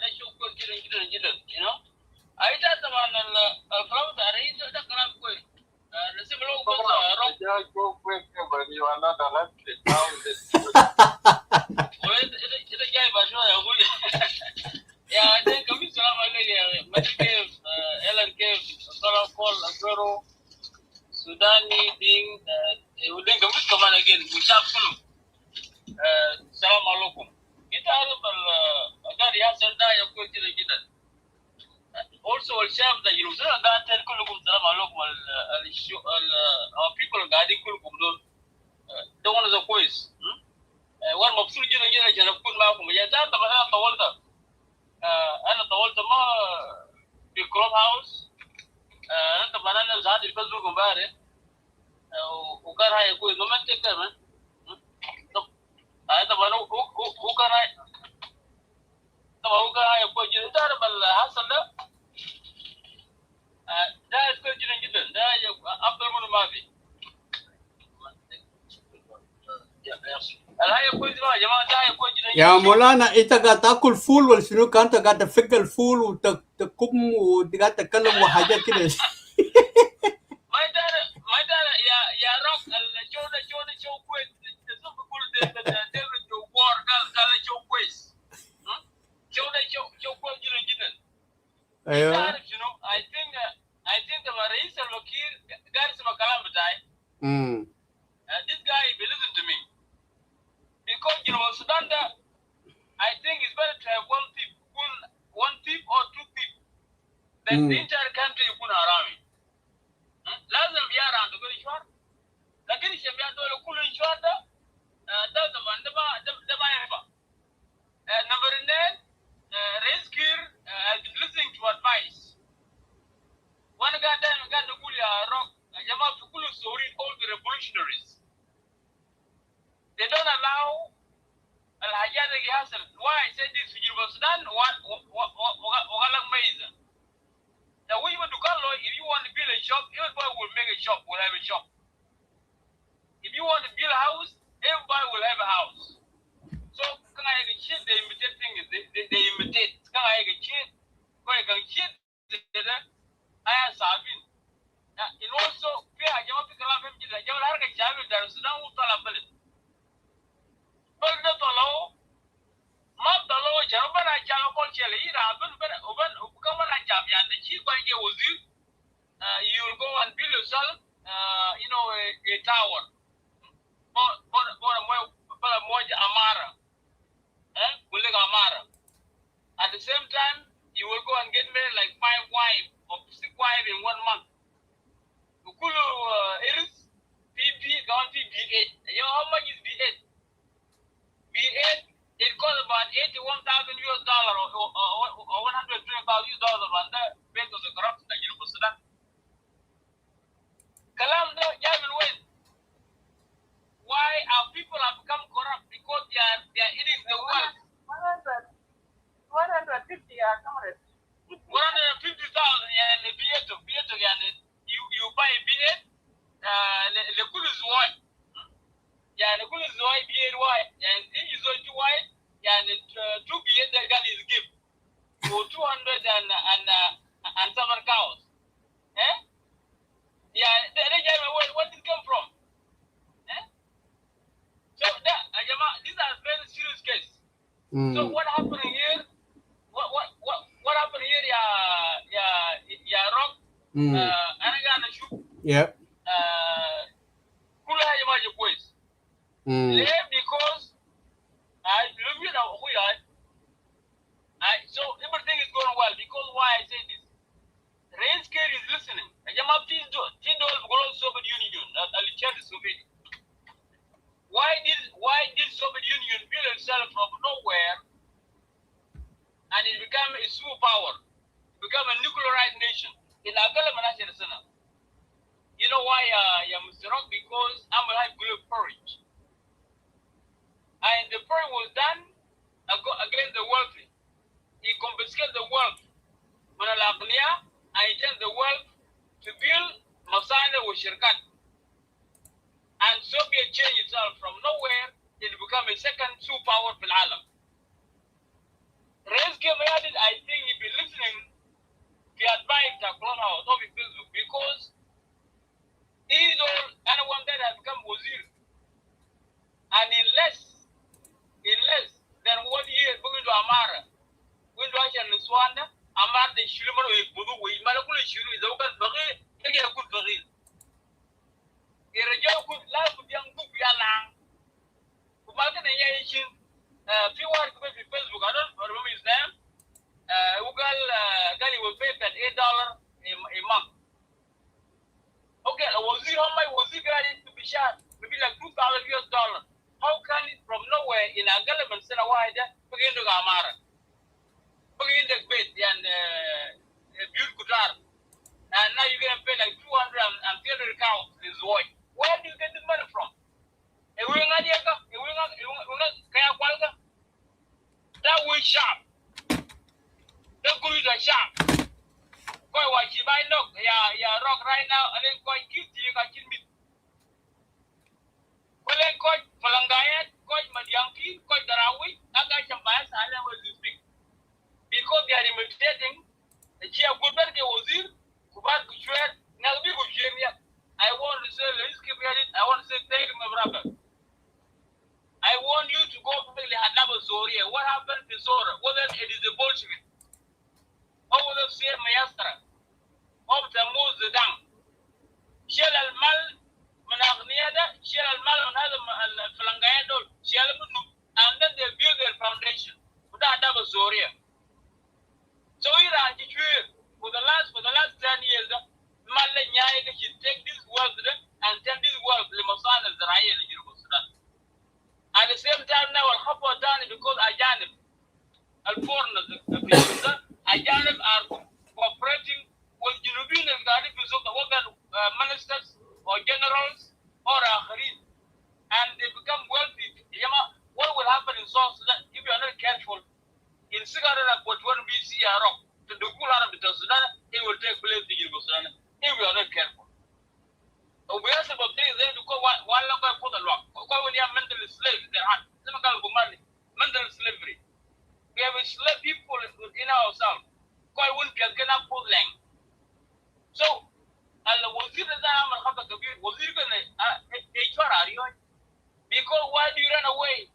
ده شو كويس جدا جدا you know. أيضا طبعا الفرق الرئيس ده كلام كويس. نسيب له بس روح. ده شو كويس but you are not elected now. إذا جاي بشوي يا أخوي. يا ده كمين سلام عليك يا مدري كيف إلين كيف صار كول أسرو سوداني دين ودين كمين كمان again وشاب كله. السلام عليكم. أنت عارف أقدر يحصل ده يكون كده جدا. Also الشعب ده يروسنا ده أنت كلكم السلام عليكم our people قاعدين كلكم دول ده وانا زي كويس. وانا مبسوط جدا جدا عشان اكون معكم. يا جماعه طبعا انا طولت ما في كلوب هاوس. انا طبعا انا زاد الفيسبوك امبارح وكان هاي كويس ما انت كمان. طبعا هو كان هاي طبعا هو كان هاي كويس جدا. تعرف اللي حصل ده ده كويس جدا جدا. ده افضل من ما في. يا مولانا انت قاعد تاكل فول ولا شنو؟ كان انت قاعد تفك الفول وتكم وقاعد تتكلم وحاجات كده. ما يدار يا روك الشو كويس. تسوق كل ده جوار قال شو كويس. شو كويس جدا جدا. ايوه. تعرف شنو؟ I think الرئيس Salva Kiir قال اسمه كلام بتاعي. This guy believes to me. Because you know Sudan, I think it's better to have one tip or two people. Then the entire country you put around it. Lazim biara ando go inshwar. Lakini shemia dole kulu inshwar da the man the ba. Number revolutionaries. They don't allow Al-Hajjaj al-Hassel. Why I said this in Sudan? Now, we want to call if you want to build a shop, everybody will make a shop, will have a shop. If you want to build a house, everybody will have a house. So, can I get shit? They imitate things. They imitate. Can I get shit? Can I get shit? I am Sabin. And also, we are going to pick up him. I will have a job with the Sudan who tell a bullet. But not allow. Not allow. Jarabana Jalapon Chile. Come on, and the chief by you will go and build yourself, a tower. Amara. At the same time, you will go and get married like 5 wives or 6 wives in 1 month. Ukulu Iris, PP, County B8. You know how much is B8? B8, it costs about $81,000 or $120,000 on that based on the corruption that you know, Sudan. Kalam no Yamin when. Why our people have become corrupt? Because they are eating the wealth. 150, comrade. 150,000 and the B8 and you buy a B8, the cool is white. Yeah, the cool is white, B8 white, and if you so too white, yeah, the 2 B8 that gun is given for 200 and 7 cows. Eh? Yeah, where did it come from? Eh? So that these are very serious case. So what happened here? What happened here? Rock. Yep. Because I look at who you are. So everything is going well. Because why I say this? Rain scale is listening. Why did Soviet Union build itself from nowhere and it became a superpower, become a nuclearized nation? In Agala, you know why, Mr. Rock? Because I'm a high glue porridge. And the porridge was done against the wealthy. He confiscated the wealth. And he turned the wealth to build Masana with Shirkat. And Soviet changed itself from nowhere, it became a second superpower in the world. I think you've been listening to advice to Clubhouse of Facebook because he's all anyone that has become Wazir. And in less than 1 year, going to Amara, going to Asha Niswanda, Amara the Shilman with Budu, with Malakula Shiru is open, Bagir, take a good Bagir. Iraja good life with young Kupialang. Kumalkan and Yashin, few words with Facebook, I don't remember his name. Gali will pay that $8 a month. Okay, was he ready to be shot? Maybe like $2,000. How can it from nowhere in a government center wide begin to Amara? Begin the bed and build Kutar. And now you're going to pay like 200 and 300 cows this way. Where do you get the money from? That way sharp. That good is a sharp. Boy, what you buy no, rock right now, and then quite cute, you got kill me. Well, then quite Falangayat, quite Madyanki, quite Darawi, I got some bias, I never speak. Because they are imitating the chair of good was in, Kubat Kuchwer, now we go Jamia. I want to say, let's keep it. I want to say, thank you, my brother. I want you to go to the Hadaba Zoria. What happened to Zora? Whether it is a Bolshevik. What would have said Mayastra? What would have moved the dam? Shell al Mal, Managniada, Shell al Mal on other Falangayado, Shell, and then they build their foundation. With Hadaba Zoria. So for the last 10 years, Malay should take this world and turn this world to Limasan and Zaraia and Sudan. At the same time, now I'll hop down because Ajanib, Al-Foreigners, Ajanib are cooperating with Junubin and Garib of the worker ministers or generals or akharin, and they become wealthy. What will happen in South Sudan if you are not careful? In Sigara, what one BC Arab, to the Gula of the Sudan, it will take place in Sudan if we are not careful. We are about things then to go one longer for the law. When you have mental slaves in their hand, mental slavery. We have enslaved people in ourselves. Quite one can up for lang. So, and was it that I'm a habit of was it going to because why do you run away?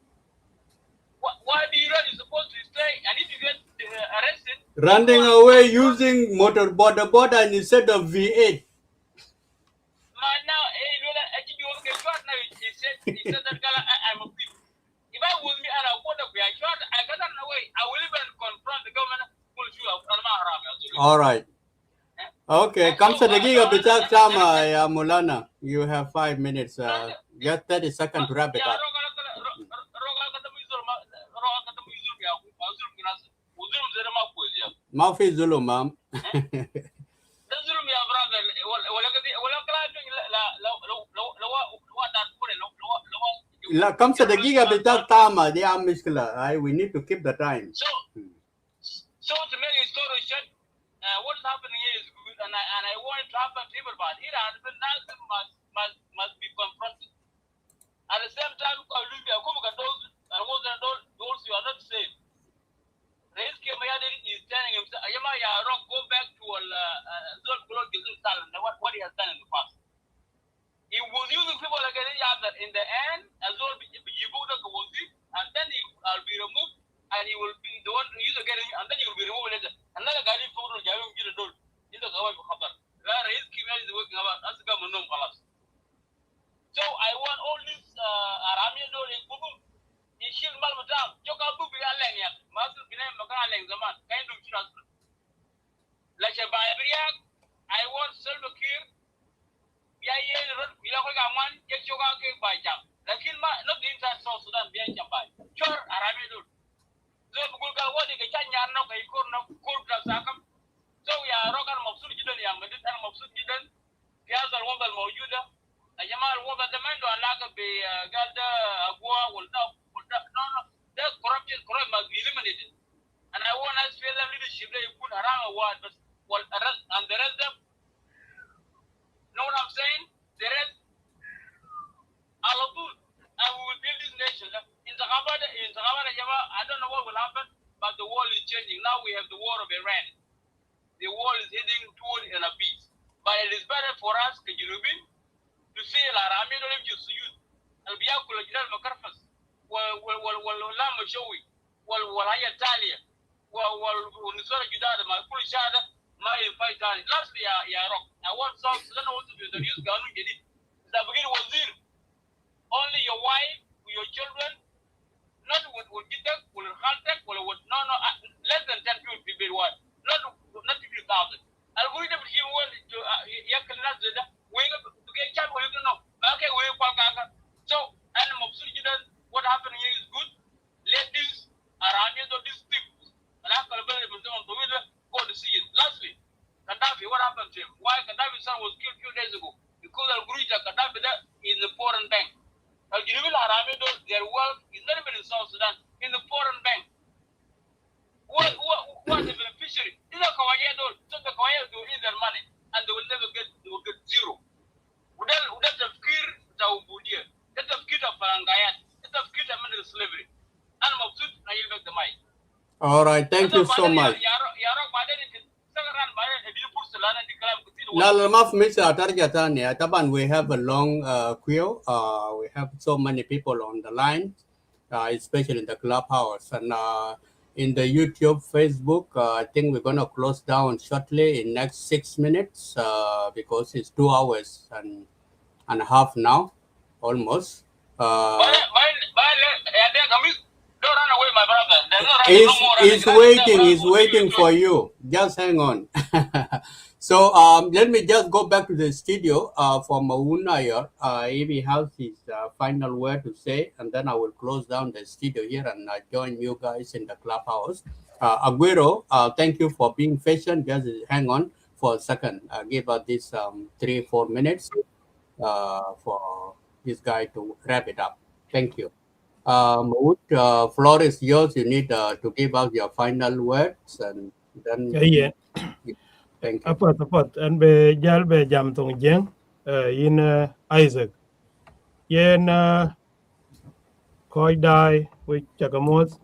Why do you run? You're supposed to stay, and if you get arrested, running away using motor border instead of V8. Now, he said that I'm a thief. If I was me and I want to be a shot, I got run away. I will even confront the government. All right. Okay, come to the giga bitak sama ya Mulana. You have 5 minutes. Just 30 seconds to wrap it up. Mafi Zulu, ma'am. Come to the giga bitak tama. We need to keep the time. So to make a story short, what is happening here is good, and I want to happen to everybody. It has been must be confronted. At the same time, those who are not safe. President Kiir Mayardit is telling himself, go back to what he has done in the past. He was using people like that in the end, as well, and then I'll be removed, and he will be the one to use again, and then he will be removed later. Another guy in photo, in the Gawai Khabar. President Kiir Mayardit is working about as a government. So I want all these Arabian in Kubu. Ishil Malmatam, Jokabu Bialania, Master Bina Makaleng Zaman, kind of transfer. Like a Babriak, I want Salva Kiir, Yayan, Vilagaman, Yachogake by Jam. Like in not the inside South Sudan, behind Jambai. Sure, Arabian. So Google, what is the Chanya, no, I could not Kurka Sakam. So we are Rogan Mopsujidan, Yamadit and Mopsujidan, Piazza Wanda Mojuda, and Yamal Wanda the Mando, Alaga be Galda, Agua will now. No, that corruption must be eliminated. And I want us to leadership that you put around a word, but and the rest of them, know what I'm saying? The rest, all of good. And we will build this nation. In the Havana, I don't know what will happen, but the world is changing. Now we have the war of Iran. The world is heading toward an abyss. But it is better for us, Kajirubin, to see Arami don't have to use. I'll be out to Makarfas. ولا مشوي ولا هي تالية والنسوان الجداد ما كل شهادة ما ينفع تاني. Lastly يا روك, I want South Sudan also to introduce قانون جديد. إذا بقيت وزير, only your wife, your children, not with جدك ولا خالتك ولا no less than 10 people be one, not 50,000. القول ده بيجي هو يأكل الناس ده وين بقيت كم وين كنا okay وين قال so أنا مبسوط جدا. What happened here is good. Let these Iranians or these people go to see it. Lastly, Gaddafi, what happened to him? Why Gaddafi's son was killed a few days ago? Because Gaddafi is the foreign bank. Their wealth is not even in South Sudan, in the foreign bank. What the beneficiary? These are Kawaiians, so the Kawaiians will eat their money and they will get zero. That's the fear that will be there. That's the fear of Farangayat. Slavery. All right, thank you so much. We have a long queue. We have so many people on the line, especially in the clubhouse. And in the YouTube, Facebook, I think we're going to close down shortly in next 6 minutes because it's 2 hours and a half now, almost. Don't run away, my brother. He's waiting for you. Just hang on. So let me just go back to the studio for Maunayar. If he has his final word to say, and then I will close down the studio here and join you guys in the clubhouse. Aguero, thank you for being patient. Just hang on for a second. Give us this 3-4 minutes for this guy to wrap it up. Thank you. Mahmoud, floor is yours. You need to give out your final words and then. Yeah. Thank you. Apat and be jal be jam tong jeng in Isaac. Yen koi dai with chakamot.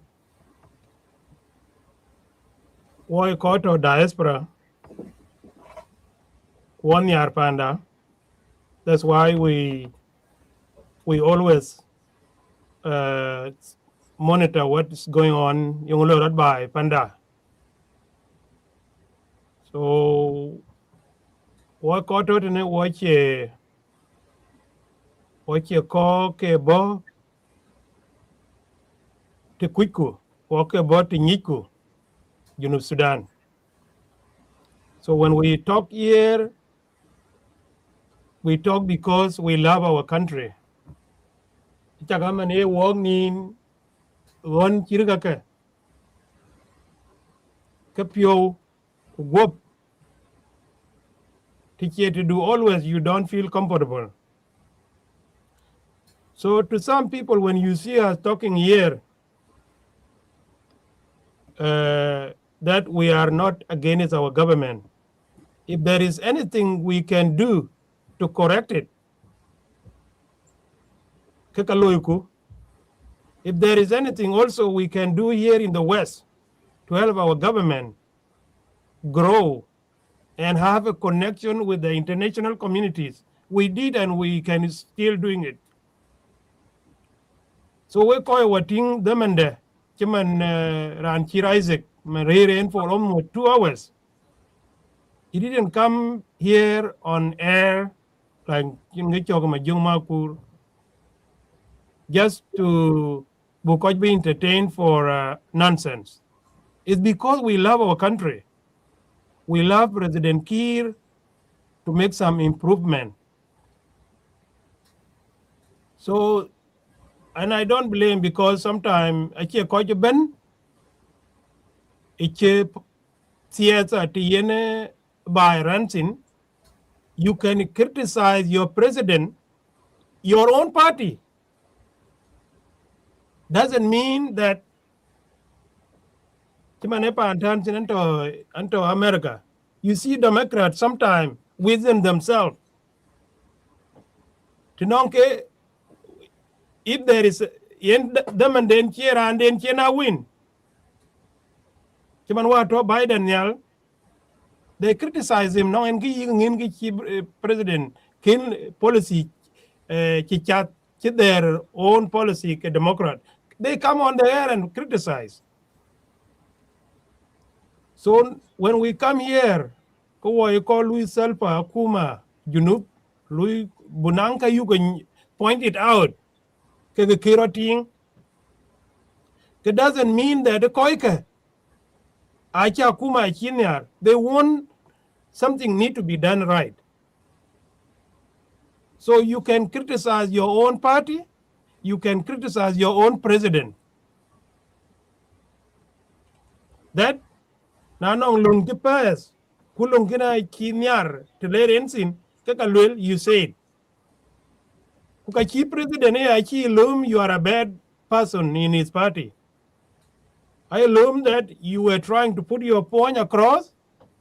Why koto diaspora? 1 year panda. That's why we always monitor what's going on yung lorad by panda. So what koto tene watch ko ke bo te kwiku ko ke bo te nyiku Junub Sudan. So when we talk here, we talk because we love our country. Chagamane wongin won chirgaka kapyo wop to do always you don't feel comfortable. So to some people, when you see us talking here, that we are not against our government. If there is anything we can do to correct it, if there is anything also we can do here in the West to help our government grow and have a connection with the international communities, we did and we can still doing it. So we call what thing them and the Chairman Ranchir Isaac Marine for almost 2 hours. He didn't come here on air like just to be entertained for nonsense. It's because we love our country. We love President Kiir to make some improvement. So, and I don't blame because sometimes by ranting, you can criticize your president, your own party. Doesn't mean that into America. You see Democrats sometimes within themselves. If there is them and then cheer and then China win. Biden, they criticize him now and president kin policy their own policy Democrat. They come on the air and criticize. So when we come here, you call Louis Salpa, Kuma, Junub, Louis Bunanka, you can point it out. The keratin. It doesn't mean that the Koika, Acha Kuma, Chinyar, they want something need to be done right. So you can criticize your own party, you can criticize your own president. That nanong lung tipas, kulung kina Chinyar, to let ensin, kakalul, you said. You are a bad person in his party. I assume that you were trying to put your point across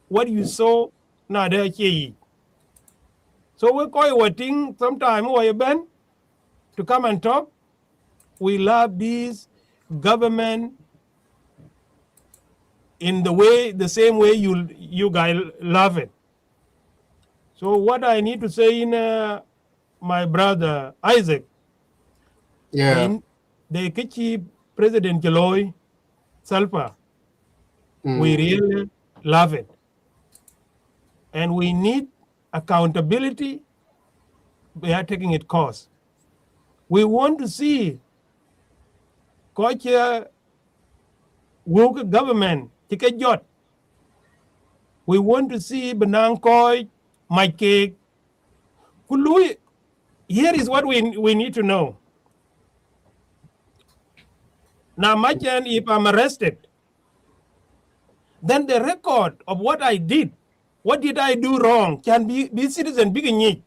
what you saw. So we call a thing sometime to come and talk. We love this government in the same way you guys love it. So what I need to say in my brother Isaac, yeah, the Kichi President Jeloy Salpa, we really love it. And we need accountability. We are taking it course. We want to see Kocha work government take a jot. We want to see Benang Koi, my cake. Here is what we need to know. Now, imagine if I'm arrested, then the record of what I did, what did I do wrong, can be citizen beginning.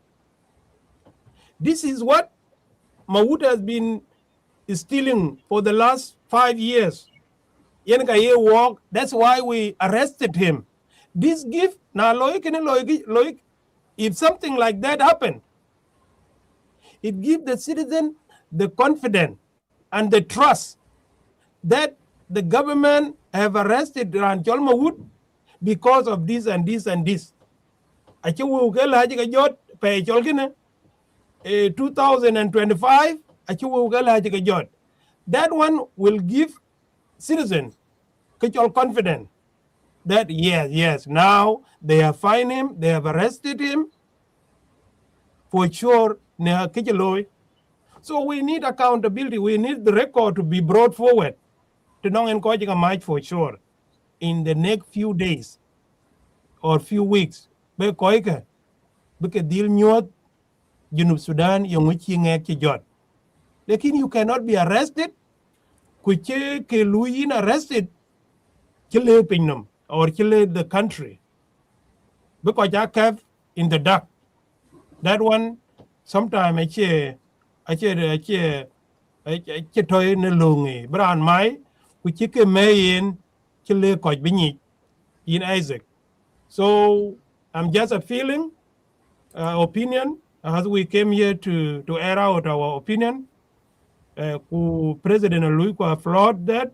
This is what Mahmoud has been stealing for the last 5 years. Walk. That's why we arrested him. This gift now, if something like that happened, it gives the citizen the confidence and the trust that the government have arrested Ranchol Mahmoud because of this and this and this. 2025, that one will give citizens confidence that yes, now they have fined him, they have arrested him for sure. So we need accountability. We need the record to be brought forward to not encourage a match for sure in the next few days or few weeks. Because deal nyot Junub Sudan yung jot. Lekin you cannot be arrested. Kuche ke luyin arrested kille pinum or kille the country. Because I kept in the dark. That one sometime I toy ne lungi bran mai kuche ke mayin kille koj binyi in Isaac. So I'm just a feeling opinion as we came here to air out our opinion. President Luiko applaud that.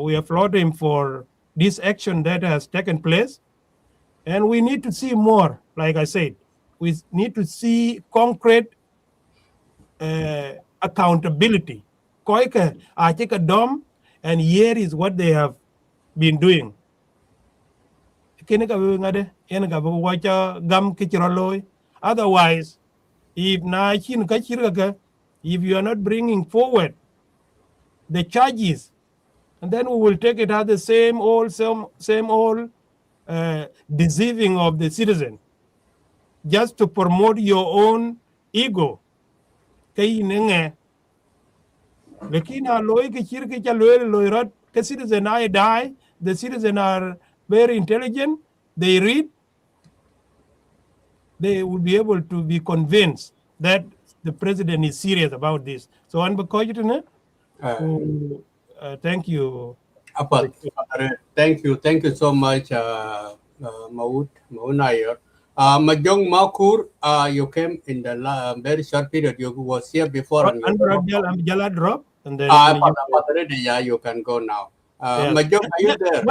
We applaud him for this action that has taken place. And we need to see more, like I said. We need to see concrete accountability. Koike, I take a dom, and here is what they have been doing. Otherwise, if you are not bringing forward the charges, and then we will take it as the same old deceiving of the citizen, just to promote your own ego. The citizen I die, the citizen are very intelligent, they read, they will be able to be convinced that the president is serious about this. So, thank you. Thank you so much, Maud Nair. Majong Makur, you came in the very short period. You was here before. And drop, and then you can go now. Yes. Majong, are you there?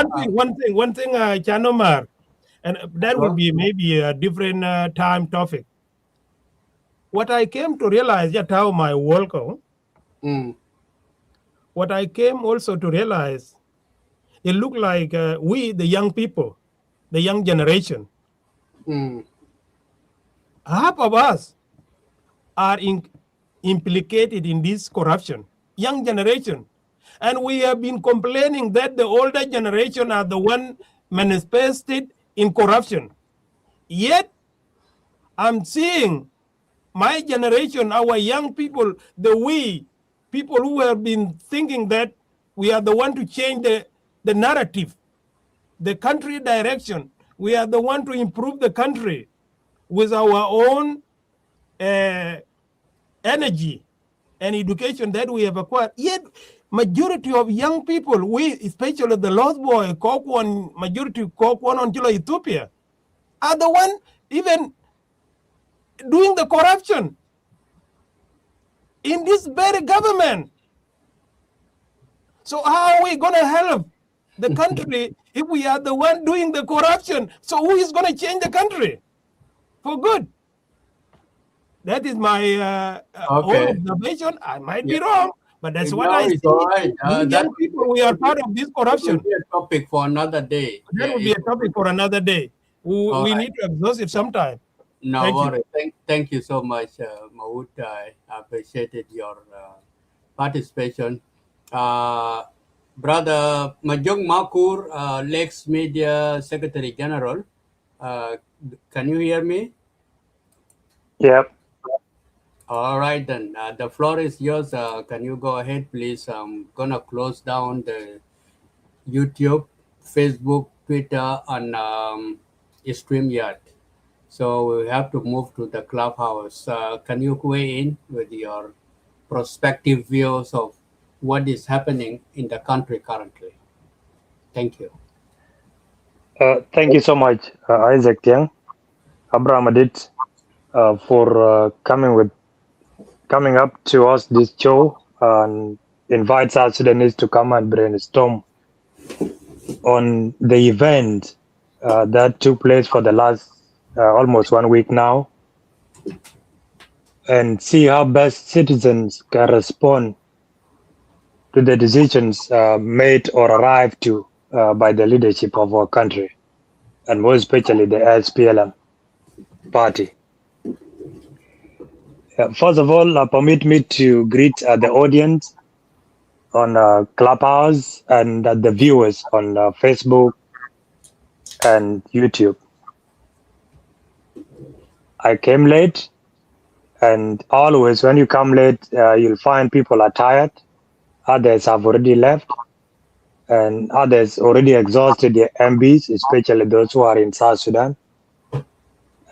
One thing, Chanomar, and that will be maybe a different time topic. What I came to realize, just how my work, what I came also to realize, it looked like we, the young people, the young generation, half of us are implicated in this corruption, young generation. And we have been complaining that the older generation are the one manifested in corruption. Yet, I'm seeing my generation, our young people, people who have been thinking that we are the one to change the narrative, the country direction. We are the one to improve the country with our own energy and education that we have acquired. Yet, majority of young people, especially the lost boy, majority Kokwan on Ethiopia, are the one even doing the corruption in this very government. So how are we going to help the country if we are the one doing the corruption? So who is going to change the country for good? That is my own observation. I might be wrong, but that's what I see. Right. Young people, we are part of this corruption. That will be a topic for another day. That will be a topic for another day. We need to exhaust it sometime. No worries. Thank you so much, Maud. I appreciated your participation. Brother Majong Makur, Lex Media Secretary General, can you hear me? Yep. All right, then. The floor is yours. Can you go ahead, please? I'm going to close down the YouTube, Facebook, Twitter, and StreamYard. So we have to move to the Clubhouse. Can you weigh in with your prospective views of what is happening in the country currently. Thank you. Thank you so much, Isaac Tiang, Abraham Adit, for coming up to us this show and invite South Sudanese to come and brainstorm on the event that took place for the last almost 1 week now, and see how best citizens can respond to the decisions made or arrived to by the leadership of our country, and more especially the SPLM party. First of all, permit me to greet the audience on Clubhouse and the viewers on Facebook and YouTube. I came late, and always when you come late, you'll find people are tired. Others have already left, and others already exhausted their MBs, especially those who are in South Sudan.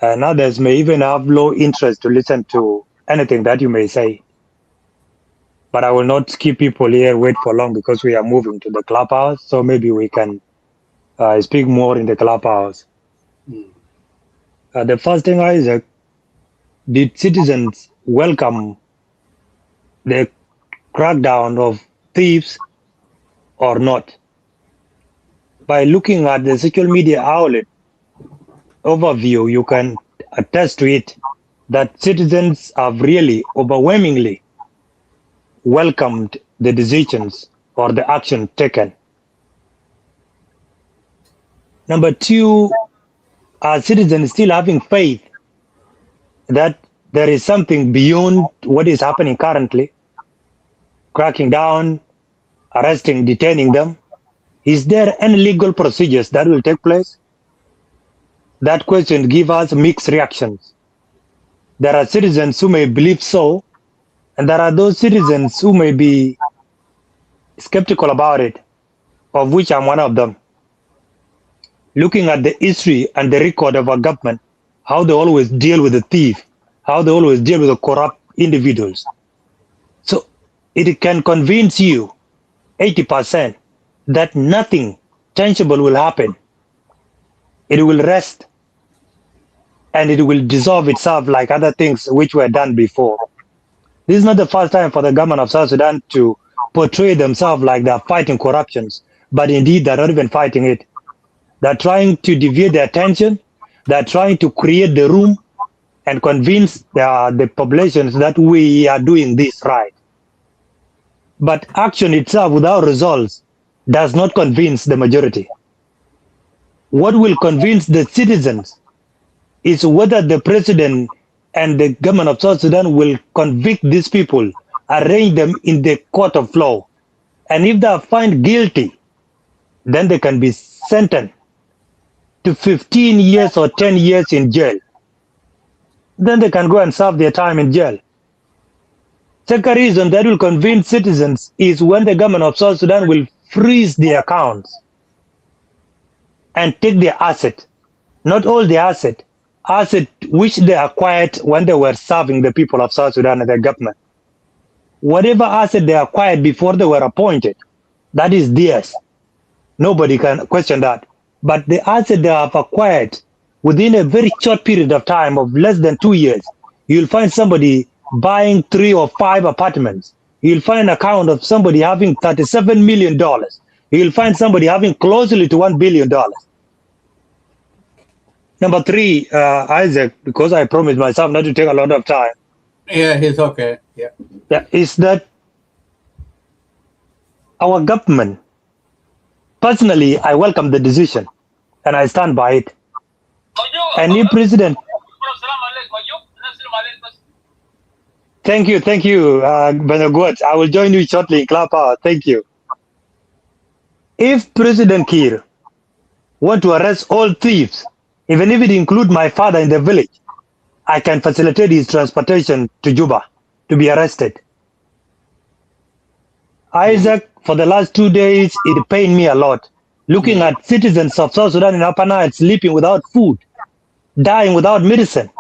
And others may even have low interest to listen to anything that you may say. But I will not keep people here wait for long because we are moving to the clubhouse, so maybe we can speak more in the clubhouse. The first thing, Isaac, did citizens welcome the crackdown of thieves or not? By looking at the social media outlet overview, you can attest to it that citizens have really overwhelmingly welcomed the decisions or the action taken. Number two, are citizens still having faith that there is something beyond what is happening currently, cracking down, arresting, detaining them? Is there any legal procedures that will take place? That question gives us mixed reactions. There are citizens who may believe so, and there are those citizens who may be skeptical about it, of which I'm one of them. Looking at the history and the record of our government, how they always deal with the thief, how they always deal with the corrupt individuals. So it can convince you 80% that nothing tangible will happen. It will rest and it will dissolve itself like other things which were done before. This is not the first time for the government of South Sudan to portray themselves like they're fighting corruptions, but indeed they're not even fighting it. They're trying to deviate their attention. They're trying to create the room and convince the populations that we are doing this right. But action itself without results does not convince the majority. What will convince the citizens is whether the president and the government of South Sudan will convict these people, arrange them in the court of law. And if they are found guilty, then they can be sentenced to 15 years or 10 years in jail. Then they can go and serve their time in jail. Second reason that will convince citizens is when the government of South Sudan will freeze their accounts and take their asset, not all the asset which they acquired when they were serving the people of South Sudan and the government. Whatever asset they acquired before they were appointed, that is theirs. Nobody can question that. But the asset they have acquired within a very short period of time of less than 2 years, you'll find somebody buying 3 or 5 apartments. You'll find an account of somebody having $37 million. You'll find somebody having closely to $1 billion. Number 3, Isaac, because I promised myself not to take a lot of time. Yeah, it's okay. Yeah, is that our government, personally, I welcome the decision and I stand by it. And if President, thank you, Benagwat. I will join you shortly in Clubhouse. Thank you. If President Kiir want to arrest all thieves, even if it includes my father in the village, I can facilitate his transportation to Juba to be arrested. Isaac, for the last 2 days, it pained me a lot. Looking at citizens of South Sudan in Upper Nile sleeping without food, dying without medicine,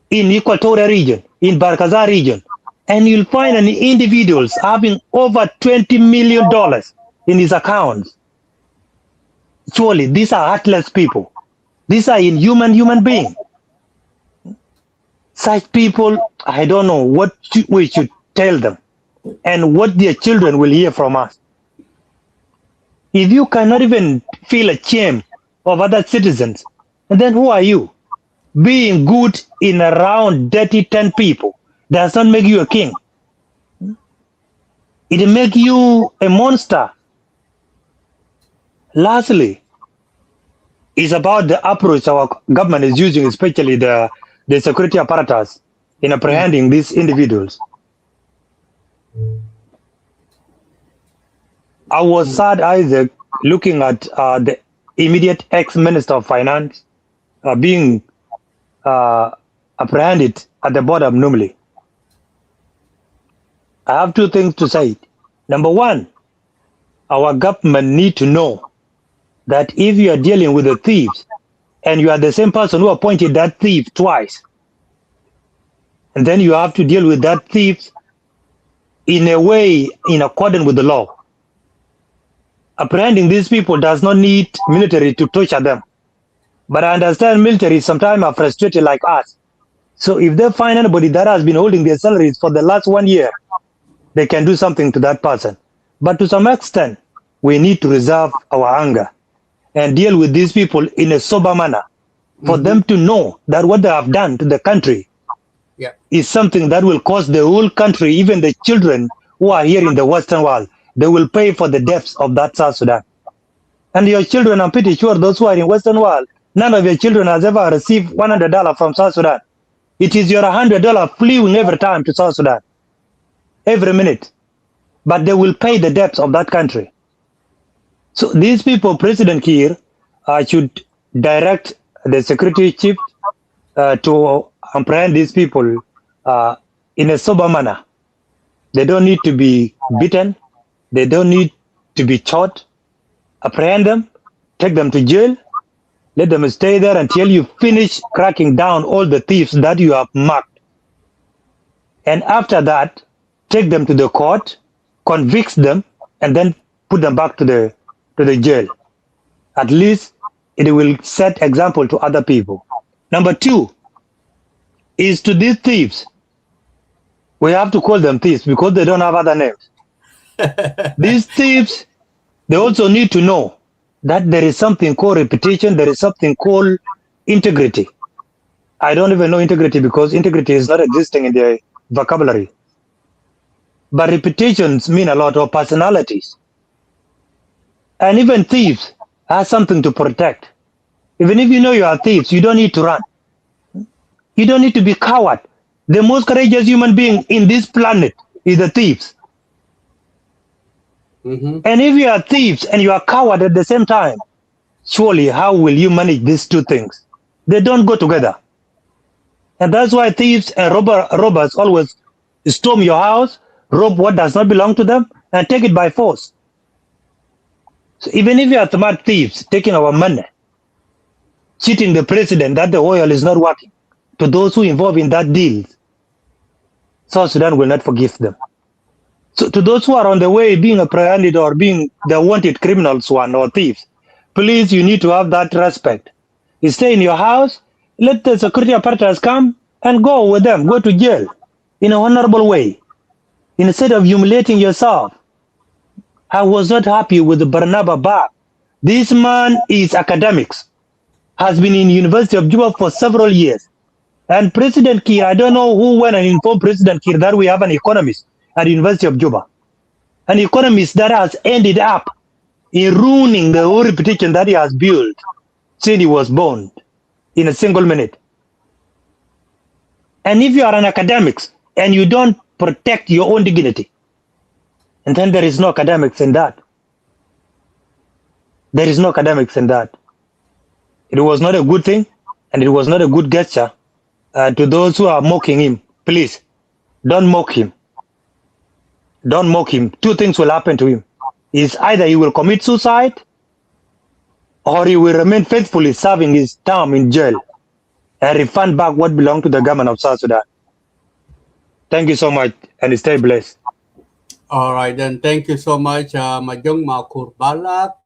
in Equatorial region, in Barkazar region, and you'll find an individuals having over $20 million in his accounts. Surely these are heartless people. These are inhuman human beings. Such people, I don't know what we should tell them and what their children will hear from us. If you cannot even feel ashamed of other citizens, then who are you? Being good in around dirty 10 people does not make you a king. It makes you a monster. Lastly, it's about the approach our government is using, especially the security apparatus in apprehending these individuals. I was sad, Isaac, looking at the immediate ex-minister of finance being apprehended at the border of Numili. I have two things to say. Number one, our government need to know that if you are dealing with the thieves and you are the same person who appointed that thief twice, and then you have to deal with that thief in a way in accordance with the law. Apprehending these people does not need military to torture them. But I understand military sometimes are frustrated like us. So if they find anybody that has been holding their salaries for the last 1 year, they can do something to that person. But to some extent, we need to reserve our anger and deal with these people in a sober manner for them to know that what they have done to the country is something that will cost the whole country, even the children who are here in the Western world. They will pay for the deaths of that South Sudan. And your children, I'm pretty sure those who are in Western world, none of your children has ever received $100 from South Sudan. It is your $100 fleeing every time to South Sudan, every minute. But they will pay the debts of that country. So these people, President Kiir, should direct the security chief to apprehend these people in a sober manner. They don't need to be beaten. They don't need to be shot. Apprehend them, take them to jail, let them stay there until you finish cracking down all the thieves that you have marked. And after that, take them to the court, convict them, and then put them back to the jail. At least it will set example to other people. Number two is to these thieves. We have to call them thieves because they don't have other names. These thieves, they also need to know that there is something called reputation, there is something called integrity. I don't even know integrity because integrity is not existing in their vocabulary. But reputations mean a lot, of personalities. And even thieves have something to protect. Even if you know you are thieves, you don't need to run. You don't need to be coward. The most courageous human being in this planet is the thieves. And if you are thieves and you are coward at the same time, surely how will you manage these two things? They don't go together. And that's why thieves and robbers always storm your house, rob what does not belong to them, and take it by force. So even if you are smart thieves taking our money, cheating the president that the oil is not working, to those who involved in that deal, South Sudan will not forgive them. So to those who are on the way being apprehended or being the wanted criminals one or thieves, please, you need to have that respect. You stay in your house, let the security apparatus come and go with them, go to jail in an honorable way, instead of humiliating yourself. I was not happy with the Barnaba Bach. This man is academics, has been in University of Juba for several years. And President Kiir, I don't know who went and informed President Kiir that we have an economist at the University of Juba. An economist that has ended up in ruining the whole reputation that he has built since he was born in a single minute. And if you are an academic and you don't protect your own dignity, and then there is no academics in that. There is no academics in that. It was not a good thing, and it was not a good gesture to those who are mocking him. Please, don't mock him. Don't mock him. Two things will happen to him. Is either he will commit suicide or he will remain faithfully serving his term in jail and refund back what belonged to the government of South Sudan. Thank you so much and stay blessed. All right, then thank you so much, Majong Makur Balak.